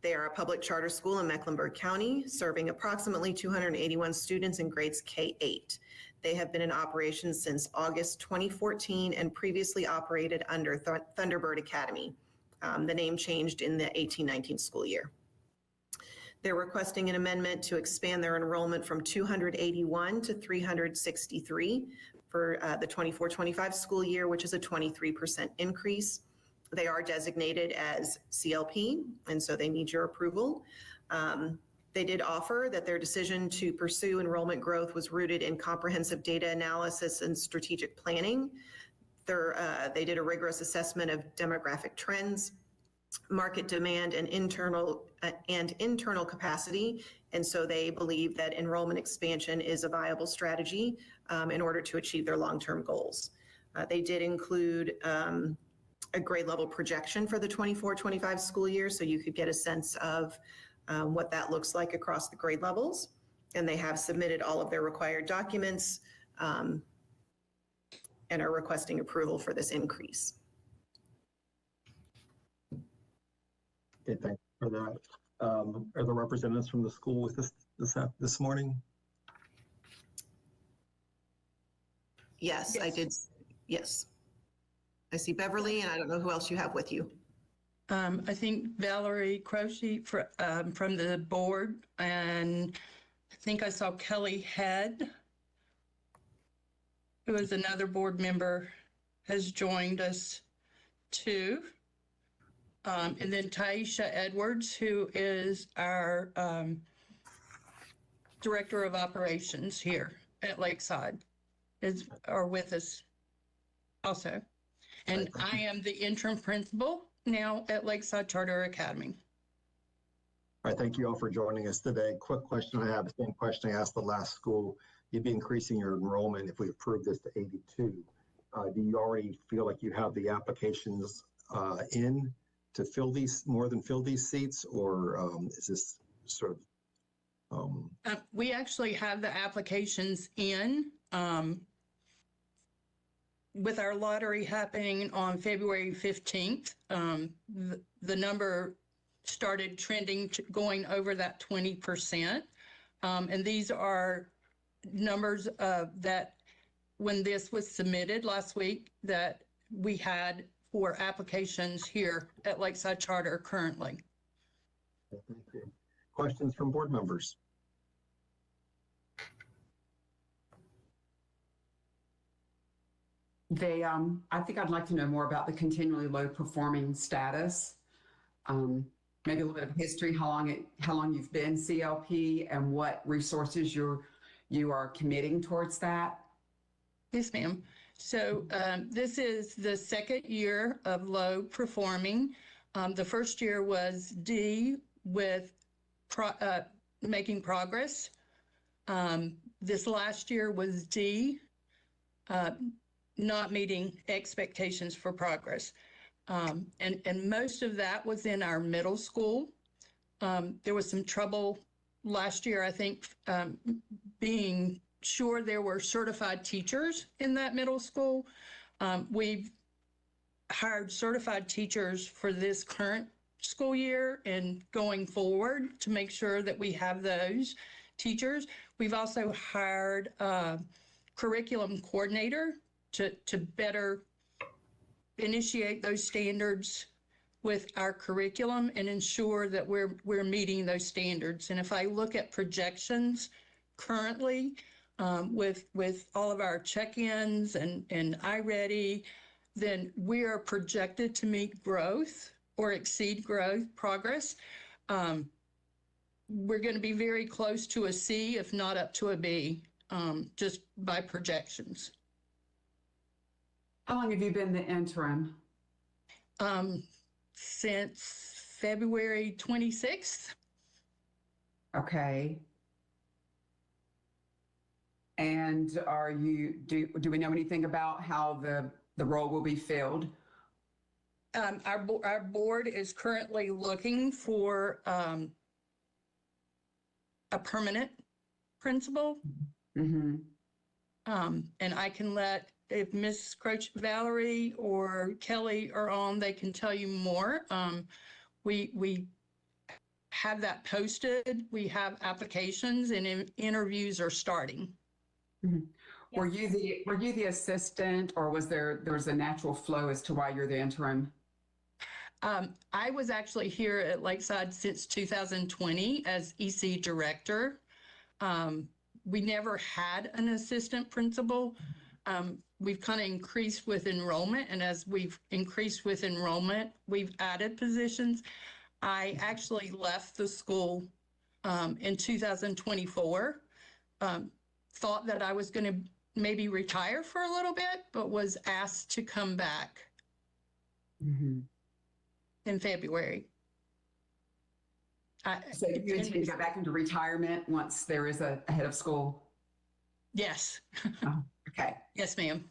Speaker 8: They are a public charter school in Mecklenburg County, serving approximately 281 students in grades K-8. They have been in operation since August 2014 and previously operated under Thunderbird Academy. The name changed in the 18-19 school year. They're requesting an amendment to expand their enrollment from 281 to 363 for the 24-25 school year, which is a 23% increase. They are designated as CLP, and so they need your approval. They did offer that their decision to pursue enrollment growth was rooted in comprehensive data analysis and strategic planning. They did a rigorous assessment of demographic trends, market demand, and internal capacity. And so they believe that enrollment expansion is a viable strategy in order to achieve their long-term goals. They did include a grade level projection for the 24-25 school year, so you could get a sense of what that looks like across the grade levels. And they have submitted all of their required documents and are requesting approval for this increase.
Speaker 4: Okay, thank you for that. Are the representatives from the school with us this morning?
Speaker 8: Yes, I did. Yes. I see Beverly, and I don't know who else you have with you.
Speaker 21: I think Valerie Croce from the board, and I think I saw Kelly Head, who is another board member, has joined us too. And then Taisha Edwards, who is our Director of Operations here at Lakeside, are with us also. And I am the interim principal, now at Lakeside Charter Academy.
Speaker 4: All right, thank you all for joining us today. Quick question I have, the same question I asked the last school. You'd be increasing your enrollment if we approve this to 82. Do you already feel like you have the applications in to fill these, more than fill these seats, or is this sort of?
Speaker 21: We actually have the applications in. With our lottery happening on February 15th, the number started trending going over that 20%. And these are numbers that when this was submitted last week that we had for applications here at Lakeside Charter currently.
Speaker 4: Thank you. Questions from board members?
Speaker 6: I think I'd like to know more about the continually low performing status. Maybe a little bit of history, how long you've been CLP, and what resources you are committing towards that.
Speaker 21: Yes, ma'am. So this is the second year of low performing. The first year was D with making progress. This last year was D, not meeting expectations for progress. And most of that was in our middle school. There was some trouble last year, I think, being sure there were certified teachers in that middle school. We've hired certified teachers for this current school year and going forward to make sure that we have those teachers. We've also hired a curriculum coordinator to better initiate those standards with our curriculum and ensure that we're meeting those standards. And if I look at projections currently with all of our check-ins and iReady, then we are projected to meet growth or exceed growth progress. We're going to be very close to a C, if not up to a B, just by projections.
Speaker 6: How long have you been the interim?
Speaker 21: Since February 26th.
Speaker 6: Okay. And do we know anything about how the role will be filled?
Speaker 21: Our board is currently looking for a permanent principal.
Speaker 6: Mm-hmm.
Speaker 21: And I can if Ms. Croach, Valerie or Kelly are on, they can tell you more. We have that posted. We have applications and interviews are starting.
Speaker 6: Mm-hmm. Were you the assistant, or was there was a natural flow as to why you're the interim?
Speaker 21: I was actually here at Lakeside since 2020 as EC director. We never had an assistant principal. We've kind of increased with enrollment, and as we've increased with enrollment, we've added positions. I actually left the school in 2024, thought that I was going to maybe retire for a little bit, but was asked to come back in February.
Speaker 6: So you intend to go back into retirement once there is a head of school?
Speaker 21: Yes.
Speaker 6: Oh, okay.
Speaker 21: Yes, ma'am.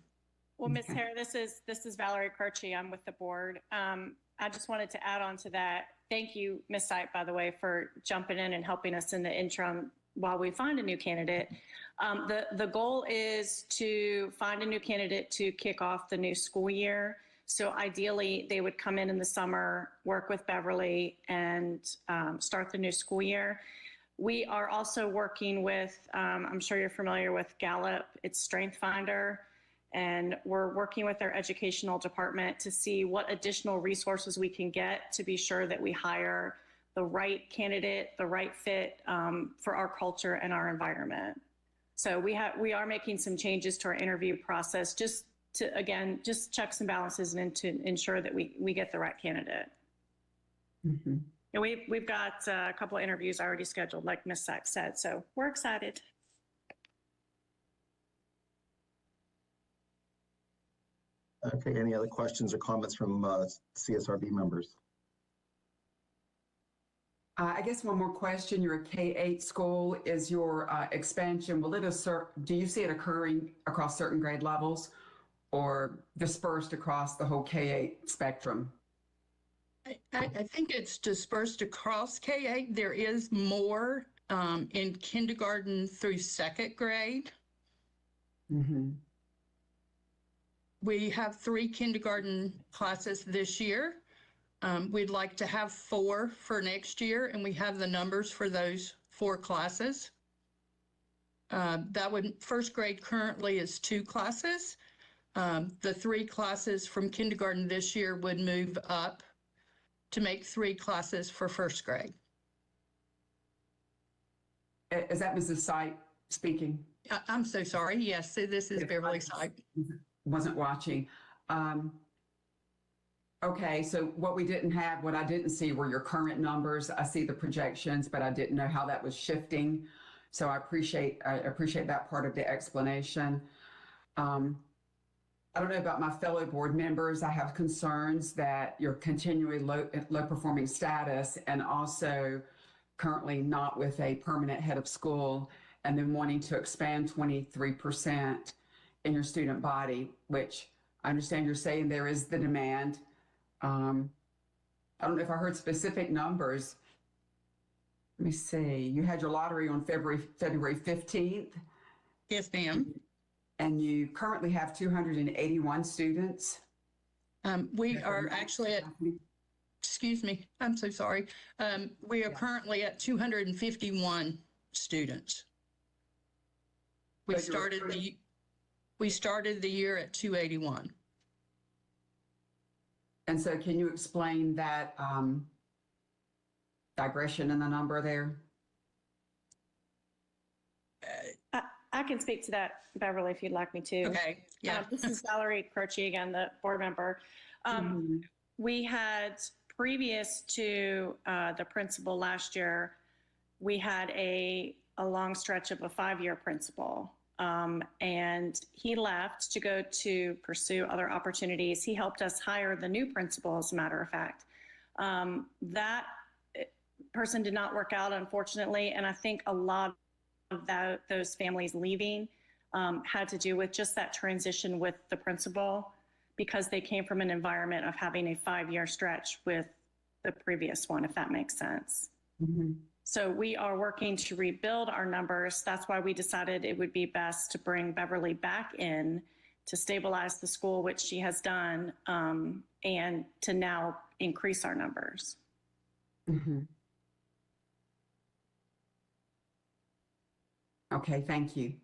Speaker 9: Well, Ms. Hare, this is Valerie Croce. I'm with the board. I just wanted to add on to that. Thank you, Ms. Sipe, by the way, for jumping in and helping us in the interim while we find a new candidate. The goal is to find a new candidate to kick off the new school year. So ideally, they would come in the summer, work with Beverly, and start the new school year. We are also working with, I'm sure you're familiar with Gallup, it's Strength Finder, and we're working with their educational department to see what additional resources we can get to be sure that we hire the right candidate, the right fit for our culture and our environment. So we are making some changes to our interview process just to, again, just checks and balances and to ensure that we get the right candidate.
Speaker 6: Mm-hmm.
Speaker 9: And we've got a couple of interviews already scheduled, like Ms. Sipe said, so we're excited.
Speaker 4: Okay, any other questions or comments from CSRB members?
Speaker 6: I guess one more question. You're a K-8 school. Is your expansion, do you see it occurring across certain grade levels or dispersed across the whole K-8 spectrum?
Speaker 21: I think it's dispersed across K-8. There is more in kindergarten through second grade.
Speaker 6: Mm-hmm.
Speaker 21: We have 3 kindergarten classes this year. We'd like to have 4 for next year, and we have the numbers for those 4 classes. First grade currently is 2 classes. The 3 classes from kindergarten this year would move up to make 3 classes for first grade.
Speaker 6: Is that Mrs. Sight speaking?
Speaker 21: I'm so sorry. Yes, this is Beverly Sight.
Speaker 6: Wasn't watching. Okay, so what I didn't see were your current numbers. I see the projections, but I didn't know how that was shifting. So I appreciate that part of the explanation. I don't know about my fellow board members. I have concerns that you're continuing low performing status and also currently not with a permanent head of school, and then wanting to expand 23% in your student body, which I understand you're saying there is the demand. I don't know if I heard specific numbers. Let me see. You had your lottery on February 15th.
Speaker 21: Yes, ma'am.
Speaker 6: And you currently have 281 students.
Speaker 21: We are actually at, excuse me, I'm so sorry. We are currently at 251 students. We started the year at 281.
Speaker 6: And so can you explain that digression in the number there?
Speaker 9: I can speak to that, Beverly, if you'd like me to.
Speaker 21: Okay, yeah.
Speaker 9: This is Valerie Croce again, the board member. We had, previous to the principal last year, we had a long stretch of a 5-year principal. And he left to go to pursue other opportunities. He helped us hire the new principal, as a matter of fact. That person did not work out, unfortunately, and I think a lot of those families leaving had to do with just that transition with the principal, because they came from an environment of having a 5-year stretch with the previous one, if that makes sense.
Speaker 6: Mm-hmm.
Speaker 9: So we are working to rebuild our numbers. That's why we decided it would be best to bring Beverly back in to stabilize the school, which she has done, and to now increase our numbers.
Speaker 6: Mm-hmm. Okay, thank you.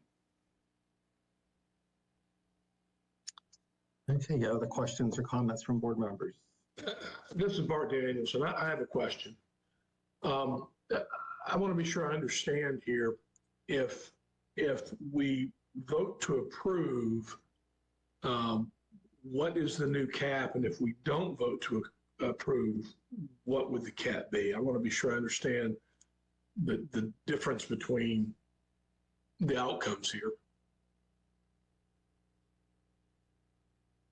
Speaker 4: Okay, other questions or comments from board members?
Speaker 11: This is Bart Danielson. I have a question. I want to be sure I understand here. If we vote to approve, what is the new cap? And if we don't vote to approve, what would the cap be? I want to be sure I understand the difference between the outcomes here.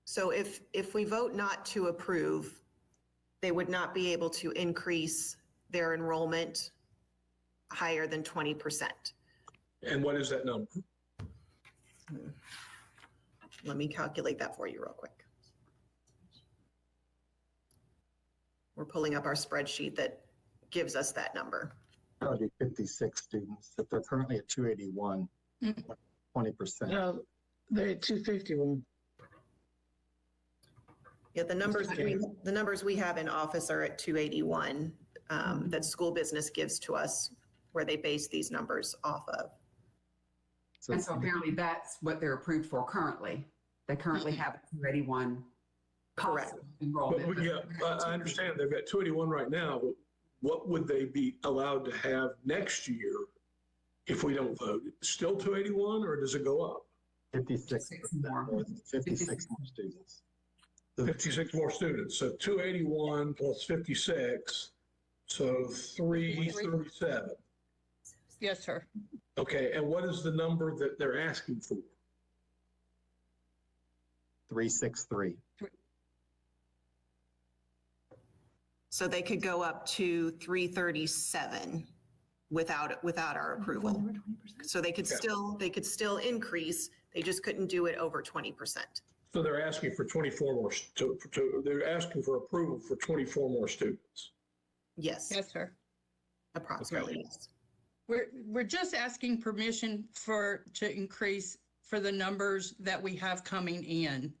Speaker 8: So if we vote not to approve, they would not be able to increase their enrollment higher than 20%.
Speaker 11: And what is that number?
Speaker 8: Let me calculate that for you real quick. We're pulling up our spreadsheet that gives us that number.
Speaker 4: Probably 56 students. If they're currently at 281, 20%.
Speaker 3: No, they're at 251.
Speaker 8: Yeah, the numbers we have in office are at 281 that school business gives to us, where they base these numbers off of.
Speaker 6: And so apparently that's what they're approved for currently. They currently have 281
Speaker 8: correct
Speaker 11: enrollment. But, yeah, I understand they've got 281 right now, but what would they be allowed to have next year if we don't vote? Still 281, or does it go up?
Speaker 4: 56 more. 56 more students.
Speaker 11: 56 more students. So 281 plus 56, so 337.
Speaker 21: Yes, sir.
Speaker 11: Okay, and what is the number that they're asking for?
Speaker 4: 363.
Speaker 8: So they could go up to 337 without our approval. So they could still increase, they just couldn't do it over 20%.
Speaker 11: So they're asking for 24 more, they're asking for approval for 24 more students.
Speaker 8: Yes.
Speaker 21: Yes, sir.
Speaker 8: Approximately, yes.
Speaker 21: We're just asking permission to increase for the numbers that we have coming in.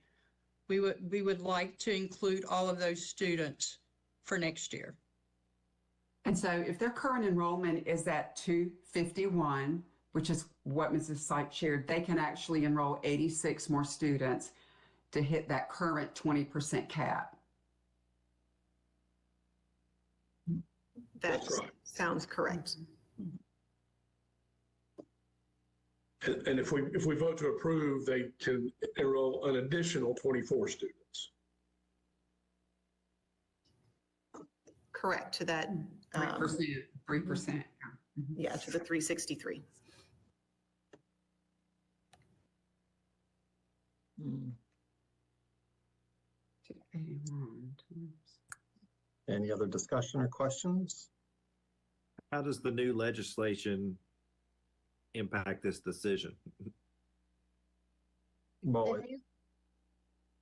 Speaker 21: We would like to include all of those students for next year.
Speaker 6: And so if their current enrollment is at 251, which is what Mrs. Sipe shared, they can actually enroll 86 more students to hit that current 20% cap.
Speaker 8: That sounds correct.
Speaker 11: And if we vote to approve, they can enroll an additional 24 students.
Speaker 8: Correct, to that
Speaker 6: 3%.
Speaker 8: Yeah, to the 363.
Speaker 4: Any other discussion or questions?
Speaker 13: How does the new legislation impact this decision?
Speaker 4: Well,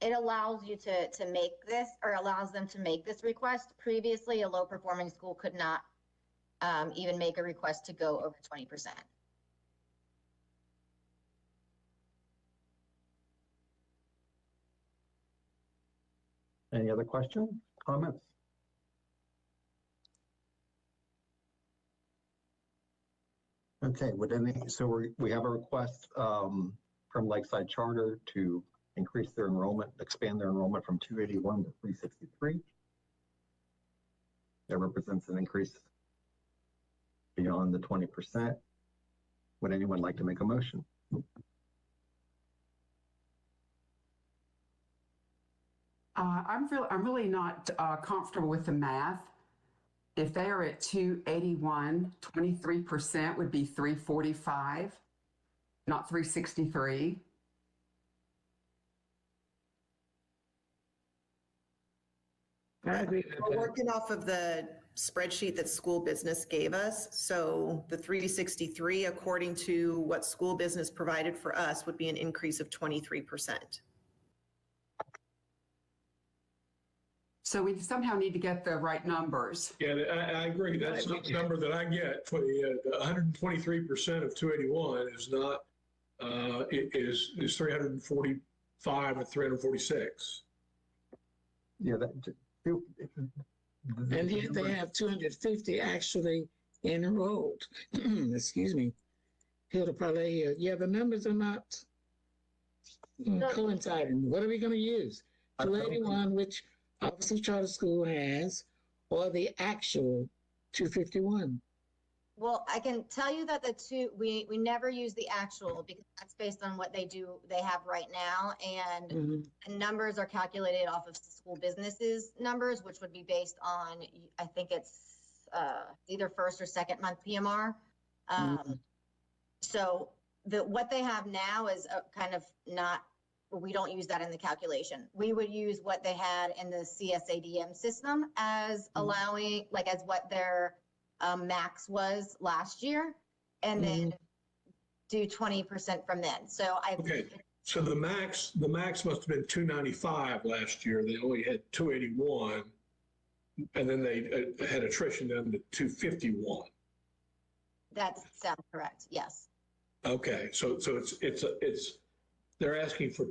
Speaker 1: it allows you to make this, or allows them to make this request. Previously, a low performing school could not even make a request to go over 20%.
Speaker 4: Any other questions, comments? Okay, we have a request from Lakeside Charter to increase their enrollment, expand their enrollment from 281 to 363. That represents an increase beyond the 20%. Would anyone like to make a motion?
Speaker 6: I'm really not comfortable with the math. If they are at 281, 23% would be 345, not 363.
Speaker 8: We're working off of the spreadsheet that school business gave us. So the 363, according to what school business provided for us, would be an increase of 23%.
Speaker 6: So we somehow need to get the right numbers.
Speaker 11: Yeah, I agree. That's the number that I get. For the 123% of 281 is not, is 345 or 346.
Speaker 4: Yeah,
Speaker 3: and here they have 250 actually enrolled. Excuse me. Hilda Parlay here. Yeah, the numbers are not coinciding. What are we going to use? 281, which Office of Charter School has, or the actual 251?
Speaker 1: Well, I can tell you that we never use the actual because that's based on what they have right now. And the numbers are calculated off of school businesses numbers, which would be based on, I think it's either first or second month PMR. So what they have now is kind of not, we don't use that in the calculation. We would use what they had in the CSADM system as allowing, like as what their max was last year, and then do 20% from then. So
Speaker 11: Okay, so the max must have been 295 last year. They only had 281, and then they had attrition down to 251.
Speaker 1: That sounds correct. Yes.
Speaker 11: Okay, so it's they're asking for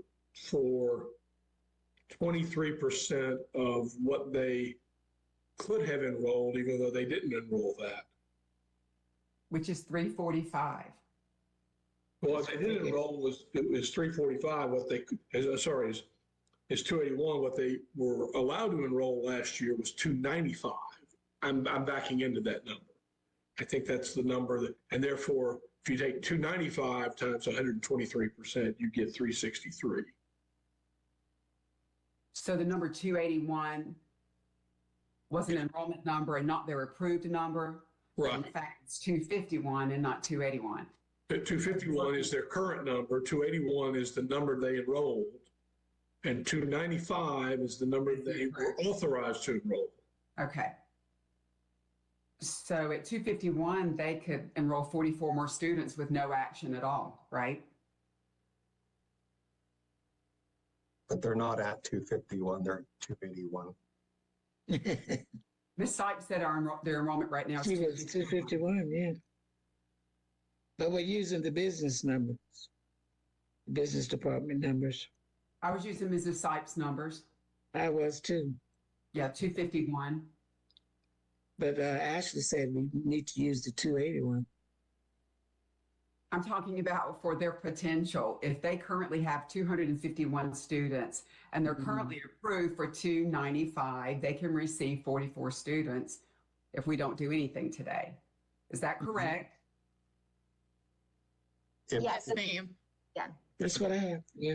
Speaker 11: 23% of what they could have enrolled, even though they didn't enroll that.
Speaker 6: Which is 345.
Speaker 11: Well, if they didn't enroll, it was 345. What they is 281. What they were allowed to enroll last year was 295. I'm backing into that number. I think that's the number and therefore, if you take 295 times 123%, you get 363.
Speaker 6: So the number 281 was an enrollment number and not their approved number.
Speaker 11: Right.
Speaker 6: In fact, it's 251 and not 281.
Speaker 11: 251 is their current number. 281 is the number they enrolled. and 295 is the number they were authorized to enroll.
Speaker 6: Okay. So at 251, they could enroll 44 more students with no action at all, right?
Speaker 4: But they're not at 251, they're at 281.
Speaker 6: Ms. Sipes said their enrollment right now is
Speaker 3: She was 251, yeah. But we're using the business numbers, business department numbers.
Speaker 6: I was using Mrs. Sipes' numbers.
Speaker 3: I was too.
Speaker 6: Yeah, 251.
Speaker 3: But Ashley said we need to use the 281.
Speaker 6: I'm talking about for their potential. If they currently have 251 students and they're currently approved for 295, they can receive 44 students if we don't do anything today. Is that correct?
Speaker 1: Yes,
Speaker 21: ma'am.
Speaker 1: Yeah.
Speaker 3: That's what I have, yeah.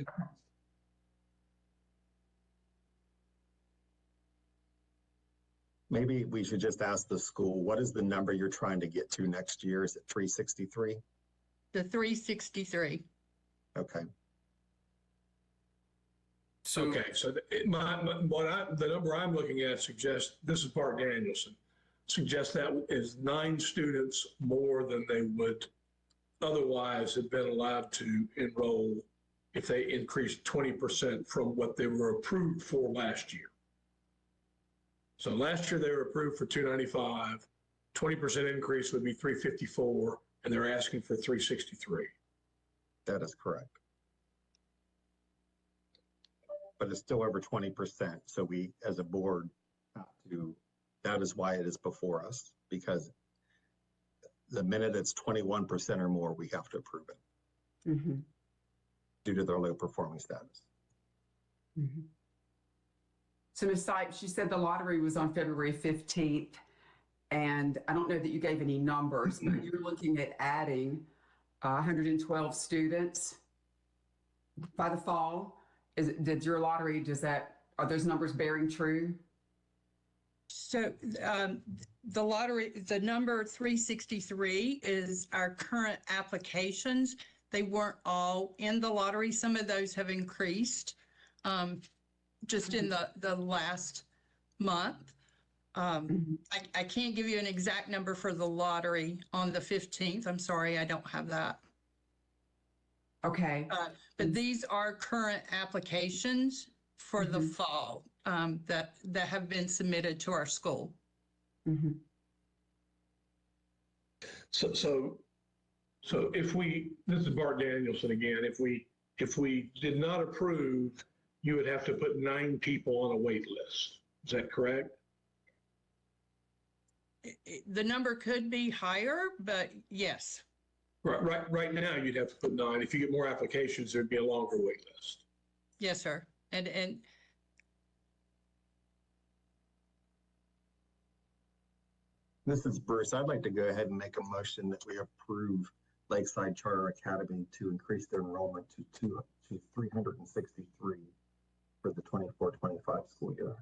Speaker 4: Maybe we should just ask the school, what is the number you're trying to get to next year? Is it 363?
Speaker 21: The 363.
Speaker 4: Okay.
Speaker 2: So,
Speaker 11: Okay, so the number I'm looking at suggests, this is Bart Danielson, suggests that is 9 students more than they would otherwise have been allowed to enroll if they increased 20% from what they were approved for last year. So last year they were approved for 295, 20% increase would be 354, and they're asking for 363.
Speaker 4: That is correct. But it's still over 20%. So we, as a board, have to, that is why it is before us, because the minute it's 21% or more, we have to approve it due to their low performing status.
Speaker 6: So Ms. Sipes, you said the lottery was on February 15th, and I don't know that you gave any numbers, but you're looking at adding 112 students by the fall. Did your lottery, are those numbers bearing true?
Speaker 21: So the lottery, the number 363 is our current applications. They weren't all in the lottery. Some of those have increased just in the last month. I can't give you an exact number for the lottery on the 15th. I'm sorry, I don't have that.
Speaker 6: Okay.
Speaker 21: But these are current applications for the fall that have been submitted to our school.
Speaker 11: So if we, this is Bart Danielson again, if we did not approve, you would have to put 9 people on a wait list. Is that correct?
Speaker 21: The number could be higher, but yes.
Speaker 11: Right now, you'd have to put 9. If you get more applications, there'd be a longer wait list.
Speaker 21: Yes, sir. And
Speaker 4: This is Bruce. I'd like to go ahead and make a motion that we approve Lakeside Charter Academy to increase their enrollment to 363 for the 24-25 school year.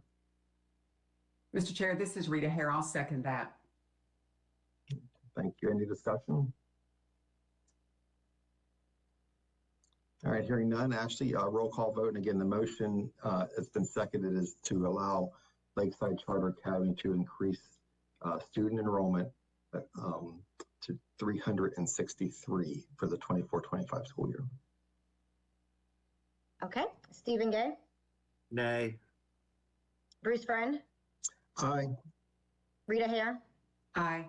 Speaker 6: Mr. Chair, this is Rita Hare. I'll second that.
Speaker 4: Thank you. Any discussion? All right, hearing none. Ashley, roll call vote. And again, the motion has been seconded is to allow Lakeside Charter Academy to increase student enrollment to 363 for the 24-25 school year.
Speaker 1: Okay. Stephen Gay,
Speaker 13: Nay.
Speaker 1: Bruce Friend,
Speaker 4: Aye.
Speaker 1: Rita Hare,
Speaker 6: Aye.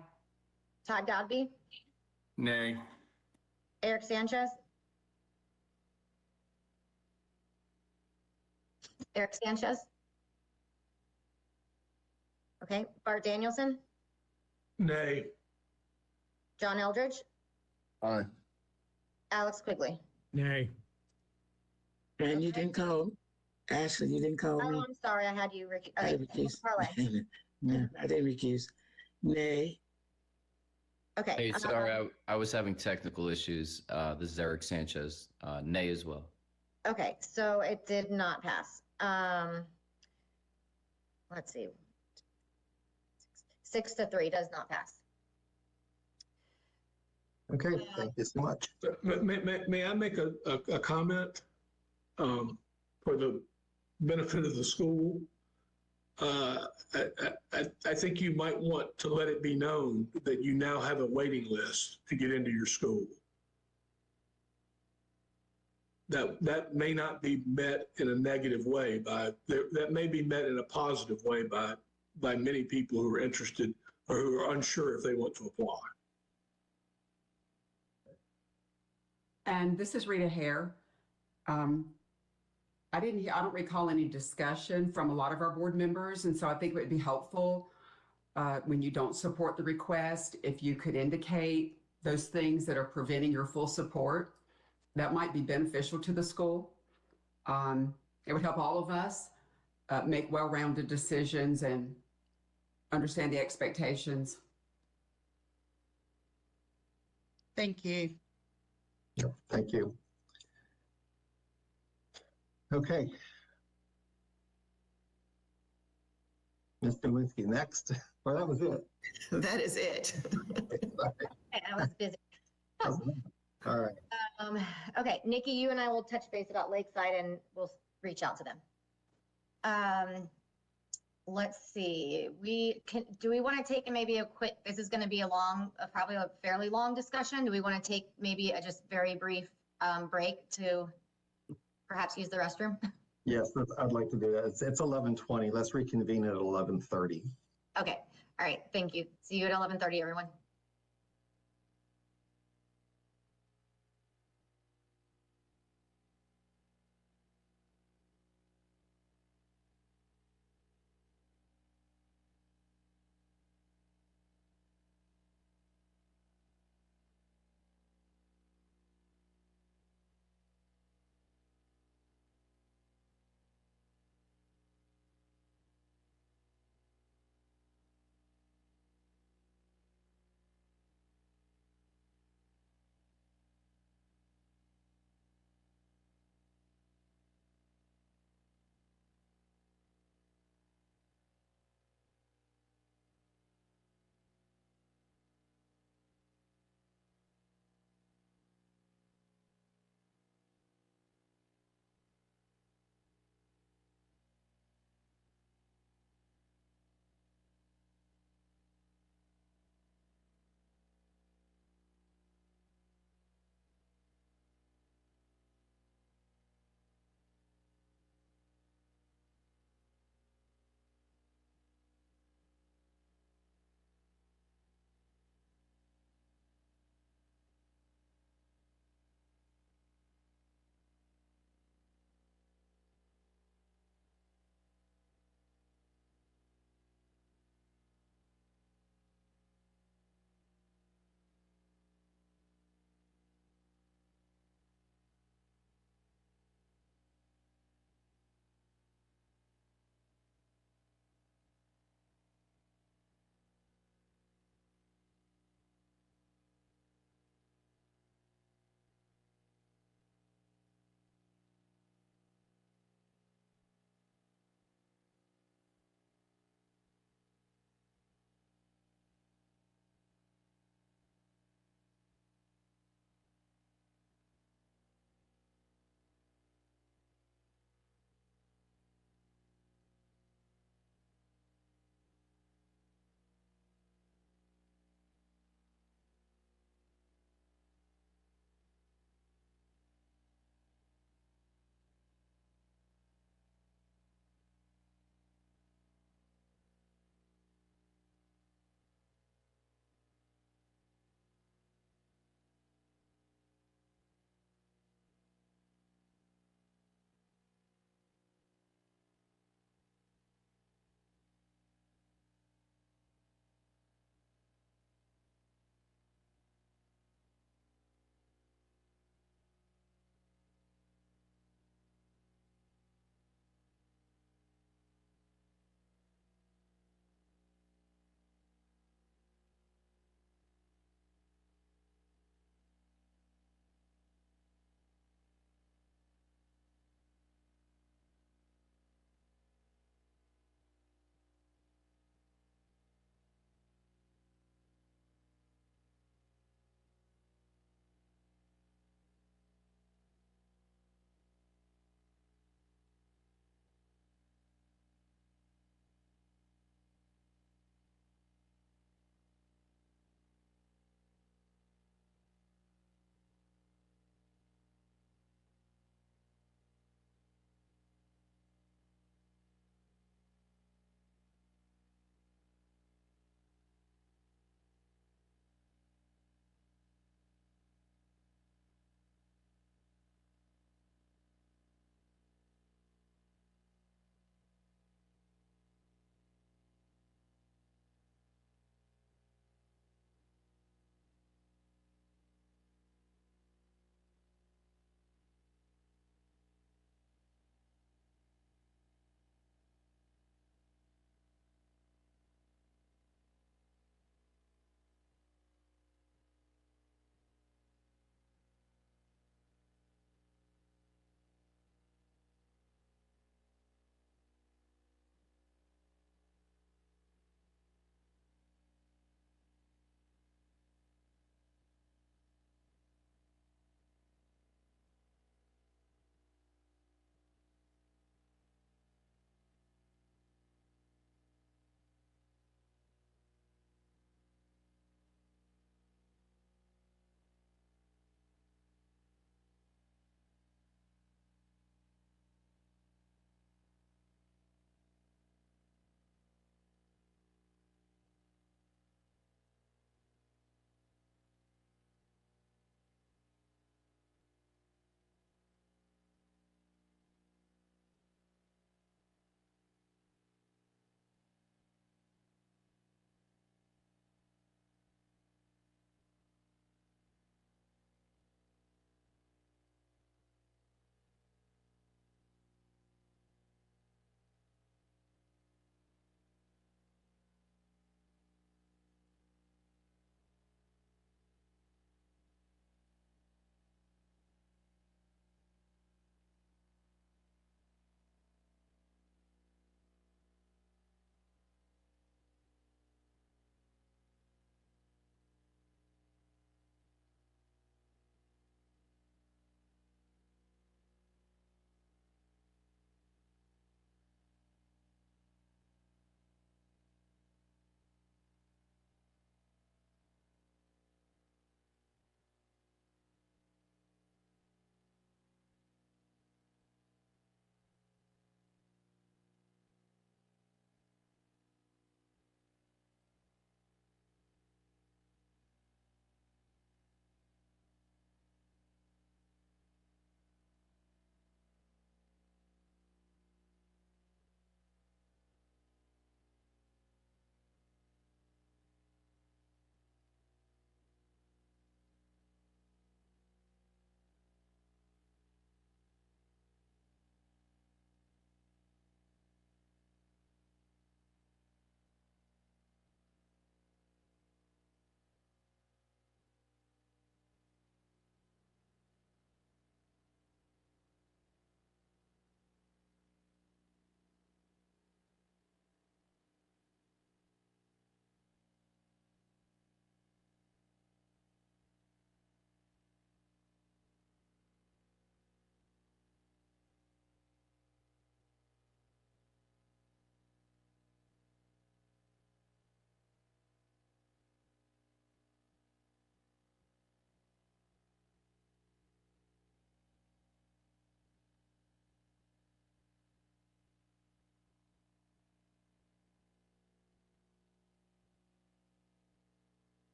Speaker 1: Todd Godby,
Speaker 2: nay.
Speaker 1: Eric Sanchez. Eric Sanchez. Okay, Bart Danielson,
Speaker 11: Nay.
Speaker 1: John Eldridge,
Speaker 7: Aye.
Speaker 1: Alex Quigley.
Speaker 18: Nay.
Speaker 3: And you didn't call, Ashley, you didn't call me.
Speaker 1: Oh, I'm sorry, I had you, Ricky.
Speaker 3: I recused. No, I didn't recuse. Nay.
Speaker 1: Okay.
Speaker 5: Hey, sorry, I was having technical issues. This is Eric Sanchez. Nay as well.
Speaker 1: Okay, so it did not pass. Let's see. 6-3 does not pass.
Speaker 4: Okay, thank you so much.
Speaker 11: May I make a comment for the benefit of the school, I think you might want to let it be known that you now have a waiting list to get into your school. That may not be met in a negative way that may be met in a positive way by many people who are interested or who are unsure if they want to apply.
Speaker 6: And this is Rita Hare. I don't recall any discussion from a lot of our board members, and so I think it would be helpful when you don't support the request, if you could indicate those things that are preventing your full support. That might be beneficial to the school. It would help all of us make well-rounded decisions and understand the expectations.
Speaker 21: Thank you.
Speaker 4: Yep, thank you. Okay. Ms. Nowinski, next. Well, that was it.
Speaker 8: That is it.
Speaker 1: I was busy.
Speaker 4: All right.
Speaker 1: Okay, Nikki, you and I will touch base about Lakeside and we'll reach out to them. Let's see, do we want to take maybe a quick, this is going to be probably a fairly long discussion. Do we want to take maybe a just very brief break to perhaps use the restroom?
Speaker 4: Yes, I'd like to do that. It's 11:20. Let's reconvene at 11:30.
Speaker 1: Okay, all right, thank you. See you at 11:30, everyone.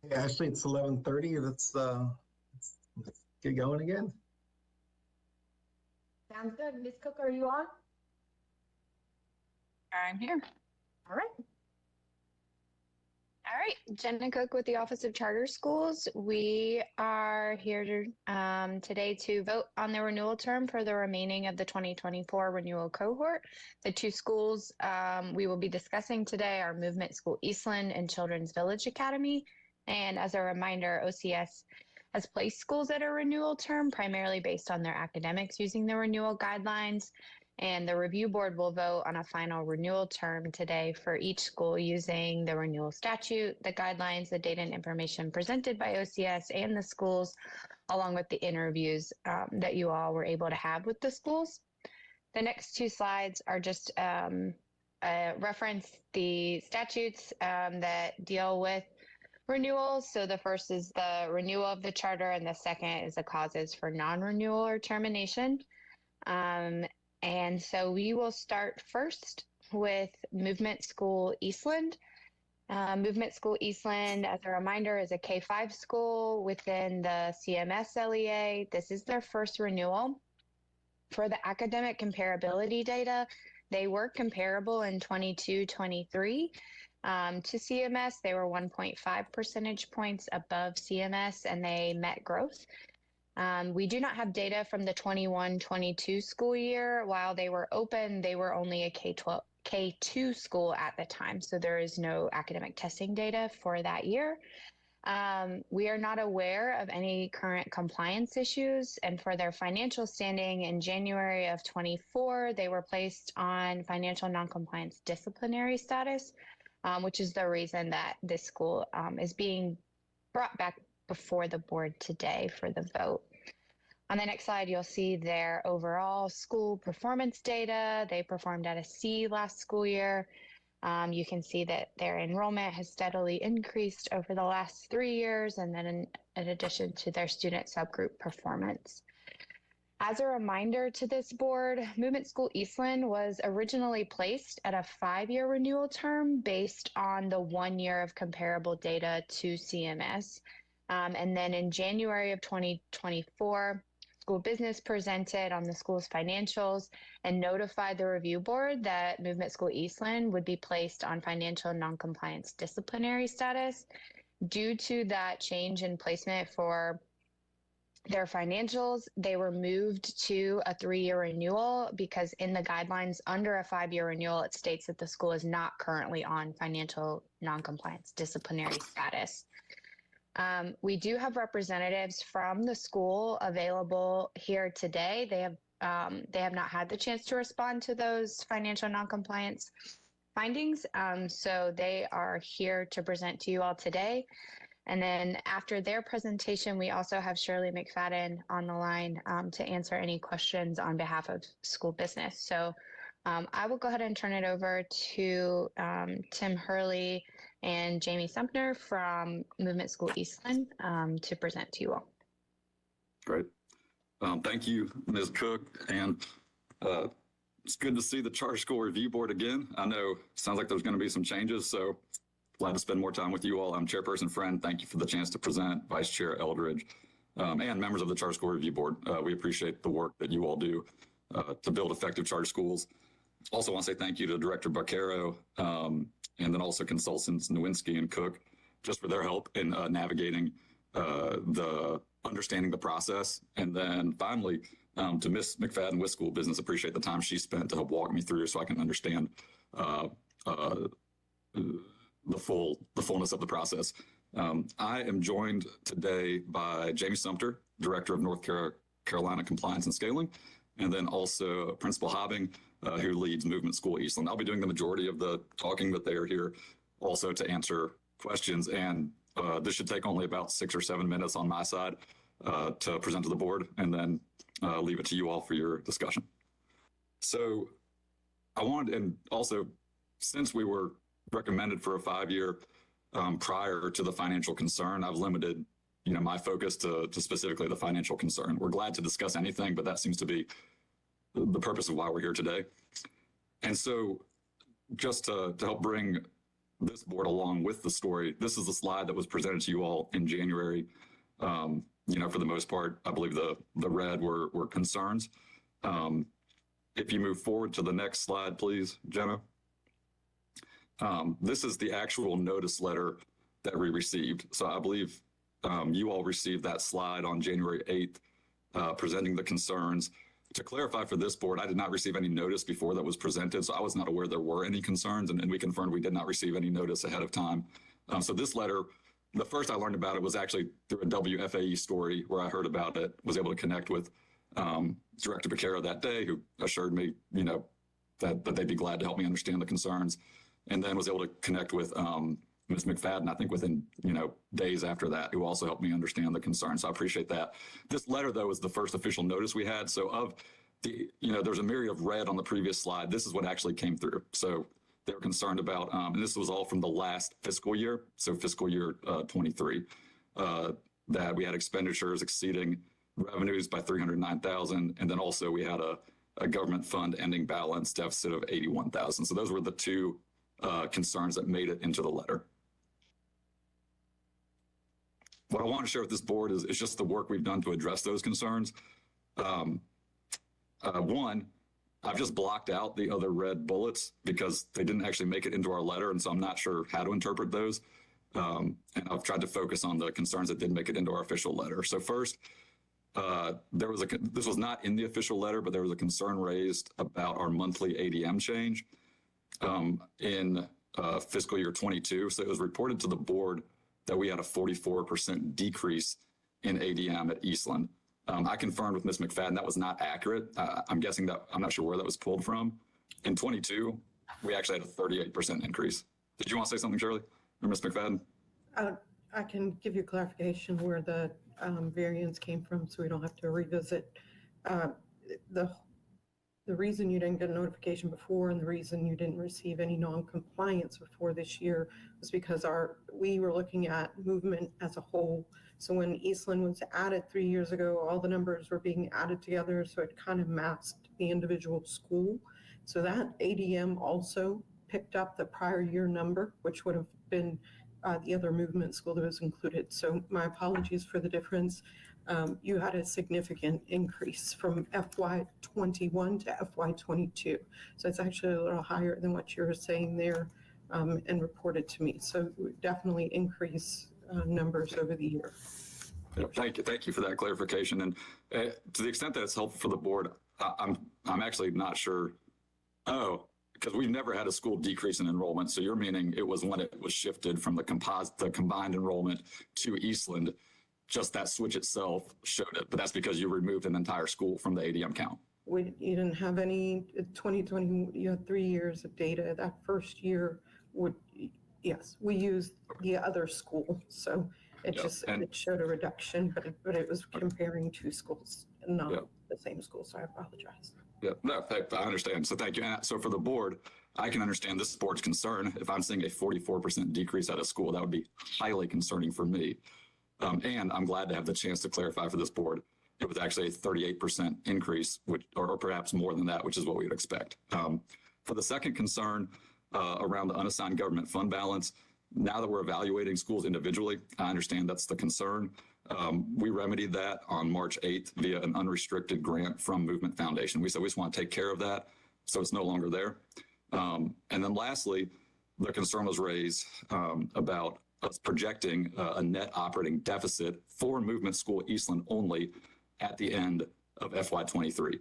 Speaker 4: Hey, Ashley, it's 11:30. Let's get going again.
Speaker 1: Sounds good. Ms. Cook, are you on?
Speaker 12: I'm here.
Speaker 1: All right.
Speaker 12: All right, Jenna Cook with the Office of Charter Schools. We are here today to vote on the renewal term for the remaining of the 2024 renewal cohort. The two schools we will be discussing today are Movement School Eastland and Children's Village Academy. And as a reminder, OCS has placed schools at a renewal term primarily based on their academics using the renewal guidelines. And the review board will vote on a final renewal term today for each school using the renewal statute, the guidelines, the data and information presented by OCS and the schools, along with the interviews that you all were able to have with the schools. The next two slides are just reference the statutes that deal with renewals. So the first is the renewal of the charter, and the second is the causes for non-renewal or termination. And so we will start first with Movement School Eastland. Movement School Eastland, as a reminder, is a K-5 school within the CMS LEA. This is their first renewal. For the academic comparability data, they were comparable in 22-23 to CMS. They were 1.5 percentage points above CMS, and they met growth. We do not have data from the 21-22 school year. While they were open, they were only a K2 school at the time, so there is no academic testing data for that year. We are not aware of any current compliance issues, and for their financial standing in January of 24, they were placed on financial noncompliance disciplinary status, which is the reason that this school is being brought back before the board today for the vote. On the next slide, you'll see their overall school performance data. They performed at a C last school year. You can see that their enrollment has steadily increased over the last 3 years, and then in addition to their student subgroup performance. As a reminder to this board, Movement School Eastland was originally placed at a 5-year renewal term based on the 1 year of comparable data to CMS. And then in January of 2024, school business presented on the school's financials and notified the review board that Movement School Eastland would be placed on financial noncompliance disciplinary status. Due to that change in placement for their financials, they were moved to a 3-year renewal because in the guidelines under a 5-year renewal, it states that the school is not currently on financial noncompliance disciplinary status. We do have representatives from the school available here today. They have not had the chance to respond to those financial noncompliance findings, so they are here to present to you all today. And then after their presentation, we also have Shirley McFadden on the line to answer any questions on behalf of school business. So I will go ahead and turn it over to Tim Hurley and Jamie Sumner from Movement School Eastland to present to you all.
Speaker 22: Great. Thank you, Ms. Cook. And it's good to see the Charter School Review Board again. I know it sounds like there's going to be some changes, so glad to spend more time with you all. I'm Chairperson Friend. Thank you for the chance to present, Vice Chair Eldridge, and members of the Charter School Review Board. We appreciate the work that you all do to build effective charter schools. Also want to say thank you to Director Baccaro, and then also consultants Nowinski and Cook, just for their help in navigating understanding the process. And then finally, to Ms. McFadden with School Business, appreciate the time she spent to help walk me through so I can understand the fullness of the process. I am joined today by Jamie Sumter, Director of North Carolina Compliance and Scaling, and then also Principal Hobbing, who leads Movement School Eastland. I'll be doing the majority of the talking, but they are here also to answer questions. And this should take only about 6 or 7 minutes on my side to present to the board, and then leave it to you all for your discussion. So I wanted, and also since we were recommended for a 5-year prior to the financial concern, I've limited my focus to specifically the financial concern. We're glad to discuss anything, but that seems to be the purpose of why we're here today. And so just to help bring this board along with the story. This is the slide that was presented to you all in January. For the most part, I believe the red were concerns. If you move forward to the next slide, please, Jenna. This is the actual notice letter that we received. So I believe you all received that slide on January 8th, presenting the concerns. To clarify for this board, I did not receive any notice before that was presented, so I was not aware there were any concerns, and we confirmed we did not receive any notice ahead of time. So this letter, the first I learned about it was actually through a WFAE story where I heard about it, was able to connect with Director Becerra that day, who assured me, that they'd be glad to help me understand the concerns, and then was able to connect with Ms. McFadden, I think within, days after that, who also helped me understand the concerns. So I appreciate that. This letter, though, is the first official notice we had. So of the, there's a myriad of red on the previous slide. This is what actually came through. So they were concerned about, and this was all from the last fiscal year, so fiscal year 23, that we had expenditures exceeding revenues by $309,000, and then also we had a government fund ending balance deficit of $81,000. So those were the two concerns that made it into the letter. What I want to share with this board is just the work we've done to address those concerns. One, I've just blocked out the other red bullets because they didn't actually make it into our letter, and so I'm not sure how to interpret those. And I've tried to focus on the concerns that did make it into our official letter. So first, this was not in the official letter, but there was a concern raised about our monthly ADM change in fiscal year 22. So it was reported to the board that we had a 44% decrease in ADM at Eastland. I confirmed with Ms. McFadden that was not accurate. I'm guessing that, I'm not sure where that was pulled from. In 22, we actually had a 38% increase. Did you want to say something, Shirley, or Ms. McFadden?
Speaker 10: I can give you clarification where the variance came from, so we don't have to revisit. The reason you didn't get a notification before and the reason you didn't receive any non-compliance before this year was because we were looking at movement as a whole. So when Eastland was added 3 years ago, all the numbers were being added together, so it kind of masked the individual school. So that ADM also picked up the prior year number, which would have been the other movement school that was included. So my apologies for the difference. You had a significant increase from FY21 to FY22. So it's actually a little higher than what you were saying there and reported to me. So definitely increase numbers over the year.
Speaker 22: Yeah, thank you for that clarification. And to the extent that it's helpful for the board, I'm actually not sure. Oh, because we've never had a school decrease in enrollment. So you're meaning it was when it was shifted from the combined enrollment to Eastland, just that switch itself showed it. But that's because you removed an entire school from the ADM count.
Speaker 10: You didn't have any 2020, you had 3 years of data. That first year yes, we used the other school. So it it showed a reduction, but it was comparing two schools, not the same school. So I apologize.
Speaker 22: Yeah, no, I understand. So thank you. So for the board, I can understand this board's concern. If I'm seeing a 44% decrease at a school, that would be highly concerning for me. And I'm glad to have the chance to clarify for this board. It was actually a 38% increase, or perhaps more than that, which is what we would expect. For the second concern around the unassigned government fund balance, now that we're evaluating schools individually, I understand that's the concern. We remedied that on March 8th via an unrestricted grant from Movement Foundation. We said we just want to take care of that, so it's no longer there. And then lastly, the concern was raised about us projecting a net operating deficit for Movement School Eastland only at the end of FY23.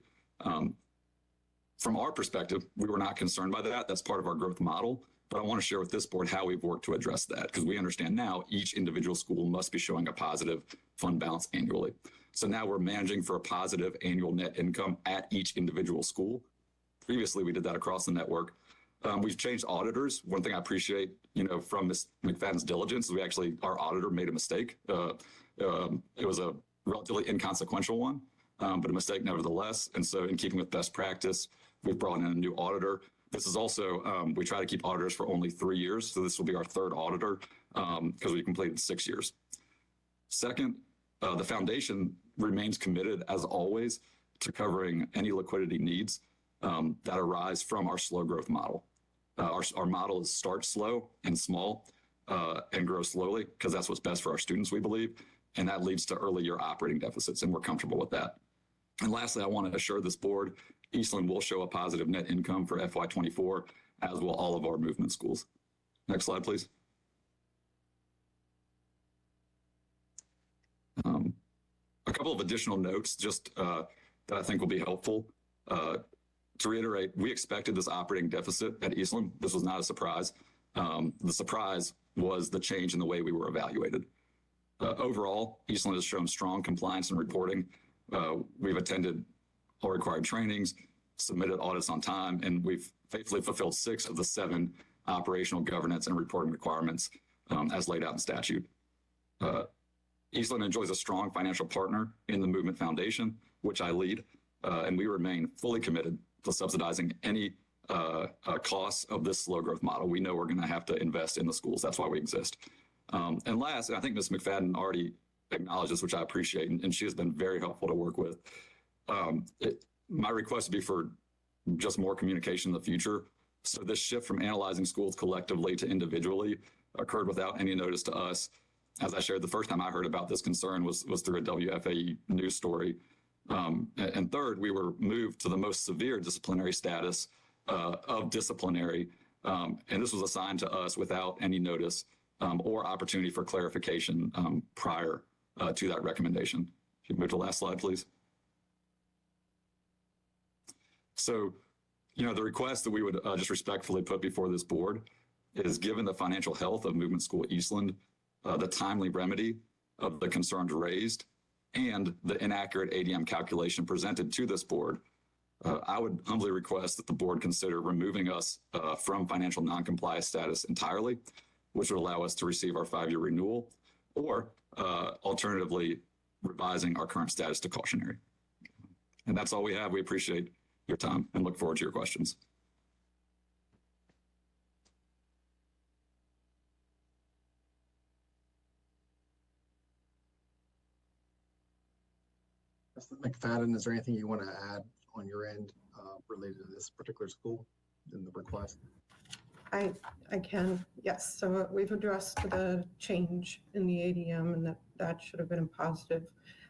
Speaker 22: From our perspective, we were not concerned by that. That's part of our growth model. But I want to share with this board how we've worked to address that, because we understand now each individual school must be showing a positive fund balance annually. So now we're managing for a positive annual net income at each individual school. Previously, we did that across the network. We've changed auditors. One thing I appreciate, from Ms. McFadden's diligence is our auditor made a mistake. It was a relatively inconsequential one, but a mistake nevertheless. And so in keeping with best practice, we've brought in a new auditor. This is also, we try to keep auditors for only 3 years. So this will be our third auditor because we completed 6 years. Second, the foundation remains committed, as always, to covering any liquidity needs that arise from our slow growth model. Our model is start slow and small and grow slowly because that's what's best for our students, we believe. And that leads to early year operating deficits, and we're comfortable with that. And lastly, I want to assure this board, Eastland will show a positive net income for FY24, as will all of our movement schools. Next slide, please. A couple of additional notes just that I think will be helpful. To reiterate, we expected this operating deficit at Eastland. This was not a surprise. The surprise was the change in the way we were evaluated. Overall, Eastland has shown strong compliance and reporting. We've attended all required trainings, submitted audits on time, and we've faithfully fulfilled 6 of the 7 operational governance and reporting requirements as laid out in statute. Eastland enjoys a strong financial partner in the Movement Foundation, which I lead, and we remain fully committed to subsidizing any costs of this slow growth model. We know we're going to have to invest in the schools. That's why we exist. And last, and I think Ms. McFadden already acknowledged this, which I appreciate, and she has been very helpful to work with. My request would be for just more communication in the future. So this shift from analyzing schools collectively to individually occurred without any notice to us. As I shared, the first time I heard about this concern was through a WFAE news story. And third, we were moved to the most severe disciplinary status of disciplinary. And this was assigned to us without any notice or opportunity for clarification prior to that recommendation. If you move to the last slide, please. So, the request that we would just respectfully put before this board is, given the financial health of Movement School Eastland, the timely remedy of the concerns raised, and the inaccurate ADM calculation presented to this board, I would humbly request that the board consider removing us from financial noncompliance status entirely, which would allow us to receive our 5-year renewal, or alternatively, revising our current status to cautionary. And that's all we have. We appreciate your time and look forward to your questions.
Speaker 4: Mr. McFadden, is there anything you want to add on your end related to this particular school in the request?
Speaker 10: I can, yes. So we've addressed the change in the ADM, and that should have been a positive.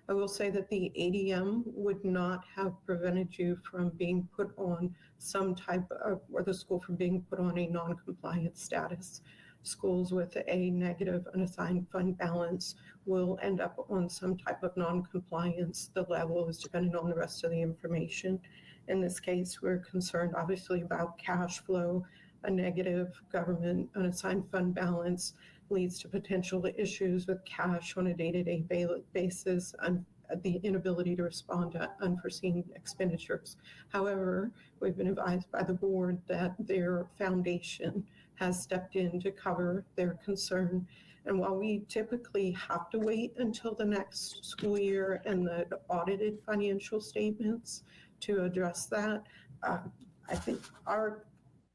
Speaker 10: I will say that the ADM would not have prevented you from being put on some type of, or the school from being put on a non-compliant status. Schools with a negative unassigned fund balance will end up on some type of non-compliance. The level is dependent on the rest of the information. In this case, we're concerned obviously about cash flow. A negative government unassigned fund balance leads to potential issues with cash on a day-to-day basis and the inability to respond to unforeseen expenditures. However, we've been advised by the board that their foundation has stepped in to cover their concern. And while we typically have to wait until the next school year and the audited financial statements to address that, I think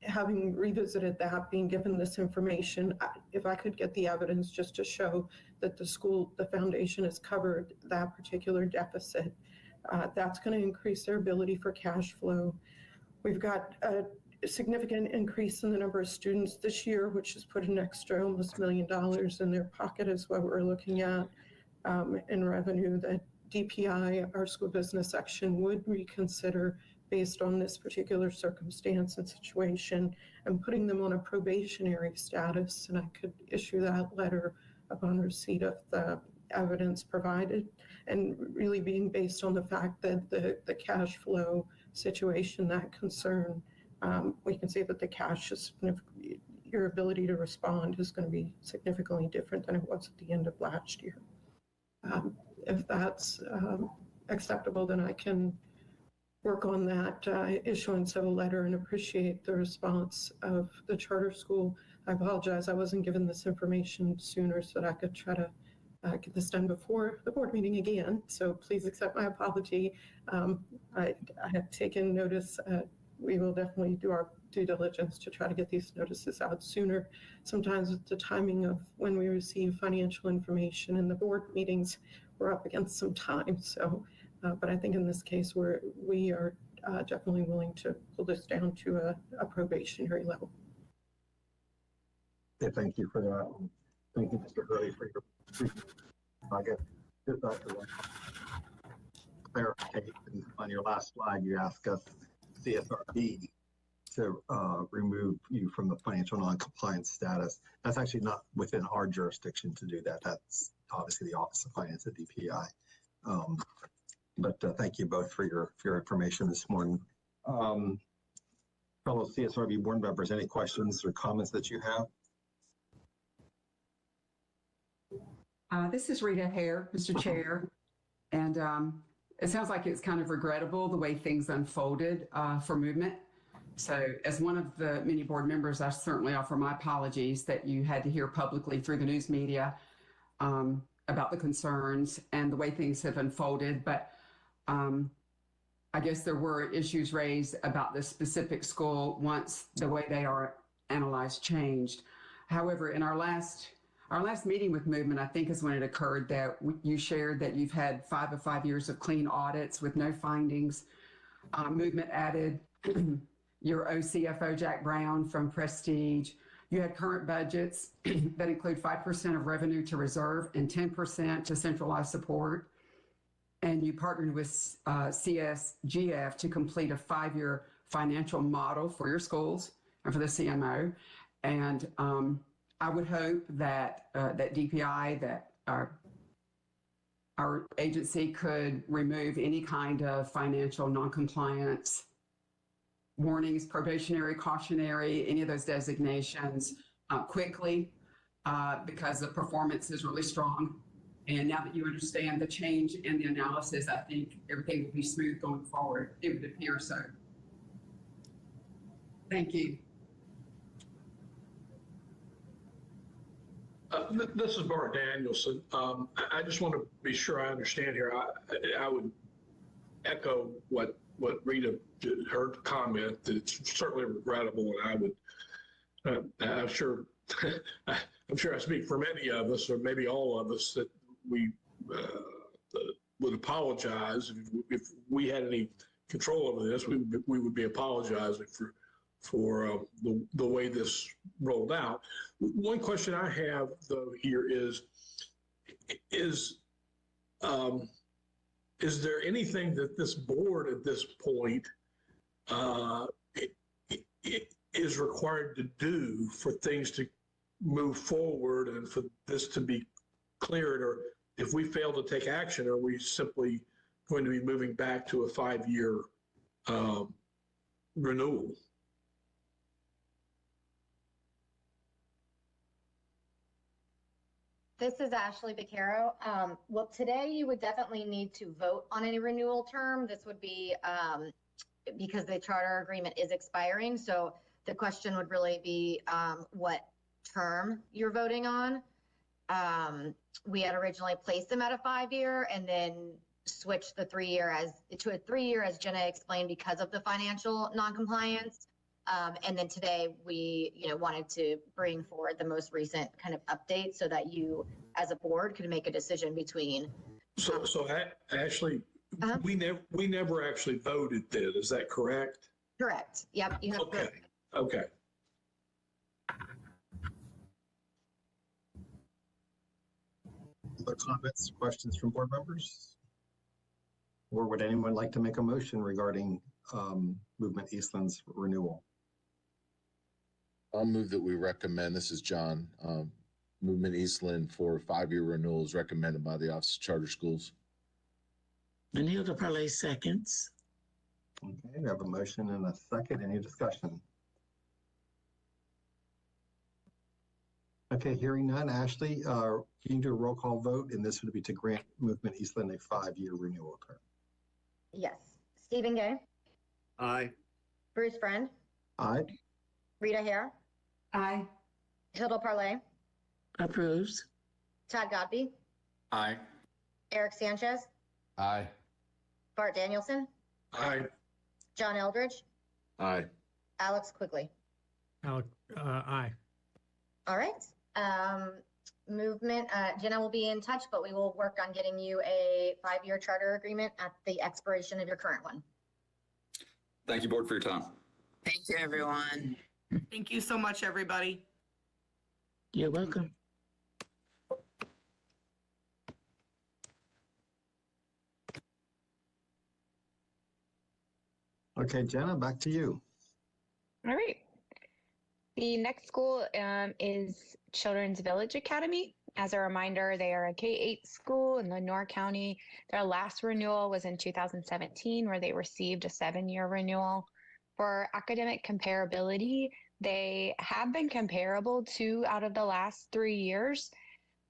Speaker 10: having revisited that, being given this information, if I could get the evidence just to show that the foundation has covered that particular deficit, that's going to increase their ability for cash flow. We've got a significant increase in the number of students this year, which has put an extra almost $1 million in their pocket, is what we're looking at in revenue that DPI, our school business section, would reconsider based on this particular circumstance and situation, and putting them on a probationary status. And I could issue that letter upon receipt of the evidence provided, and really being based on the fact that the cash flow situation, that concern, we can see that the cash is, your ability to respond is going to be significantly different than it was at the end of last year. If that's acceptable, then I can work on that issuance of a letter and appreciate the response of the charter school. I apologize, I wasn't given this information sooner so that I could try to get this done before the board meeting again. So please accept my apology. I have taken notice. We will definitely do our due diligence to try to get these notices out sooner. Sometimes with the timing of when we receive financial information in the board meetings, we're up against some time. So, but I think in this case, we are definitely willing to pull this down to a probationary level.
Speaker 4: Yeah, thank you for that. And thank you, Mr. Hurley, for your, I guess, just clarification. On your last slide, you asked us, CSRB, to remove you from the financial non-compliance status. That's actually not within our jurisdiction to do that. That's obviously the Office of Finance at DPI. But thank you both for your information this morning. Fellow CSRB board members, any questions or comments that you have?
Speaker 6: This is Rita Hare, Mr. Chair, and it sounds like it's kind of regrettable the way things unfolded for movement. So as one of the many board members, I certainly offer my apologies that you had to hear publicly through the news media about the concerns and the way things have unfolded. But I guess there were issues raised about this specific school once the way they are analyzed changed. However, in our last meeting with Movement, I think is when it occurred that you shared that you've had 5 of 5 years of clean audits with no findings. Movement added your OCFO, Jack Brown from Prestige. You had current budgets that include 5% of revenue to reserve and 10% to centralized support. And you partnered with CSGF to complete a 5-year financial model for your schools and for the CMO. And I would hope that that DPI, that our agency could remove any kind of financial noncompliance warnings, probationary, cautionary, any of those designations quickly because the performance is really strong. And now that you understand the change in the analysis, I think everything will be smooth going forward. It would appear so. Thank you.
Speaker 11: This is Bart Danielson. I just want to be sure I understand here. I would echo what Rita, her comment, that it's certainly regrettable, and I'm sure I speak for many of us, or maybe all of us, that we would apologize if we had any control over this. We would be apologizing for the way this rolled out. One question I have, though, here is there anything that this board at this point is required to do for things to move forward and for this to be cleared? Or if we fail to take action, are we simply going to be moving back to a 5-year renewal?
Speaker 1: This is Ashley Beccaro. Well, today you would definitely need to vote on any renewal term. This would be because the charter agreement is expiring. So the question would really be what term you're voting on. We had originally placed them at a 5-year and then switched the 3-year to a 3-year, as Jenna explained, because of the financial noncompliance. And then today we, wanted to bring forward the most recent kind of update so that you, as a board, could make a decision between.
Speaker 11: So Ashley, we never actually voted then. Is that correct?
Speaker 1: Correct. Yep. You have
Speaker 11: okay. Okay.
Speaker 4: Other comments, questions from board members? Or would anyone like to make a motion regarding Movement Eastland's renewal?
Speaker 7: I'll move that we recommend, this is John, Movement Eastland for 5-year renewals recommended by the Office of Charter Schools.
Speaker 3: And Hilda Parlay seconds.
Speaker 4: Okay, we have a motion and a second. Any discussion? Okay, hearing none. Ashley, can you do a roll call vote? And this would be to grant Movement Eastland a 5-year renewal term.
Speaker 1: Yes. Stephen Gay.
Speaker 13: Aye.
Speaker 1: Bruce Friend.
Speaker 4: Aye.
Speaker 1: Rita Hare.
Speaker 6: Aye.
Speaker 1: Hilda Parlay.
Speaker 3: Approves.
Speaker 1: Todd Godby.
Speaker 2: Aye.
Speaker 1: Eric Sanchez.
Speaker 5: Aye.
Speaker 1: Bart Danielson.
Speaker 11: Aye.
Speaker 1: John Eldridge.
Speaker 7: Aye.
Speaker 1: Alex Quigley.
Speaker 18: Aye.
Speaker 1: All right. Movement, Jenna will be in touch, but we will work on getting you a 5-year charter agreement at the expiration of your current one.
Speaker 22: Thank you, board, for your time.
Speaker 14: Thank you, everyone.
Speaker 8: Thank you so much, everybody.
Speaker 3: You're welcome.
Speaker 4: Okay, Jenna, back to you.
Speaker 12: All right. The next school is Children's Village Academy. As a reminder, they are a K-8 school in Lenoir County. Their last renewal was in 2017, where they received a 7-year renewal. For academic comparability, they have been comparable 2 out of the last 3 years,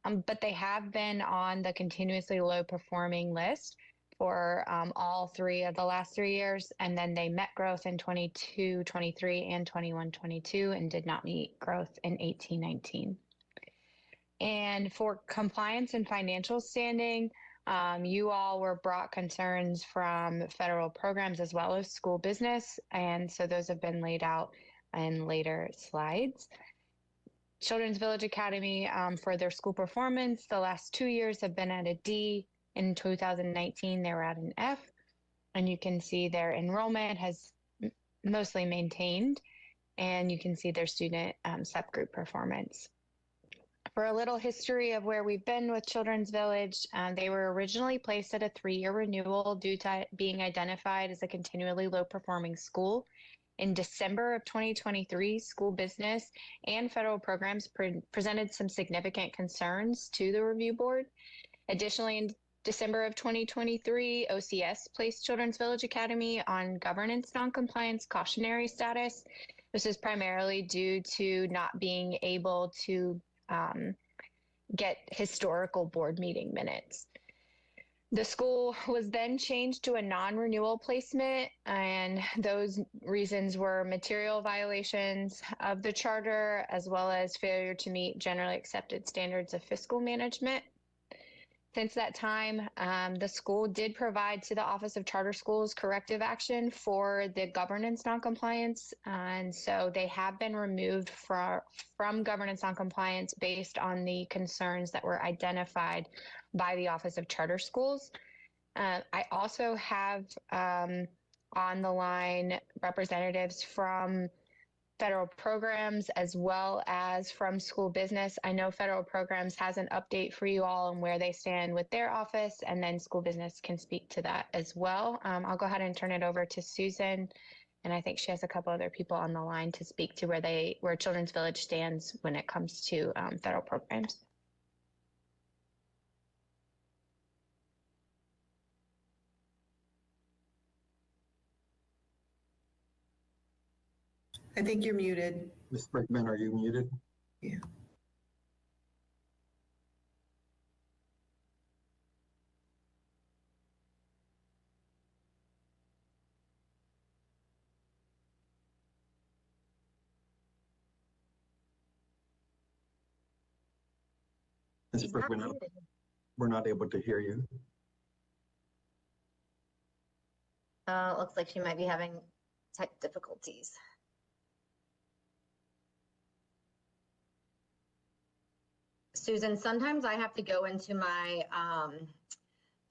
Speaker 12: but they have been on the continuously low performing list for all 3 of the last 3 years. And then they met growth in 22-23 and 21-22 and did not meet growth in 18-19. And for compliance and financial standing, you all were brought concerns from federal programs as well as school business. And so those have been laid out in later slides. Children's Village Academy, for their school performance, the last 2 years have been at a D. In 2019, they were at an F. And you can see their enrollment has mostly maintained. And you can see their student subgroup performance. For a little history of where we've been with Children's Village, they were originally placed at a 3-year renewal due to being identified as a continually low performing school. In December of 2023, school business and federal programs presented some significant concerns to the review board. Additionally, in December of 2023, OCS placed Children's Village Academy on governance noncompliance cautionary status. This is primarily due to not being able to get historical board meeting minutes. The school was then changed to a non-renewal placement, and those reasons were material violations of the charter, as well as failure to meet generally accepted standards of fiscal management. Since that time, the school did provide to the Office of Charter Schools corrective action for the governance noncompliance, and so they have been removed from governance noncompliance based on the concerns that were identified by the Office of Charter Schools. I also have on the line representatives from federal programs as well as from school business. I know federal programs has an update for you all on where they stand with their office, and then school business can speak to that as well. I'll go ahead and turn it over to Susan, and I think she has a couple other people on the line to speak to where Children's Village stands when it comes to federal programs.
Speaker 8: I think you're muted.
Speaker 4: Ms. Brickman, are you muted?
Speaker 8: Yeah.
Speaker 4: Ms. Brickman, we're not able to hear you.
Speaker 1: Looks like she might be having tech difficulties. Susan, sometimes I have to go into my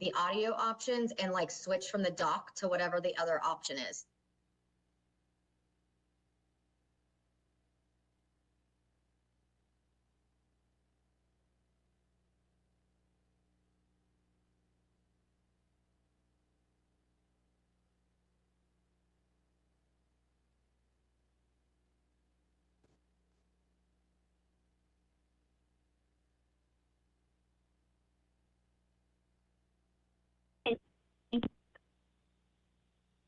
Speaker 1: the audio options and like switch from the dock to whatever the other option is.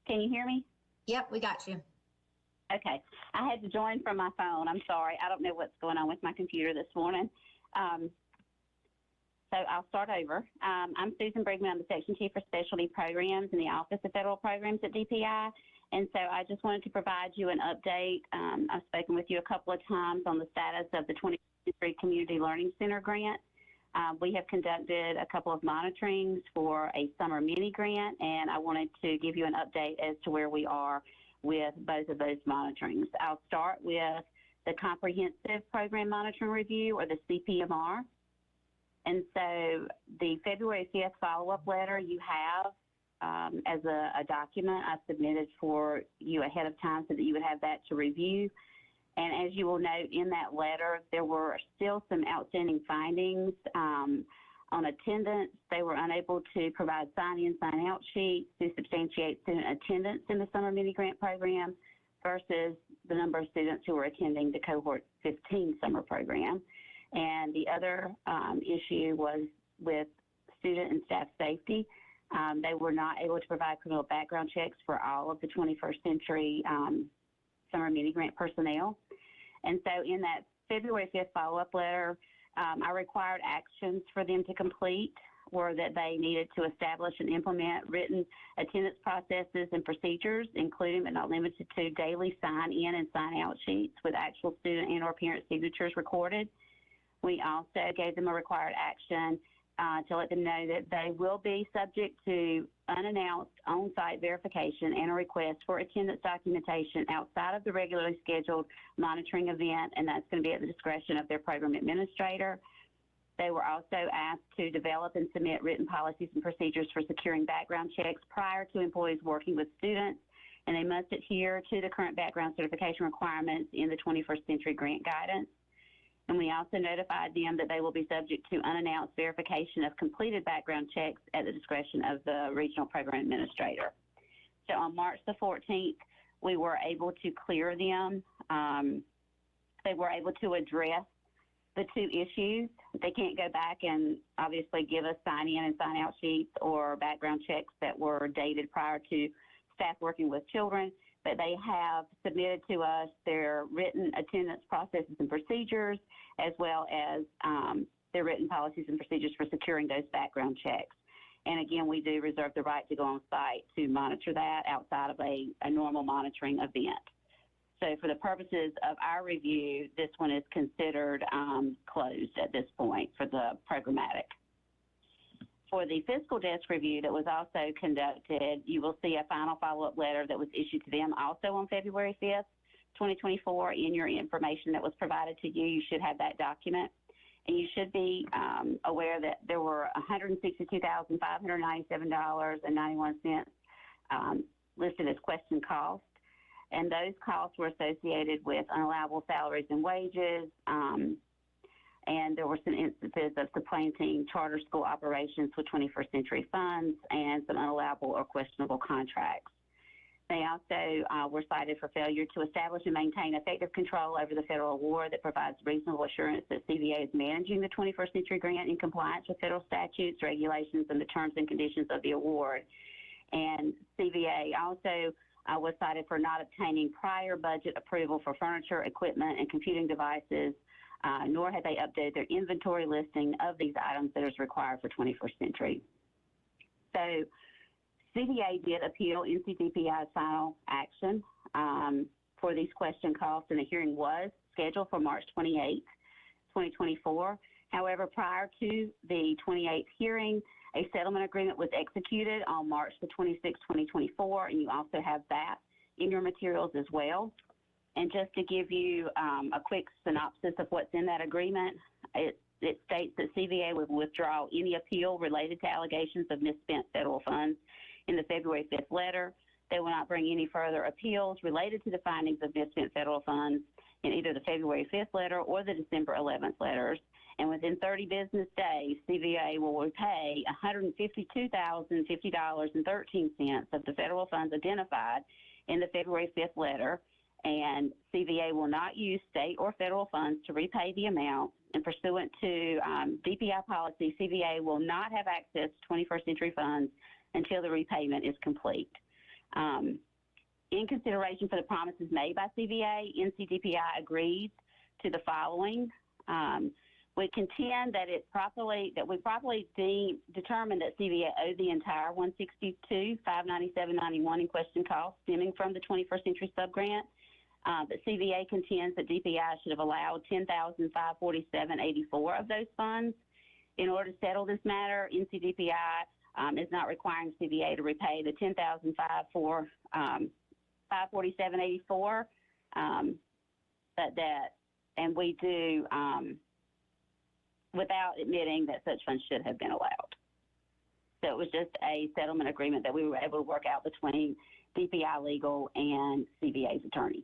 Speaker 14: Can you hear me?
Speaker 1: Yep, we got you.
Speaker 14: Okay. I had to join from my phone. I'm sorry. I don't know what's going on with my computer this morning. So I'll start over. I'm Susan Brigman. I'm the Section Chief for Specialty Programs in the Office of Federal Programs at DPI. And so I just wanted to provide you an update. I've spoken with you a couple of times on the status of the 2023 Community Learning Center grant. We have conducted a couple of monitorings for a summer mini grant, and I wanted to give you an update as to where we are with both of those monitorings. I'll start with the Comprehensive Program Monitoring Review, or the CPMR. And so the February 5th follow-up letter you have as a document I submitted for you ahead of time so that you would have that to review. And as you will note in that letter, there were still some outstanding findings on attendance. They were unable to provide sign-in, sign-out sheets to substantiate student attendance in the summer mini grant program versus the number of students who were attending the cohort 15 summer program. And the other issue was with student and staff safety. They were not able to provide criminal background checks for all of the 21st century summer mini grant personnel. And so in that February 5th follow-up letter, I required actions for them to complete were that they needed to establish and implement written attendance processes and procedures, including but not limited to daily sign-in and sign-out sheets with actual student and or parent signatures recorded. We also gave them a required action to let them know that they will be subject to unannounced on-site verification and a request for attendance documentation outside of the regularly scheduled monitoring event, and that's going to be at the discretion of their program administrator. They were also asked to develop and submit written policies and procedures for securing background checks prior to employees working with students, and they must adhere to the current background certification requirements in the 21st Century Grant Guidance. And we also notified them that they will be subject to unannounced verification of completed background checks at the discretion of the regional program administrator. So on March the 14th, we were able to clear them. They were able to address the two issues. They can't go back and obviously give us sign-in and sign-out sheets or background checks that were dated prior to staff working with children, but they have submitted to us their written attendance processes and procedures, as well as their written policies and procedures for securing those background checks. And again, we do reserve the right to go on site to monitor that outside of a normal monitoring event. So for the purposes of our review, this one is considered closed at this point for the programmatic. For the fiscal desk review that was also conducted, you will see a final follow-up letter that was issued to them also on February 5th, 2024. In your information that was provided to you, you should have that document. And you should be aware that there were $162,597.91 listed as question costs. And those costs were associated with unallowable salaries and wages, and there were some instances of supplanting charter school operations with 21st century funds and some unallowable or questionable contracts. They also were cited for failure to establish and maintain effective control over the federal award that provides reasonable assurance that CVA is managing the 21st century grant in compliance with federal statutes, regulations, and the terms and conditions of the award. And CVA also was cited for not obtaining prior budget approval for furniture, equipment, and computing devices, nor had they updated their inventory listing of these items that is required for 21st century. So CVA did appeal NCDPI's final action for these question costs, and the hearing was scheduled for March 28, 2024. However, prior to the 28th hearing, a settlement agreement was executed on March the 26th, 2024, and you also have that in your materials as well. And just to give you a quick synopsis of what's in that agreement, it states that CVA would withdraw any appeal related to allegations of misspent federal funds in the February 5th letter. They will not bring any further appeals related to the findings of misspent federal funds in either the February 5th letter or the December 11th letters. And within 30 business days, CVA will repay $152,050.13 of the federal funds identified in the February 5th letter, and CVA will not use state or federal funds to repay the amount. And pursuant to DPI policy, CVA will not have access to 21st century funds until the repayment is complete. In consideration for the promises made by CVA, NCDPI agrees to the following. We contend that we properly determined that CVA owed the entire $162,597.91 in question costs stemming from the 21st century subgrant. But CVA contends that DPI should have allowed $10,547.84 of those funds. In order to settle this matter, NCDPI is not requiring CVA to repay the $10,547.84 debt, and we do without admitting that such funds should have been allowed. So it was just a settlement agreement that we were able to work out between DPI Legal and CVA's attorney.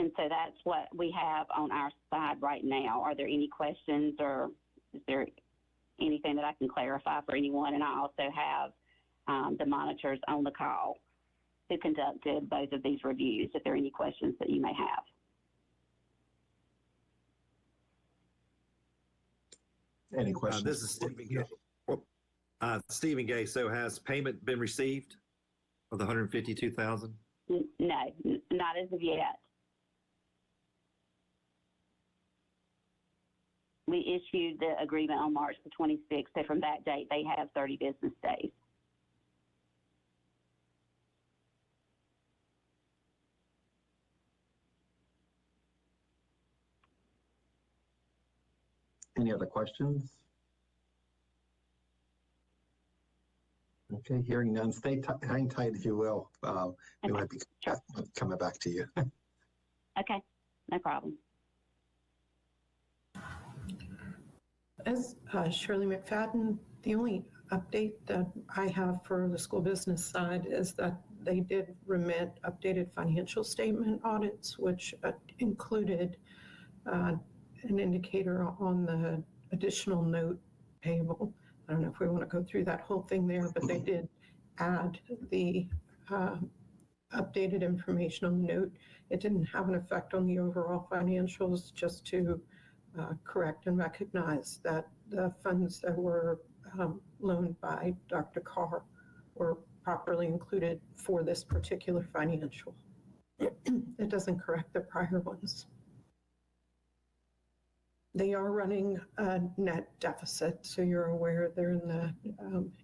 Speaker 14: And so that's what we have on our side right now. Are there any questions, or is there anything that I can clarify for anyone? And I also have the monitors on the call who conducted both of these reviews, if there are any questions that you may have.
Speaker 4: Any questions?
Speaker 13: This is Stephen Gay. Stephen Gay, so has payment been received of the $152,000?
Speaker 14: No, not as of yet. We issued the agreement on March the 26th, so from that date, they have 30 business days.
Speaker 4: Any other questions? Okay, hearing none, hang tight if you will. We might be coming back to you.
Speaker 14: Okay, no problem.
Speaker 10: As Shirley McFadden, the only update that I have for the school business side is that they did remit updated financial statement audits, which included an indicator on the additional note payable. I don't know if we want to go through that whole thing there, but they did add the updated information on the note. It didn't have an effect on the overall financials, just to correct and recognize that the funds that were loaned by Dr. Carr were properly included for this particular financial. It doesn't correct the prior ones. They are running a net deficit, so you're aware they're in the,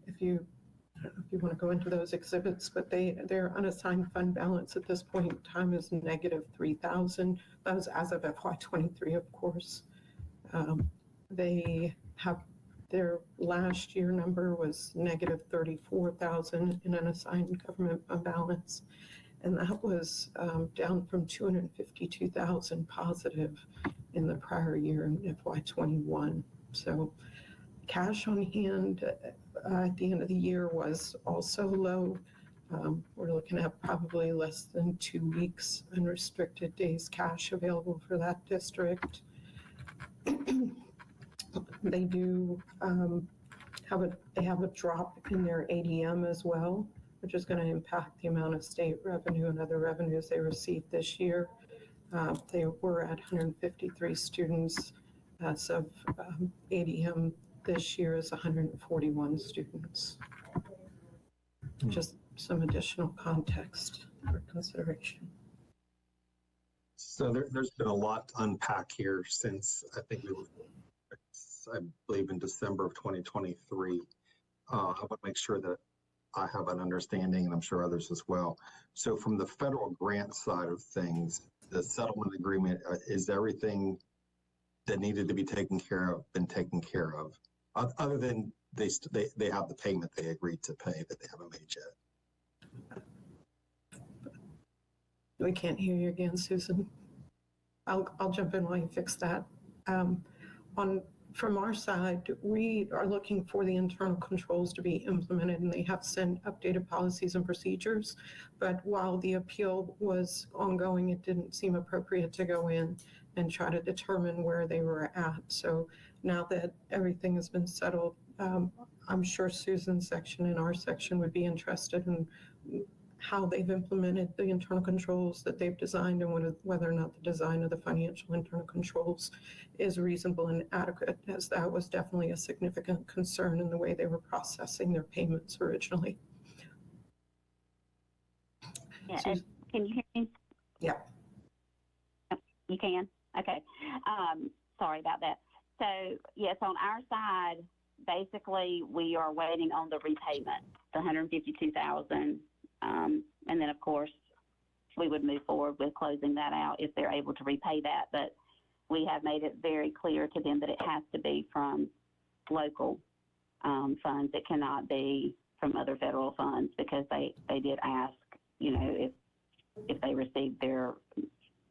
Speaker 10: if you want to go into those exhibits, but their unassigned fund balance at this point in time is negative 3,000. That was as of FY23, of course. They have, their last year number was negative 34,000 in unassigned government fund balance. And that was down from 252,000 positive in the prior year in FY21. So cash on hand at the end of the year was also low. We're looking at probably less than 2 weeks unrestricted days cash available for that district. They do have a drop in their ADM as well, which is going to impact the amount of state revenue and other revenues they received this year. They were at 153 students as of ADM. This year is 141 students. Just some additional context for consideration.
Speaker 4: So there's been a lot to unpack here since I believe in December of 2023. I want to make sure that I have an understanding, and I'm sure others as well. So from the federal grant side of things, the settlement agreement, is everything that needed to be taken care of been taken care of? Other than they have the payment they agreed to pay that they haven't made yet.
Speaker 10: We can't hear you again, Susan. I'll jump in while you fix that. From our side, we are looking for the internal controls to be implemented, and they have sent updated policies and procedures. But while the appeal was ongoing, it didn't seem appropriate to go in and try to determine where they were at. So now that everything has been settled, I'm sure Susan's section and our section would be interested in how they've implemented the internal controls that they've designed, and whether or not the design of the financial internal controls is reasonable and adequate, as that was definitely a significant concern in the way they were processing their payments originally.
Speaker 14: Yeah, can you hear me?
Speaker 10: Yeah.
Speaker 14: You can? Okay. Sorry about that. So yes, on our side, basically we are waiting on the repayment, the $152,000. And then, of course, we would move forward with closing that out if they're able to repay that. But we have made it very clear to them that it has to be from local funds. It cannot be from other federal funds, because they did ask, you know, if they received their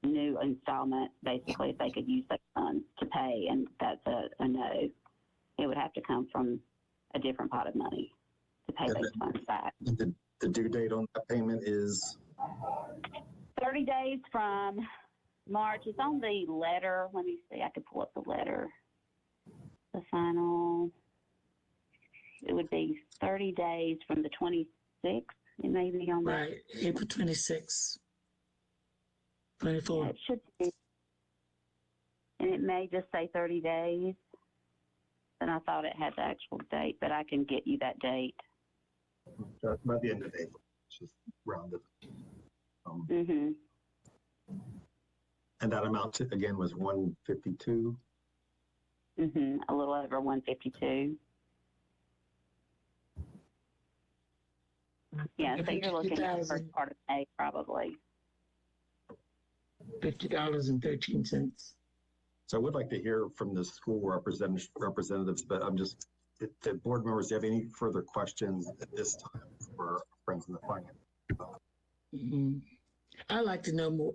Speaker 14: new installment, basically, if they could use those funds to pay. And that's a no. It would have to come from a different pot of money to pay those funds back.
Speaker 4: The due date on that payment is
Speaker 14: 30 days from March, it's on the letter. Let me see. I could pull up the letter. The final, it would be 30 days from the 26th. It may be on that.
Speaker 3: Right, April 26th, 24.
Speaker 14: Yeah, it should be. And it may just say 30 days. And I thought it had the actual date, but I can get you that date.
Speaker 4: By the end of April, just rounded. And that amount again was 152.
Speaker 14: A little over 152. Yeah, so you're looking at the first part of May, probably.
Speaker 3: $50.13.
Speaker 4: So I would like to hear from the school representatives, but I'm just, if the board members, do you have any further questions at this time for our friends in the finance?
Speaker 3: I'd like to know more,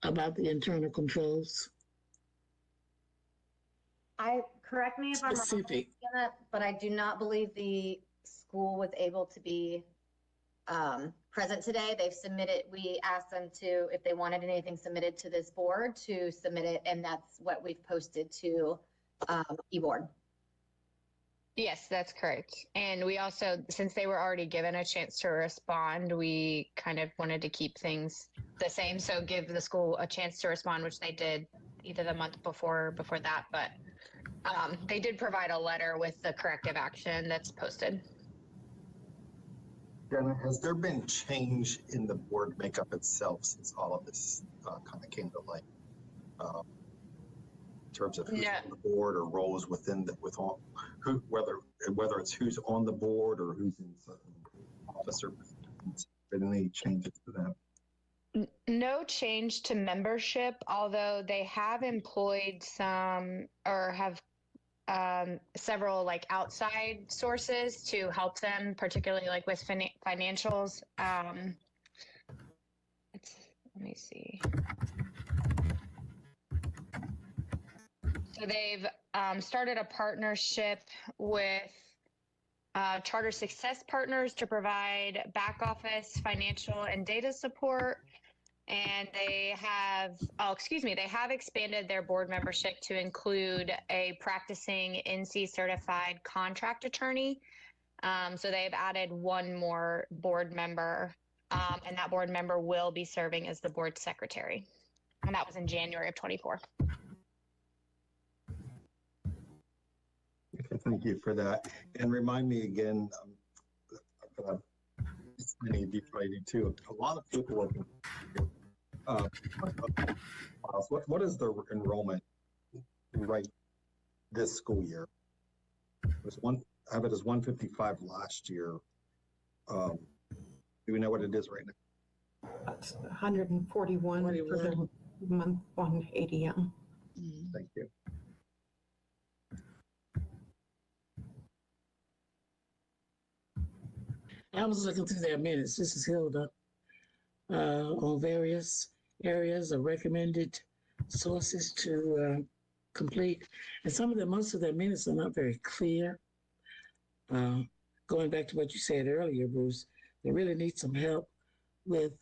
Speaker 3: about the internal controls.
Speaker 1: Correct me if I'm wrong, but I do not believe the school was able to be present today. They've submitted, we asked them to, if they wanted anything submitted to this board, to submit it, and that's what we've posted to eBoard.
Speaker 12: Yes, that's correct. And we also, since they were already given a chance to respond, we kind of wanted to keep things the same. So give the school a chance to respond, which they did either the month before that. But they did provide a letter with the corrective action that's posted.
Speaker 4: Jenna, has there been change in the board makeup itself since all of this kind of came to light? In terms of who's on the board or roles within whether it's who's on the board or who's in certain officer positions, been any changes to that?
Speaker 12: No change to membership, although they have employed some or have several like outside sources to help them, particularly like with financials. Let me see. So they've started a partnership with Charter Success Partners to provide back office financial and data support. And they have, they have expanded their board membership to include a practicing NC certified contract attorney. So they've added one more board member, and that board member will be serving as the board secretary. And that was in January of 24.
Speaker 4: Okay, thank you for that. And remind me again, many of you probably do too, a lot of people working. What is the enrollment right this school year? I have it as 155 last year. Do we know what it is right now?
Speaker 10: That's 141 for the month 1 ADM.
Speaker 4: Thank you.
Speaker 3: I was looking through their minutes. This is Hilda. On various areas of recommended sources to complete. And most of their minutes are not very clear. Going back to what you said earlier, Bruce, they really need some help with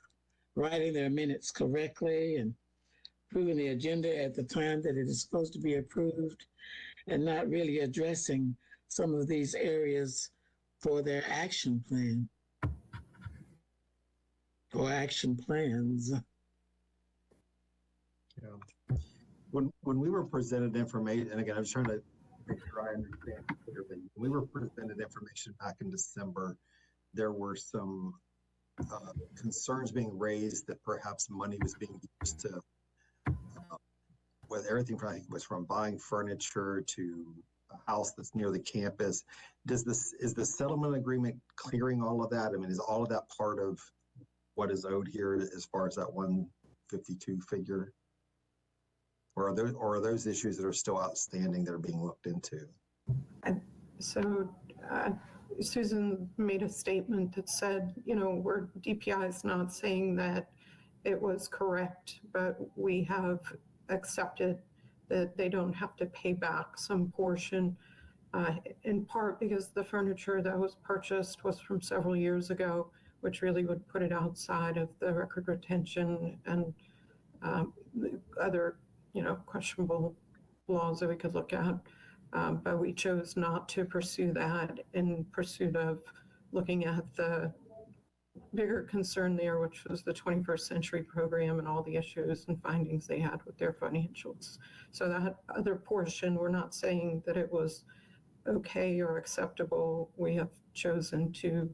Speaker 3: writing their minutes correctly and approving the agenda at the time that it is supposed to be approved, and not really addressing some of these areas for their action plan or action plans.
Speaker 4: Yeah. When we were presented information, and again, I was trying to make sure I understand clearly. When we were presented information back in December, there were some concerns being raised that perhaps money was being used to, with everything from buying furniture to a house that's near the campus. Is the settlement agreement clearing all of that? I mean, is all of that part of what is owed here as far as that 152 figure? Or are those issues that are still outstanding that are being looked into?
Speaker 10: Susan made a statement that said, where DPI is not saying that it was correct, but we have accepted that they don't have to pay back some portion, in part because the furniture that was purchased was from several years ago, which really would put it outside of the record retention and other, questionable laws that we could look at. But we chose not to pursue that in pursuit of looking at the bigger concern there, which was the 21st Century Program and all the issues and findings they had with their financials. So that other portion, we're not saying that it was okay or acceptable. We have chosen to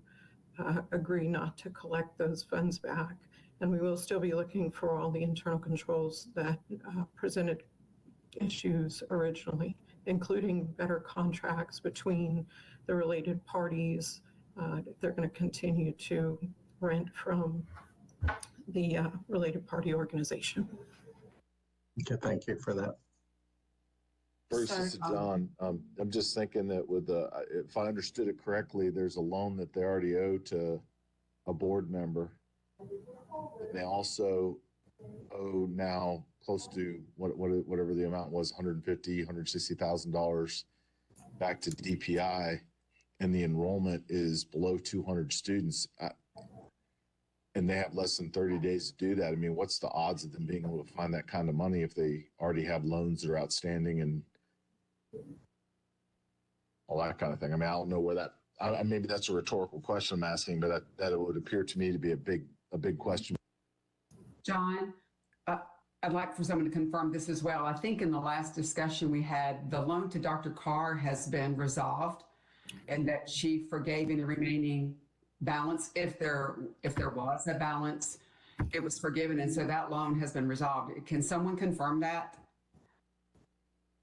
Speaker 10: agree not to collect those funds back. And we will still be looking for all the internal controls that presented issues originally, including better contracts between the related parties. If they're going to continue to rent from the related party organization.
Speaker 4: Okay, thank you for that.
Speaker 7: Bruce, this is John. I'm just thinking that with the, if I understood it correctly, there's a loan that they already owe to a board member. They also owe now close to whatever the amount was, $160,000 back to DPI, and the enrollment is below 200 students. And they have less than 30 days to do that. I mean, what's the odds of them being able to find that kind of money if they already have loans that are outstanding and all that kind of thing? I mean, I don't know where that, maybe that's a rhetorical question I'm asking, but that it would appear to me to be a big question.
Speaker 6: John, I'd like for someone to confirm this as well. I think in the last discussion we had, the loan to Dr. Carr has been resolved and that she forgave any remaining balance. If there was a balance, it was forgiven. And so that loan has been resolved. Can someone confirm that?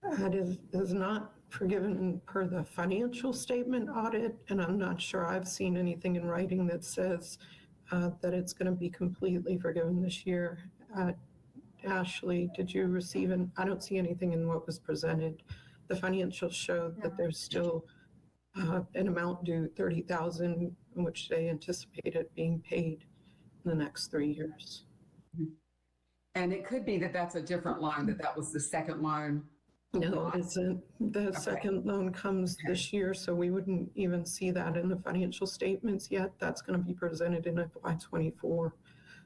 Speaker 10: That is not forgiven per the financial statement audit. And I'm not sure I've seen anything in writing that says that it's going to be completely forgiven this year. Ashley, did you receive I don't see anything in what was presented. The financials showed that there's still an amount due, $30,000, in which they anticipated being paid in the next 3 years.
Speaker 6: And it could be that that's a different loan, that was the second loan.
Speaker 10: No, it isn't. The second loan comes this year, so we wouldn't even see that in the financial statements yet. That's going to be presented in FY24.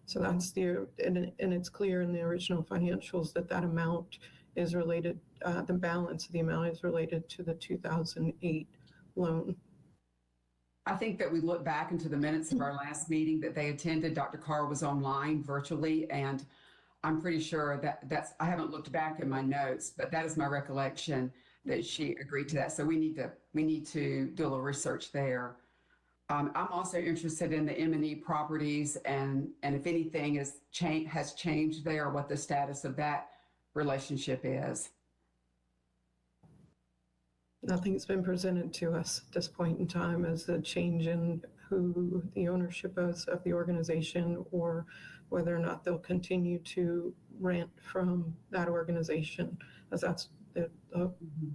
Speaker 10: So that's and it's clear in the original financials that that amount is related, the balance of the amount is related to the 2008 loan.
Speaker 6: I think that we look back into the minutes of our last meeting that they attended. Dr. Carr was online virtually, and I'm pretty sure that's, I haven't looked back in my notes, but that is my recollection that she agreed to that. So we need to do a little research there. I'm also interested in the M&E properties and if anything has changed there, what the status of that relationship is.
Speaker 10: Nothing's been presented to us at this point in time as a change in who the ownership is of the organization or whether or not they'll continue to rent from that organization, as that's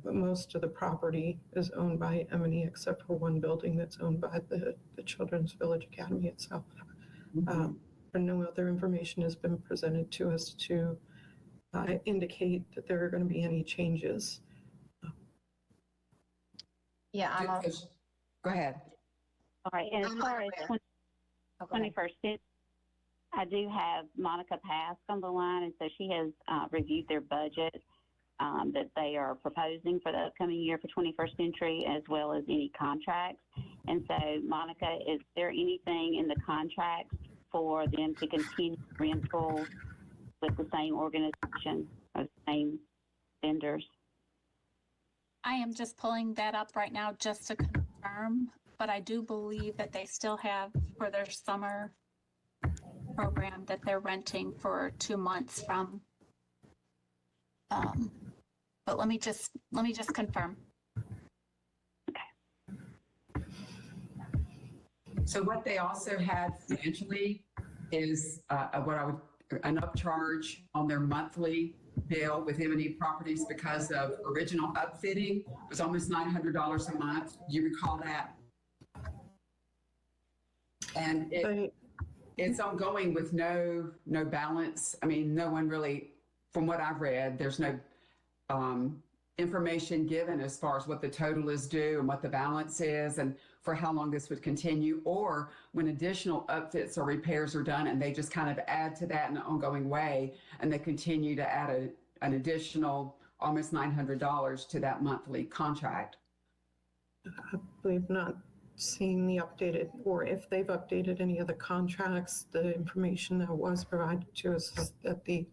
Speaker 10: most of the property is owned by M&E except for one building that's owned by the Children's Village Academy itself. And no other information has been presented to us to indicate that there are going to be any changes.
Speaker 1: Yeah,
Speaker 6: go ahead.
Speaker 14: All right, and as far as 21st, I do have Monica Pask on the line, and so she has reviewed their budget that they are proposing for the upcoming year for 21st Century, as well as any contracts. And so, Monica, is there anything in the contracts for them to continue rental with the same organization or the same vendors?
Speaker 15: I am just pulling that up right now just to confirm, but I do believe that they still have for their summer program that they're renting for 2 months from. But let me just confirm.
Speaker 6: Okay. So what they also had financially is an upcharge on their monthly bill with M&E Properties because of original upfitting. It was almost $900 a month. Do you recall that? And it's ongoing with no balance. I mean, no one really, from what I've read, there's no information given as far as what the total is due and what the balance is and for how long this would continue, or when additional upfits or repairs are done and they just kind of add to that in an ongoing way and they continue to add an additional almost $900 to that monthly contract.
Speaker 10: We've not seen the updated, or if they've updated any of the contracts. The information that was provided to us is that the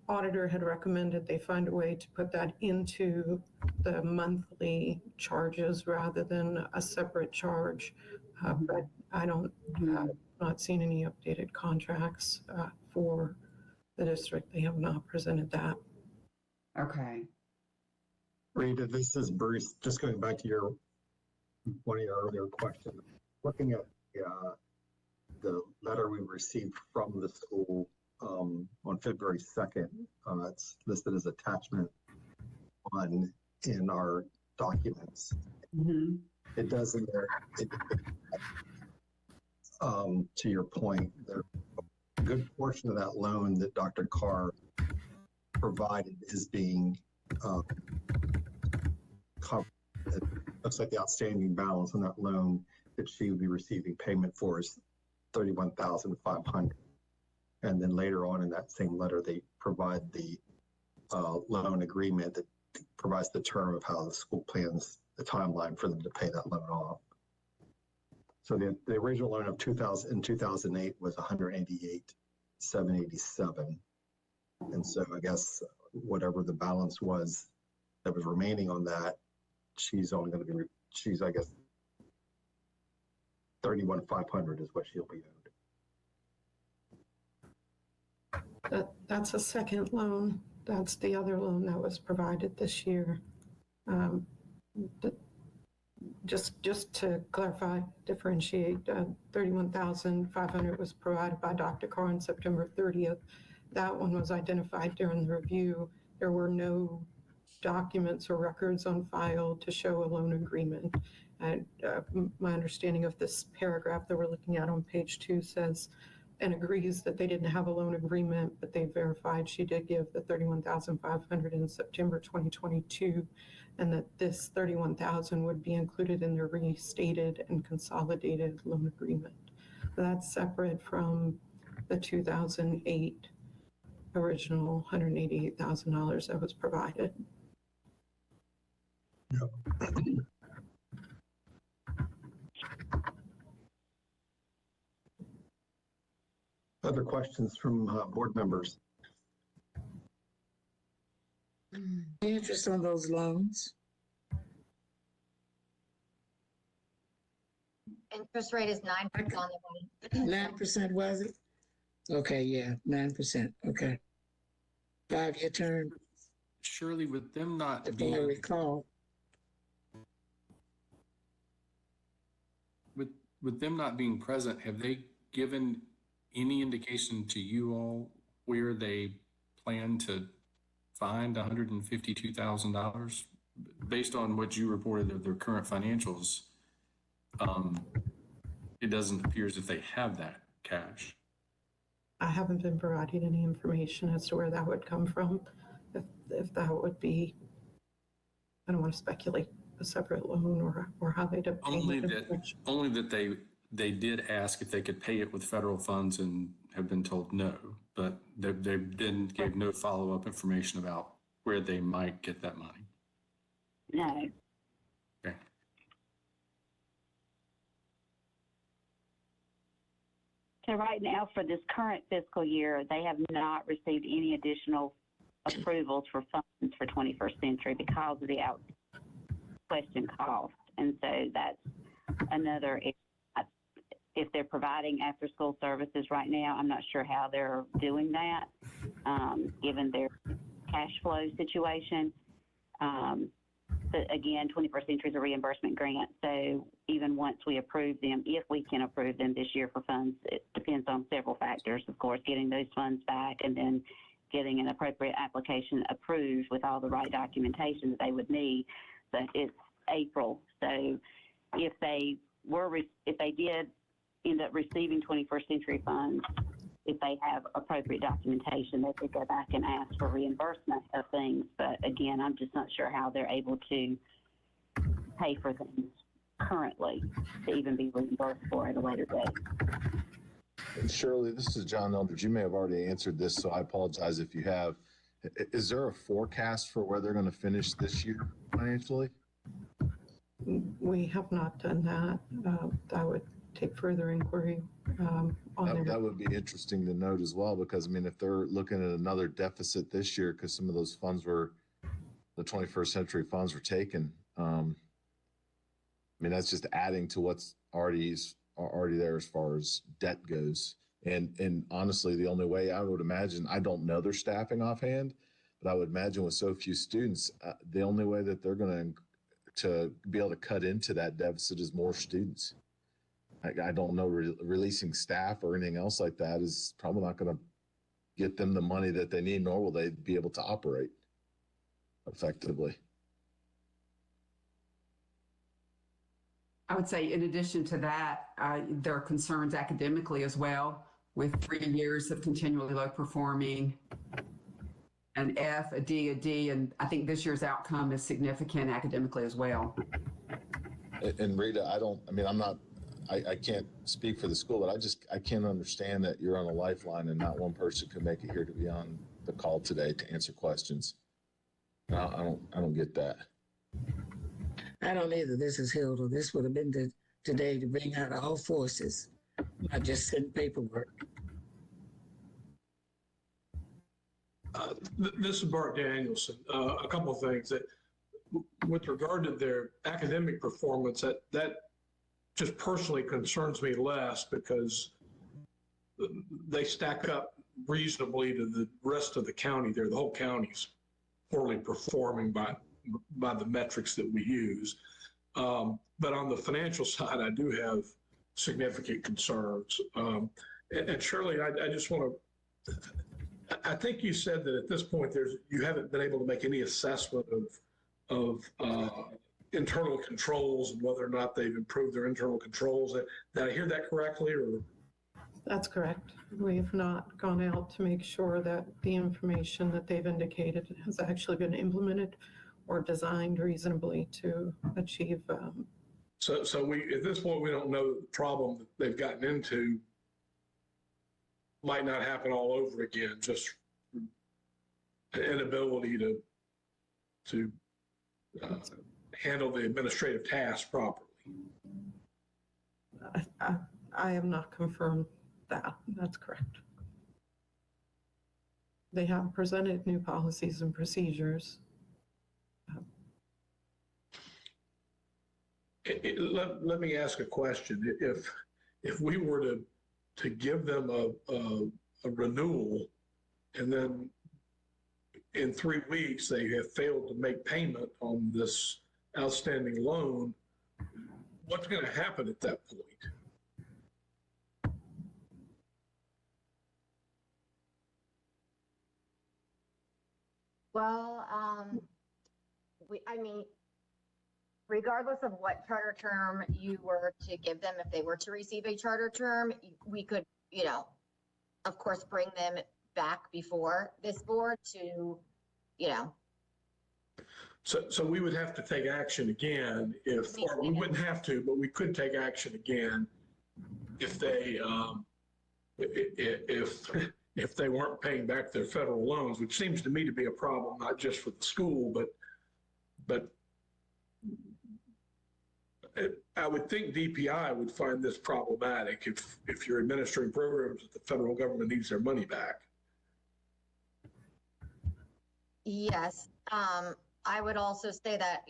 Speaker 10: auditor had recommended they find a way to put that into the monthly charges rather than a separate charge. But I don't, not seen any updated contracts for the district. They have not presented that.
Speaker 6: Okay.
Speaker 4: Rita, this is Bruce. Just going back to one of your earlier questions. Looking at the letter we received from the school on February 2nd, it's listed as attachment 1 in our documents.
Speaker 6: Mm-hmm.
Speaker 4: It does in there, to your point, a good portion of that loan that Dr. Carr provided is being covered. It looks like the outstanding balance on that loan that she would be receiving payment for is $31,500. And then later on in that same letter, they provide the loan agreement that provides the term of how the school plans the timeline for them to pay that loan off. So the original loan of 2008 was $188,787. And so I guess whatever the balance was that was remaining on that, she's only going to be, I guess, $31,500 is what she'll be owed.
Speaker 10: That's a second loan. That's the other loan that was provided this year. Just to clarify, differentiate, $31,500 was provided by Dr. Carr on September 30th. That one was identified during the review. There were no documents or records on file to show a loan agreement. And my understanding of this paragraph that we're looking at on page 2 says, and agrees that they didn't have a loan agreement, but they verified she did give the $31,500 in September 2022, and that this $31,000 would be included in their restated and consolidated loan agreement. That's separate from the 2008 original $188,000 that was provided.
Speaker 4: Yep. Other questions from board members?
Speaker 3: The interest on those loans?
Speaker 1: Interest rate is 9% on the loan.
Speaker 3: 9% was it? Okay, yeah, 9%. Okay. 5-year term.
Speaker 2: Surely with them not
Speaker 3: If I
Speaker 2: being,
Speaker 3: recall.
Speaker 2: with them not being present, have they given any indication to you all where they plan to find $152,000 based on what you reported of their current financials? It doesn't appear as if they have that cash.
Speaker 10: I haven't been provided any information as to where that would come from. If that would be, I don't want to speculate, a separate loan or how they'd obtain
Speaker 2: Only that they did ask if they could pay it with federal funds and have been told no, but they then gave no follow-up information about where they might get that money.
Speaker 14: No.
Speaker 2: Okay.
Speaker 14: So right now, for this current fiscal year, they have not received any additional approvals for funds for 21st Century because of the out question cost. And so that's another, if they're providing after-school services right now, I'm not sure how they're doing that, given their cash flow situation. But again, 21st Century is a reimbursement grant, so even once we approve them, if we can approve them this year for funds, it depends on several factors, of course, getting those funds back and then getting an appropriate application approved with all the right documentation that they would need. But it's April, so if they did end up receiving 21st Century funds if they have appropriate documentation, they could go back and ask for reimbursement of things. But again, I'm just not sure how they're able to pay for things currently to even be reimbursed for at a later date.
Speaker 7: And Shirley, this is John Eldridge. You may have already answered this, so I apologize if you have. Is there a forecast for where they're going to finish this year financially?
Speaker 10: We have not done that. I would take further inquiry on there.
Speaker 7: That would be interesting to note as well, because I mean, if they're looking at another deficit this year, because some of those funds were, the 21st century funds were taken. I mean, that's just adding to what's already there as far as debt goes. And honestly, the only way I would imagine, I don't know their staffing offhand, but I would imagine with so few students, the only way that they're going to be able to cut into that deficit is more students. I don't know, releasing staff or anything else like that is probably not going to get them the money that they need, nor will they be able to operate effectively.
Speaker 6: I would say in addition to that, there are concerns academically as well, with 3 years of continually low performing, an F, a D, and I think this year's outcome is significant academically as well.
Speaker 7: And Rita, I can't speak for the school, but I can't understand that you're on a lifeline and not one person could make it here to be on the call today to answer questions. I don't get that.
Speaker 3: I don't either. This is Hilda. This would have been today to bring out all forces, not just send paperwork.
Speaker 11: This is Bart Danielson. A couple of things that, with regard to their academic performance, that just personally concerns me less because they stack up reasonably to the rest of the county there. The whole county's poorly performing by the metrics that we use. But on the financial side, I do have significant concerns. And Shirley, I just want to, I think you said that at this point, you haven't been able to make any assessment of internal controls and whether or not they've improved their internal controls. Did I hear that correctly? Or?
Speaker 10: That's correct. We have not gone out to make sure that the information that they've indicated has actually been implemented or designed reasonably to achieve.
Speaker 11: So at this point, we don't know the problem that they've gotten into might not happen all over again, just an inability to handle the administrative tasks properly.
Speaker 10: I have not confirmed that. That's correct. They have presented new policies and procedures.
Speaker 11: Let me ask a question. If we were to give them a renewal and then in 3 weeks they have failed to make payment on this outstanding loan, what's going to happen at that point?
Speaker 1: Well, regardless of what charter term you were to give them, if they were to receive a charter term, we could, of course, bring them back before this board to,
Speaker 11: So we would have to take action again or we wouldn't have to, but we could take action again if they, if they weren't paying back their federal loans, which seems to me to be a problem, not just for the school, but I would think DPI would find this problematic if you're administering programs that the federal government needs their money back.
Speaker 1: Yes. I would also say that,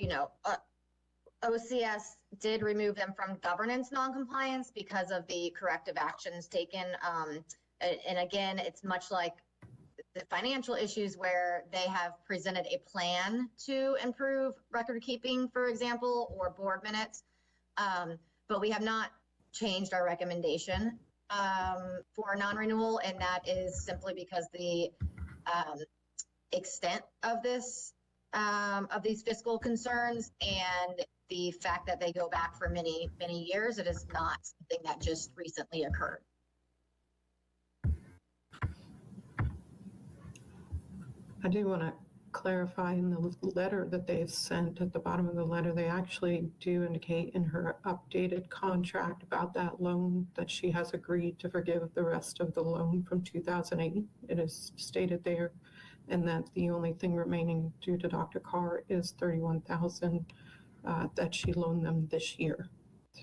Speaker 1: OCS did remove them from governance noncompliance because of the corrective actions taken. And again, it's much like the financial issues where they have presented a plan to improve record keeping, for example, or board minutes. But we have not changed our recommendation for non-renewal, and that is simply because the extent of this, of these fiscal concerns and the fact that they go back for many, many years, it is not something that just recently occurred.
Speaker 10: I do want to clarify in the letter that they've sent, at the bottom of the letter, they actually do indicate in her updated contract about that loan that she has agreed to forgive the rest of the loan from 2008. It is stated there, and that the only thing remaining due to Dr. Carr is $31,000 that she loaned them this year.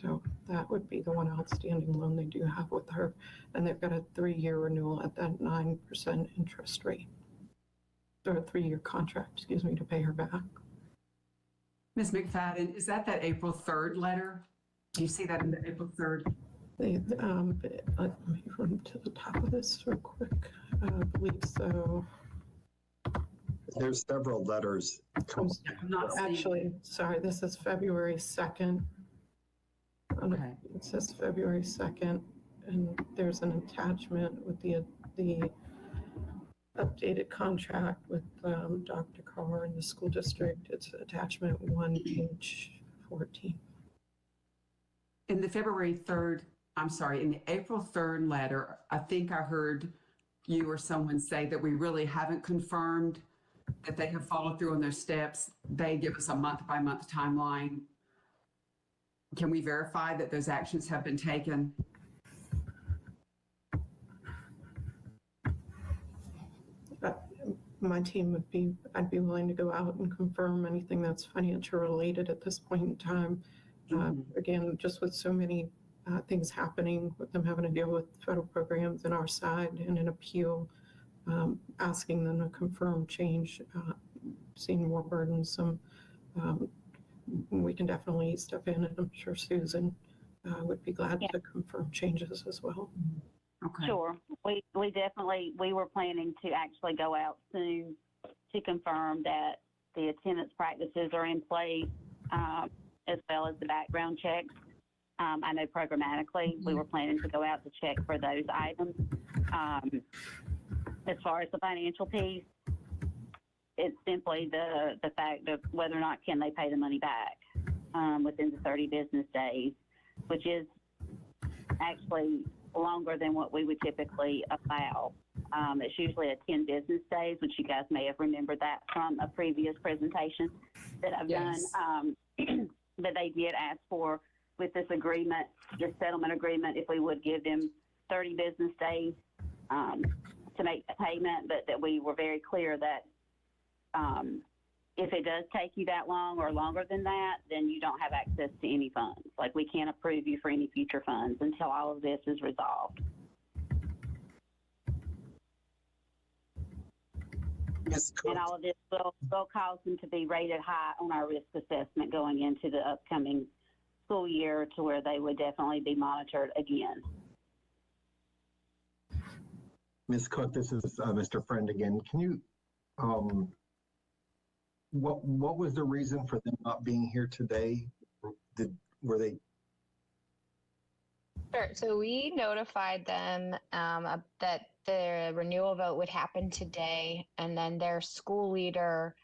Speaker 10: So that would be the one outstanding loan they do have with her, and they've got a 3-year renewal at that 9% interest rate. Or a 3-year contract, excuse me, to pay her back.
Speaker 6: Ms. McFadden, is that April 3rd letter? Do you see that in the April 3rd?
Speaker 10: Let me run to the top of this real quick. I believe so.
Speaker 4: There's several letters.
Speaker 10: Not actually, sorry, this is February 2nd.
Speaker 6: Okay.
Speaker 10: It says February 2nd, and there's an attachment with the updated contract with Dr. Carr and the school district. It's attachment 1, page 14.
Speaker 6: In the in the April 3rd letter, I think I heard you or someone say that we really haven't confirmed that they have followed through on their steps. They give us a month-by-month timeline. Can we verify that those actions have been taken?
Speaker 10: My team I'd be willing to go out and confirm anything that's financial related at this point in time. Again, just with so many things happening, with them having to deal with federal programs on our side and an appeal, asking them to confirm change seemed more burdensome. We can definitely step in, and I'm sure Susan would be glad to confirm changes as well.
Speaker 6: Okay.
Speaker 14: Sure. We were planning to actually go out soon to confirm that the attendance practices are in place, as well as the background checks. I know programmatically we were planning to go out to check for those items. As far as the financial piece, it's simply the fact of whether or not can they pay the money back within the 30 business days, which is actually longer than what we would typically allow. It's usually a 10 business days, which you guys may have remembered that from a previous presentation that I've done. But they did ask for, with this agreement, this settlement agreement, if we would give them 30 business days to make the payment, but that we were very clear that if it does take you that long or longer than that, then you don't have access to any funds. Like, we can't approve you for any future funds until all of this is resolved. And all of this will cause them to be rated high on our risk assessment going into the upcoming school year, to where they would definitely be monitored again.
Speaker 4: Ms. Cook, this is Mr. Friend again. Can you, what was the reason for them not being here today? Were they?
Speaker 12: Sure. So we notified them that the renewal vote would happen today, and then their school leader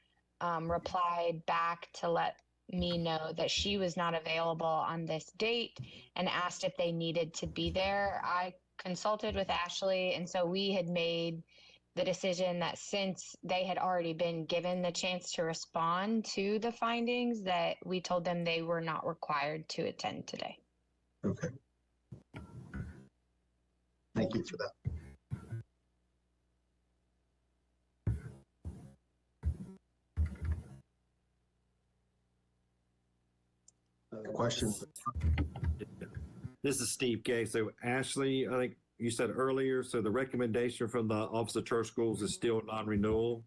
Speaker 12: replied back to let me know that she was not available on this date and asked if they needed to be there. I consulted with Ashley, and so we had made the decision that since they had already been given the chance to respond to the findings, that we told them they were not required to attend today.
Speaker 4: Okay. Thank you for that. Questions?
Speaker 13: This is Steve Gay. So Ashley, I think you said earlier, so the recommendation from the Office of Charter Schools is still non-renewal?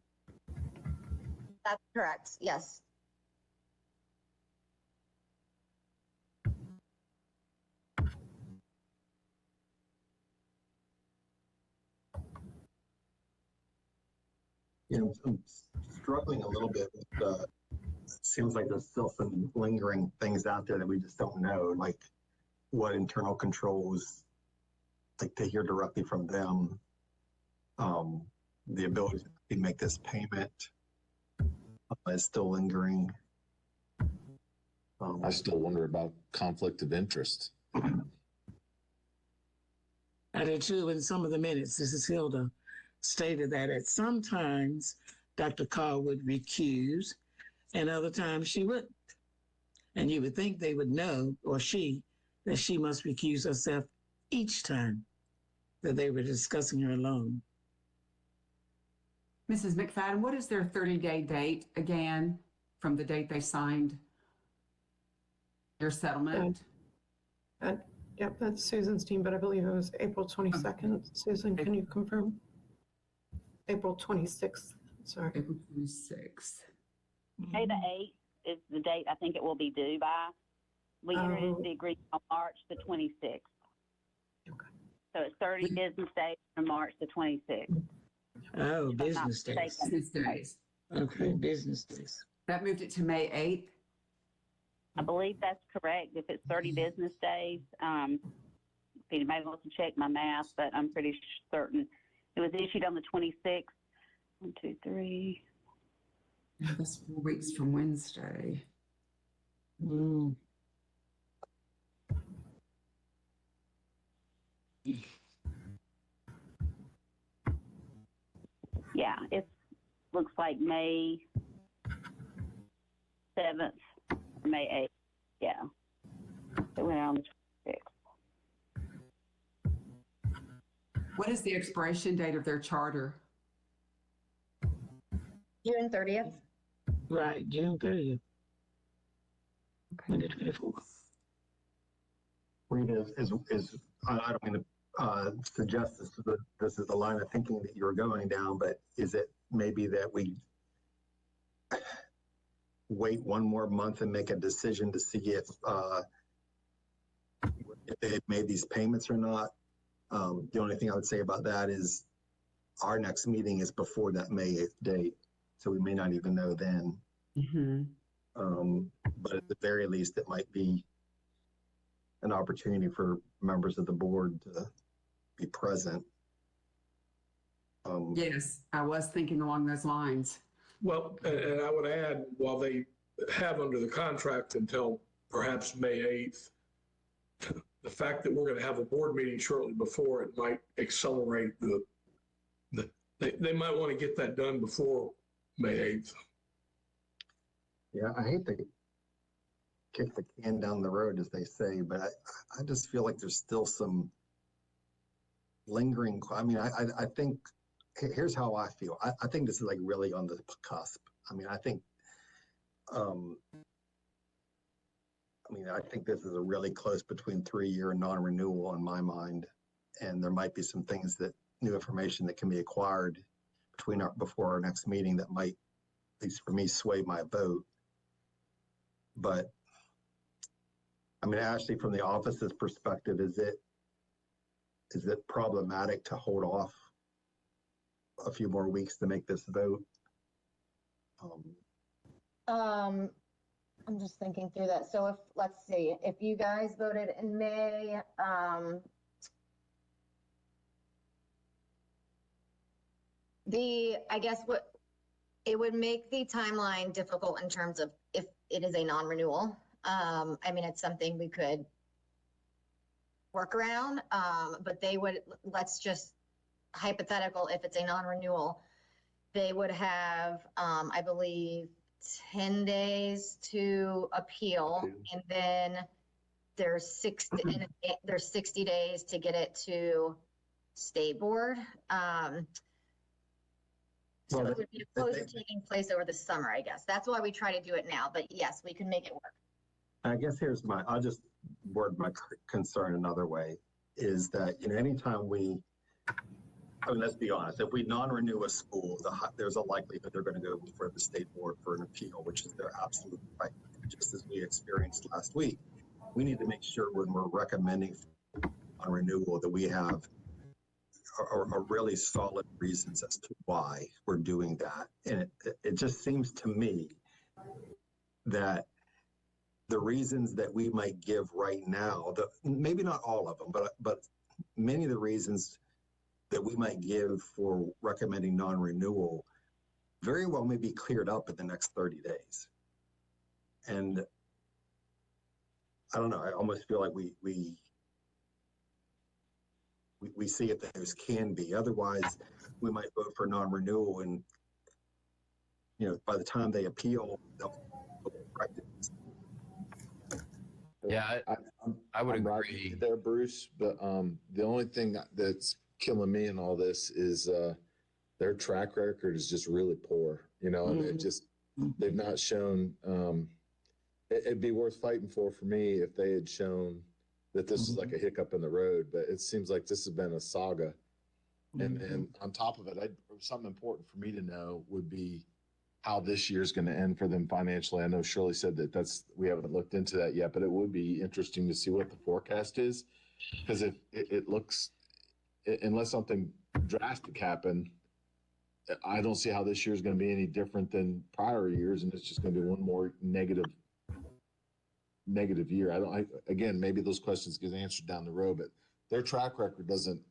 Speaker 1: That's correct, yes.
Speaker 4: You know, I'm struggling a little bit with it seems like there's still some lingering things out there that we just don't know, like what internal controls, like to hear directly from them, the ability to make this payment is still lingering.
Speaker 7: I still wonder about conflict of interest.
Speaker 3: I did too, in some of the minutes, this is Hilda, stated that at some times Dr. Carr would recuse, and other times she wouldn't. And you would think they would know, or that she must recuse herself each time that they were discussing her alone.
Speaker 6: Mrs. McFadden, what is their 30-day date again from the date they signed their settlement?
Speaker 10: Yep, that's Susan's team, but I believe it was April 22nd. Susan, can you confirm? April 26th, sorry.
Speaker 6: April 26th.
Speaker 14: May the 8th is the date I think it will be due by. We entered into the agreement on March the 26th.
Speaker 10: Okay.
Speaker 14: So it's 30 business days from March the 26th.
Speaker 3: Oh, business days.
Speaker 6: Business days.
Speaker 3: Okay, business days.
Speaker 6: That moved it to May 8th?
Speaker 14: I believe that's correct. If it's 30 business days, you may want to check my math, but I'm pretty certain it was issued on the 26th. 1, 2, 3.
Speaker 6: That's 4 weeks from Wednesday.
Speaker 3: Mm.
Speaker 14: Yeah, it looks like May 7th, or May 8th. Yeah. It went on the 26th.
Speaker 6: What is the expiration date of their charter?
Speaker 1: June 30th.
Speaker 3: Right, June 30th. 2024.
Speaker 4: Rita, I don't mean to suggest this is the line of thinking that you're going down, but is it maybe that we wait one more month and make a decision to see if they had made these payments or not? The only thing I would say about that is our next meeting is before that May 8th date, so we may not even know then.
Speaker 6: Mm-hmm.
Speaker 4: But at the very least, it might be an opportunity for members of the board to be present.
Speaker 6: Yes, I was thinking along those lines.
Speaker 11: Well, and I would add, while they have under the contract until perhaps May 8th, the fact that we're going to have a board meeting shortly before it might accelerate they might want to get that done before May 8th.
Speaker 4: Yeah, I hate to kick the can down the road, as they say, but I just feel like there's still some lingering. I mean, I think, here's how I feel. I think this is like really on the cusp. I mean, I think this is a really close between 3-year and non-renewal in my mind. And there might be some things new information that can be acquired before our next meeting that might, at least for me, sway my vote. But I mean, Ashley, from the office's perspective, is it problematic to hold off a few more weeks to make this vote?
Speaker 1: I'm just thinking through that. So let's see, if you guys voted in May, I guess it would make the timeline difficult in terms of if it is a non-renewal. I mean, it's something we could work around, but let's just hypothetical, if it's a non-renewal, they would have, I believe, 10 days to appeal, and then there's 60 days to get it to state board. So it would be opposed to taking place over the summer, I guess. That's why we try to do it now, but yes, we can make it work.
Speaker 4: I guess I'll just word my concern another way, is that, anytime let's be honest, if we non-renew a school, there's a likelihood they're going to go before the state board for an appeal, which is their absolute right, just as we experienced last week. We need to make sure when we're recommending on renewal that we have are really solid reasons as to why we're doing that. And it just seems to me that the reasons that we might give right now, maybe not all of them, but many of the reasons that we might give for recommending non-renewal very well may be cleared up in the next 30 days. And I don't know, I almost feel like we see if those can be. Otherwise, we might vote for non-renewal and by the time they appeal, they'll correct it.
Speaker 5: Yeah, I would
Speaker 7: I'm right
Speaker 5: agree.
Speaker 7: with you there, Bruce. But the only thing that's killing me in all this is their track record is just really poor. And it just they've not shown. It'd be worth fighting for me if they had shown that this is like a hiccup in the road. But it seems like this has been a saga. And on top of it, something important for me to know would be how this year's going to end for them financially. I know Shirley said that we haven't looked into that yet, but it would be interesting to see what the forecast is, because if it looks, unless something drastic happened, I don't see how this year's going to be any different than prior years, and it's just going to be one more negative year. Again, maybe those questions get answered down the road, but their track record doesn't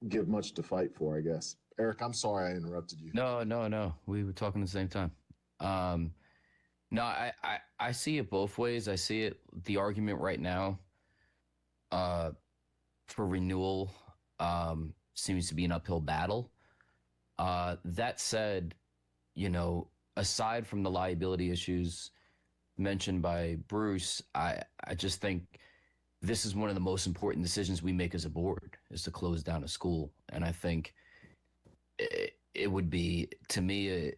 Speaker 7: give much to fight for, I guess. Eric, I'm sorry I interrupted you.
Speaker 5: No. We were talking at the same time. No, I see it both ways. I see it, the argument right now for renewal seems to be an uphill battle. That said, aside from the liability issues mentioned by Bruce, I just think this is one of the most important decisions we make as a board, is to close down a school. And I think it would be, to me,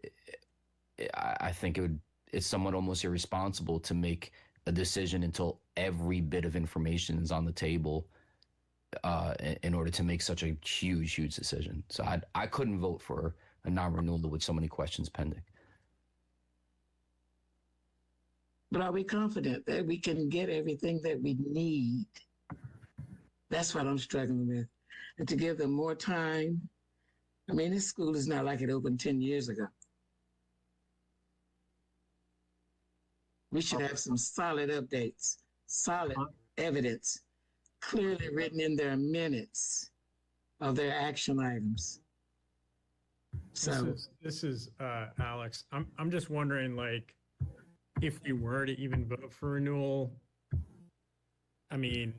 Speaker 5: I think it's somewhat almost irresponsible to make a decision until every bit of information is on the table in order to make such a huge decision. So I couldn't vote for a non-renewal with so many questions pending.
Speaker 3: But are we confident that we can get everything that we need? That's what I'm struggling with. And to give them more time. I mean, this school is not like it opened 10 years ago. We should have some solid updates, solid evidence, clearly written in their minutes of their action items. So
Speaker 18: this is Alex. I'm just wondering, if we were to even vote for renewal, I mean,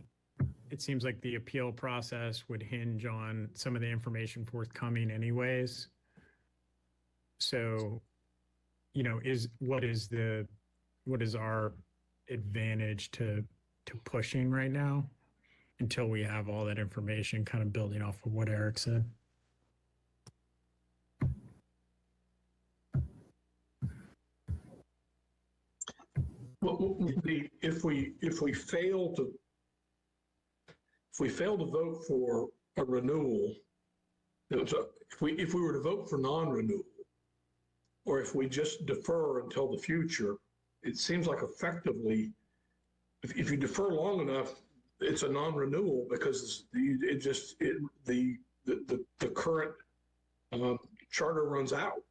Speaker 18: it seems like the appeal process would hinge on some of the information forthcoming anyways. So, what is our advantage to pushing right now until we have all that information, kind of building off of what Eric said?
Speaker 11: Well, if we fail to vote for a renewal, if we were to vote for non-renewal, or if we just defer until the future, it seems like effectively, if you defer long enough, it's a non-renewal, because the current charter runs out.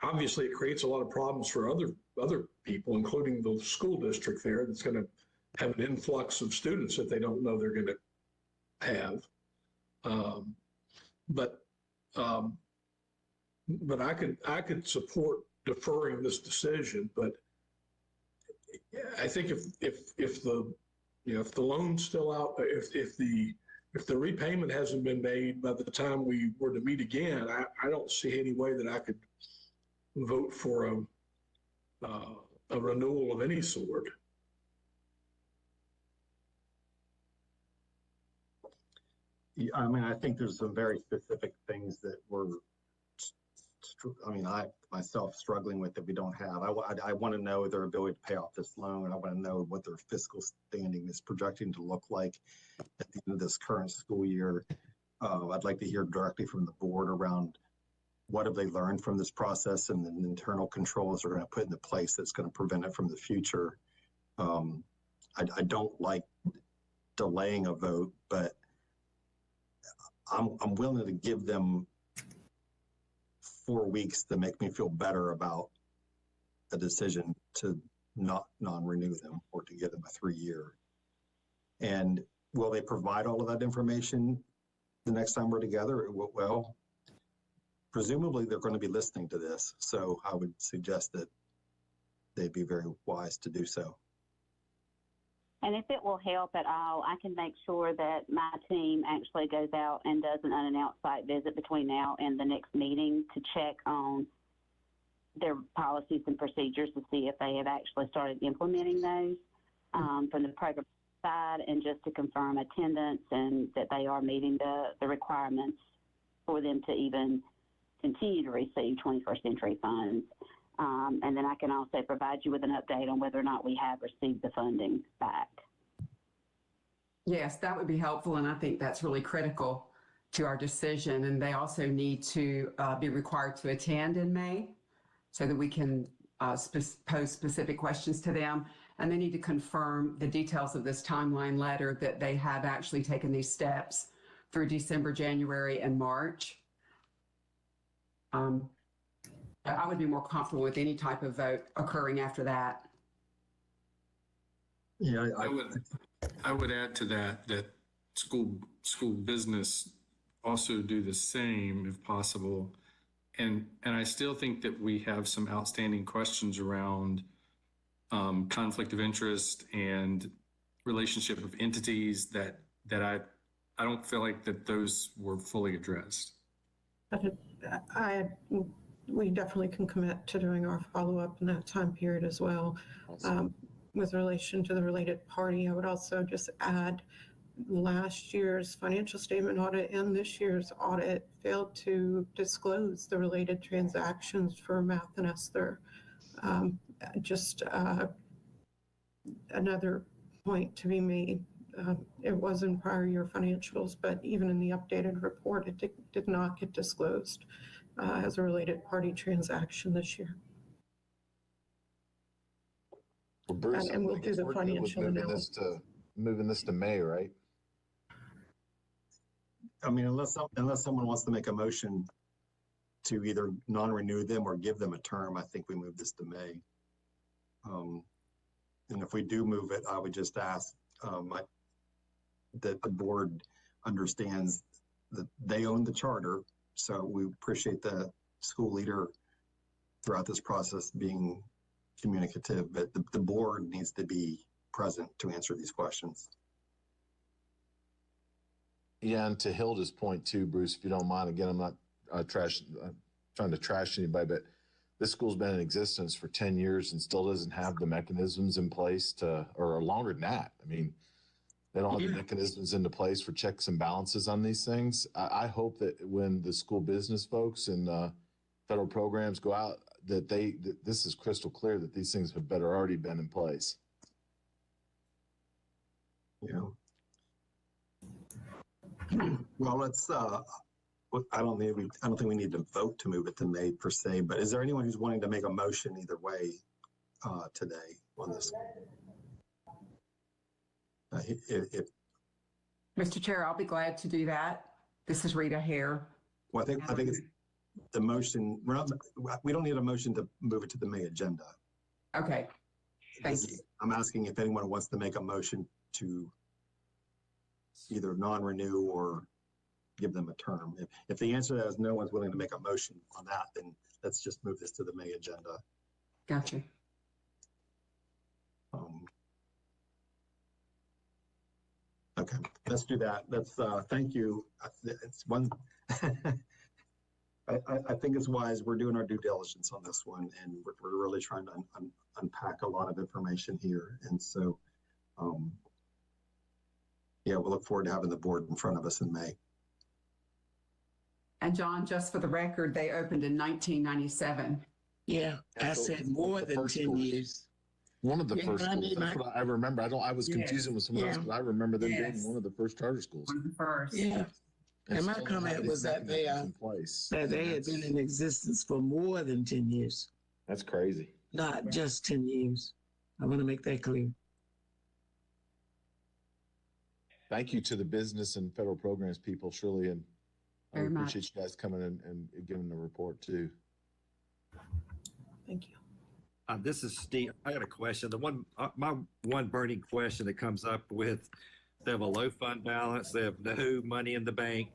Speaker 11: Obviously, it creates a lot of problems for other people, including the school district there, that's going to have an influx of students that they don't know they're going to have. But I could support deferring this decision. But I think if the loan's still out, if the repayment hasn't been made by the time we were to meet again, I don't see any way that I could vote for a renewal of any sort.
Speaker 4: I mean, I think there's some very specific things that I myself struggling with that we don't have. I want to know their ability to pay off this loan. I want to know what their fiscal standing is projecting to look like at the end of this current school year. I'd like to hear directly from the board around what have they learned from this process, and the internal controls they're going to put into place that's going to prevent it from the future. I don't like delaying a vote, but I'm willing to give them 4 weeks to make me feel better about a decision to not non-renew them, or to give them a 3-year. And will they provide all of that information the next time we're together? Well, presumably they're going to be listening to this, so I would suggest that they'd be very wise to do so.
Speaker 14: And if it will help at all, I can make sure that my team actually goes out and does an unannounced site visit between now and the next meeting to check on their policies and procedures to see if they have actually started implementing those from the program side, and just to confirm attendance and that they are meeting the requirements for them to even continue to receive 21st Century funds. And then I can also provide you with an update on whether or not we have received the funding back.
Speaker 6: Yes, that would be helpful, and I think that's really critical to our decision. And they also need to be required to attend in May so that we can pose specific questions to them. And they need to confirm the details of this timeline letter that they have actually taken these steps through December, January, and March. I would be more comfortable with any type of vote occurring after that.
Speaker 4: Yeah,
Speaker 2: I would add to that school business also do the same if possible. And I still think that we have some outstanding questions around conflict of interest and relationship of entities that I don't feel like that those were fully addressed.
Speaker 10: We definitely can commit to doing our follow-up in that time period as well. With relation to the related party, I would also just add last year's financial statement audit and this year's audit failed to disclose the related transactions for Math and Esther. Just another point to be made. It was in prior year financials, but even in the updated report, it did not get disclosed as a related party transaction this year.
Speaker 7: Well, Bruce,
Speaker 10: and we'll do the financial analysis.
Speaker 7: Moving this to May, right?
Speaker 4: I mean, unless someone wants to make a motion to either non-renew them or give them a term, I think we move this to May. And if we do move it, I would just ask that the board understands that they own the charter. So we appreciate the school leader throughout this process being communicative, but the board needs to be present to answer these questions.
Speaker 7: Yeah, and to Hilda's point too, Bruce, if you don't mind, again, I'm not trying to trash anybody, but this school's been in existence for 10 years and still doesn't have the mechanisms in place or longer than that. I mean, they don't have the mechanisms into place for checks and balances on these things. I hope that when the school business folks and federal programs go out, that this is crystal clear that these things have better already been in place.
Speaker 4: Yeah. Well, let's. I don't think we need to vote to move it to May per se. But is there anyone who's wanting to make a motion either way today on this?
Speaker 6: Mr. Chair, I'll be glad to do that. This is Rita Hare.
Speaker 4: Well, I think it's the motion. We don't need a motion to move it to the May agenda.
Speaker 6: Okay. Thank you.
Speaker 4: I'm asking if anyone wants to make a motion to either non-renew or give them a term. If the answer to that is no one's willing to make a motion on that, then let's just move this to the May agenda.
Speaker 6: Gotcha.
Speaker 4: Okay, let's do that. Let's thank you. It's one. I think it's wise. We're doing our due diligence on this one, and we're really trying to unpack a lot of information here. And so, yeah, we'll look forward to having the board in front of us in May.
Speaker 6: And John, just for the record, they opened in 1997.
Speaker 3: Yeah, I said more than 10 years.
Speaker 7: One of the first schools. That's what I remember. I was confusing with someone else, but I remember them being one of the first charter schools.
Speaker 6: One of the first.
Speaker 3: Yeah. And my comment was that they had been in existence for more than 10 years.
Speaker 7: That's crazy.
Speaker 3: Not just 10 years. I want to make that clear.
Speaker 7: Thank you to the business and federal programs people, Shirley, and I appreciate you guys coming in and giving the report too.
Speaker 10: Thank you.
Speaker 13: This is Steve. I got a question. My one burning question that comes up with, they have a low fund balance. They have no money in the bank.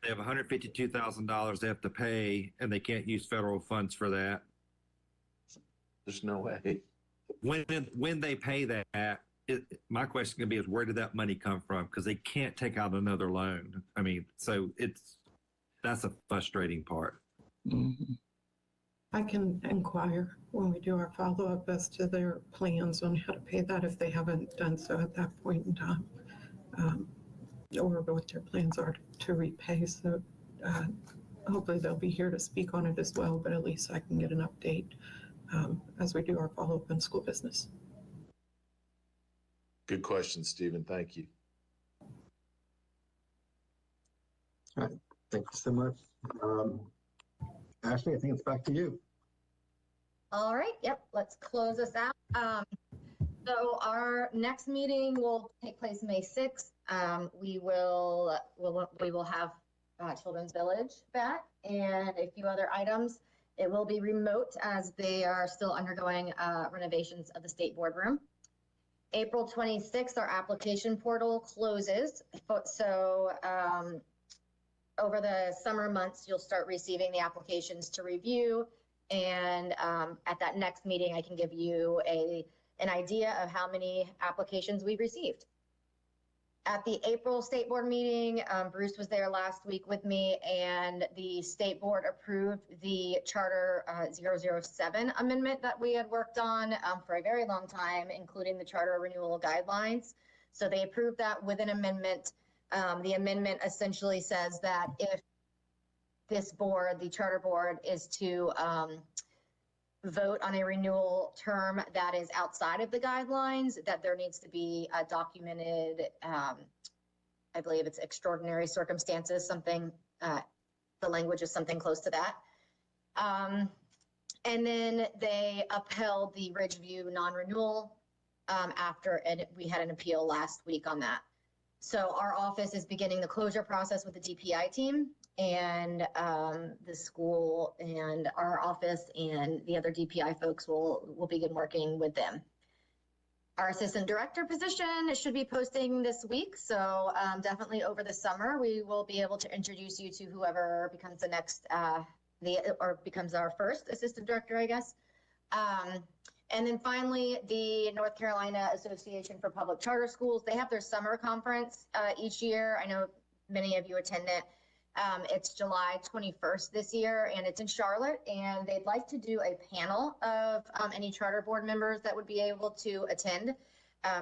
Speaker 13: They have $152,000 they have to pay, and they can't use federal funds for that.
Speaker 7: There's no way.
Speaker 13: When they pay that, my question gonna be is where did that money come from? Because they can't take out another loan. I mean, so that's a frustrating part.
Speaker 10: I can inquire when we do our follow-up as to their plans on how to pay that if they haven't done so at that point in time, or what their plans are to repay. So hopefully they'll be here to speak on it as well, but at least I can get an update as we do our follow-up in school business.
Speaker 7: Good question, Stephen. Thank you.
Speaker 4: All right, thank you so much. Ashley, I think it's back to you.
Speaker 1: All right, yep, let's close this out. So our next meeting will take place May 6th. We will have Children's Village back and a few other items. It will be remote as they are still undergoing renovations of the State Boardroom. April 26th, our application portal closes. So over the summer months, you'll start receiving the applications to review. And at that next meeting, I can give you an idea of how many applications we've received. At the April State Board meeting, Bruce was there last week with me, and the State Board approved the Charter 007 amendment that we had worked on for a very long time, including the Charter Renewal Guidelines. So they approved that with an amendment. The amendment essentially says that if this board, the Charter Board, is to vote on a renewal term that is outside of the guidelines, that there needs to be a documented, I believe it's extraordinary circumstances, something, the language is something close to that. And then they upheld the Ridgeview non-renewal after we had an appeal last week on that. So our office is beginning the closure process with the DPI team, and the school and our office and the other DPI folks will begin working with them. Our assistant director position should be posting this week, so definitely over the summer we will be able to introduce you to whoever becomes the next or becomes our first assistant director, I guess. And then finally, the North Carolina Association for Public Charter Schools, they have their summer conference each year. I know many of you attend it. It's July 21st this year, and it's in Charlotte, and they'd like to do a panel of any charter board members that would be able to attend.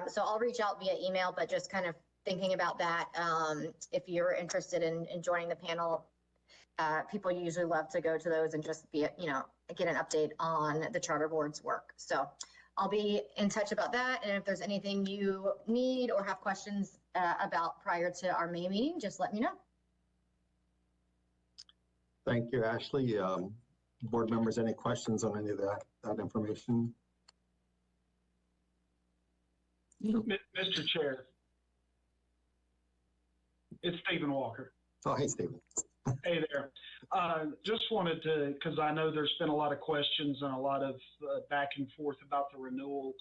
Speaker 1: So I'll reach out via email, but just kind of thinking about that. If you're interested in joining the panel, people usually love to go to those and just be, get an update on the charter board's work. So I'll be in touch about that. And if there's anything you need or have questions about prior to our May meeting, just let me know.
Speaker 4: Thank you, Ashley. Board members, any questions on any of that information?
Speaker 16: Mr. Chair, it's Stephen Walker.
Speaker 4: Oh, hey, Stephen.
Speaker 16: Hey there. Just wanted to, because I know there's been a lot of questions and a lot of back and forth about the renewal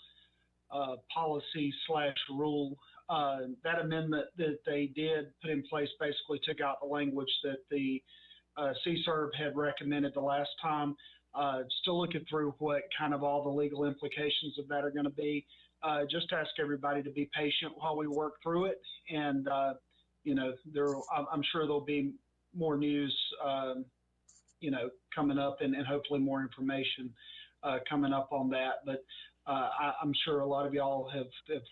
Speaker 16: policy/rule. That amendment that they did put in place basically took out the language that the CSERB had recommended the last time. Still looking through what kind of all the legal implications of that are going to be. Just ask everybody to be patient while we work through it. And, I'm sure there'll be more news, coming up and hopefully more information coming up on that. But I'm sure a lot of y'all have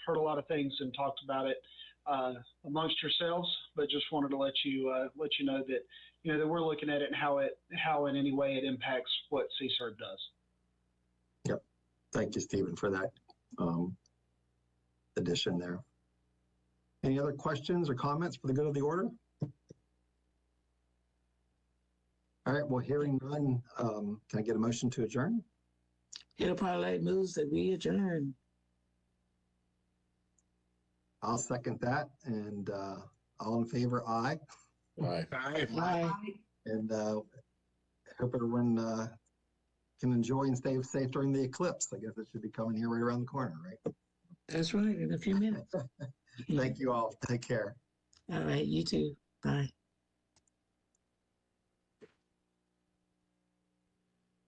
Speaker 16: heard a lot of things and talked about it amongst yourselves, but just wanted to let you know that, that we're looking at it and how in any way it impacts what CSERB does.
Speaker 4: Yep. Thank you, Stephen, for that addition there. Any other questions or comments for the good of the order? All right, well, hearing none, can I get a motion to adjourn?
Speaker 3: Hill Parlay moves that we adjourn.
Speaker 4: I'll second that, and all in favor, aye.
Speaker 7: Aye.
Speaker 16: Aye.
Speaker 4: And hope everyone can enjoy and stay safe during the eclipse. I guess it should be coming here right around the corner, right?
Speaker 3: That's right, in a few minutes.
Speaker 4: Thank you all. Take care.
Speaker 3: All right, you too. Bye.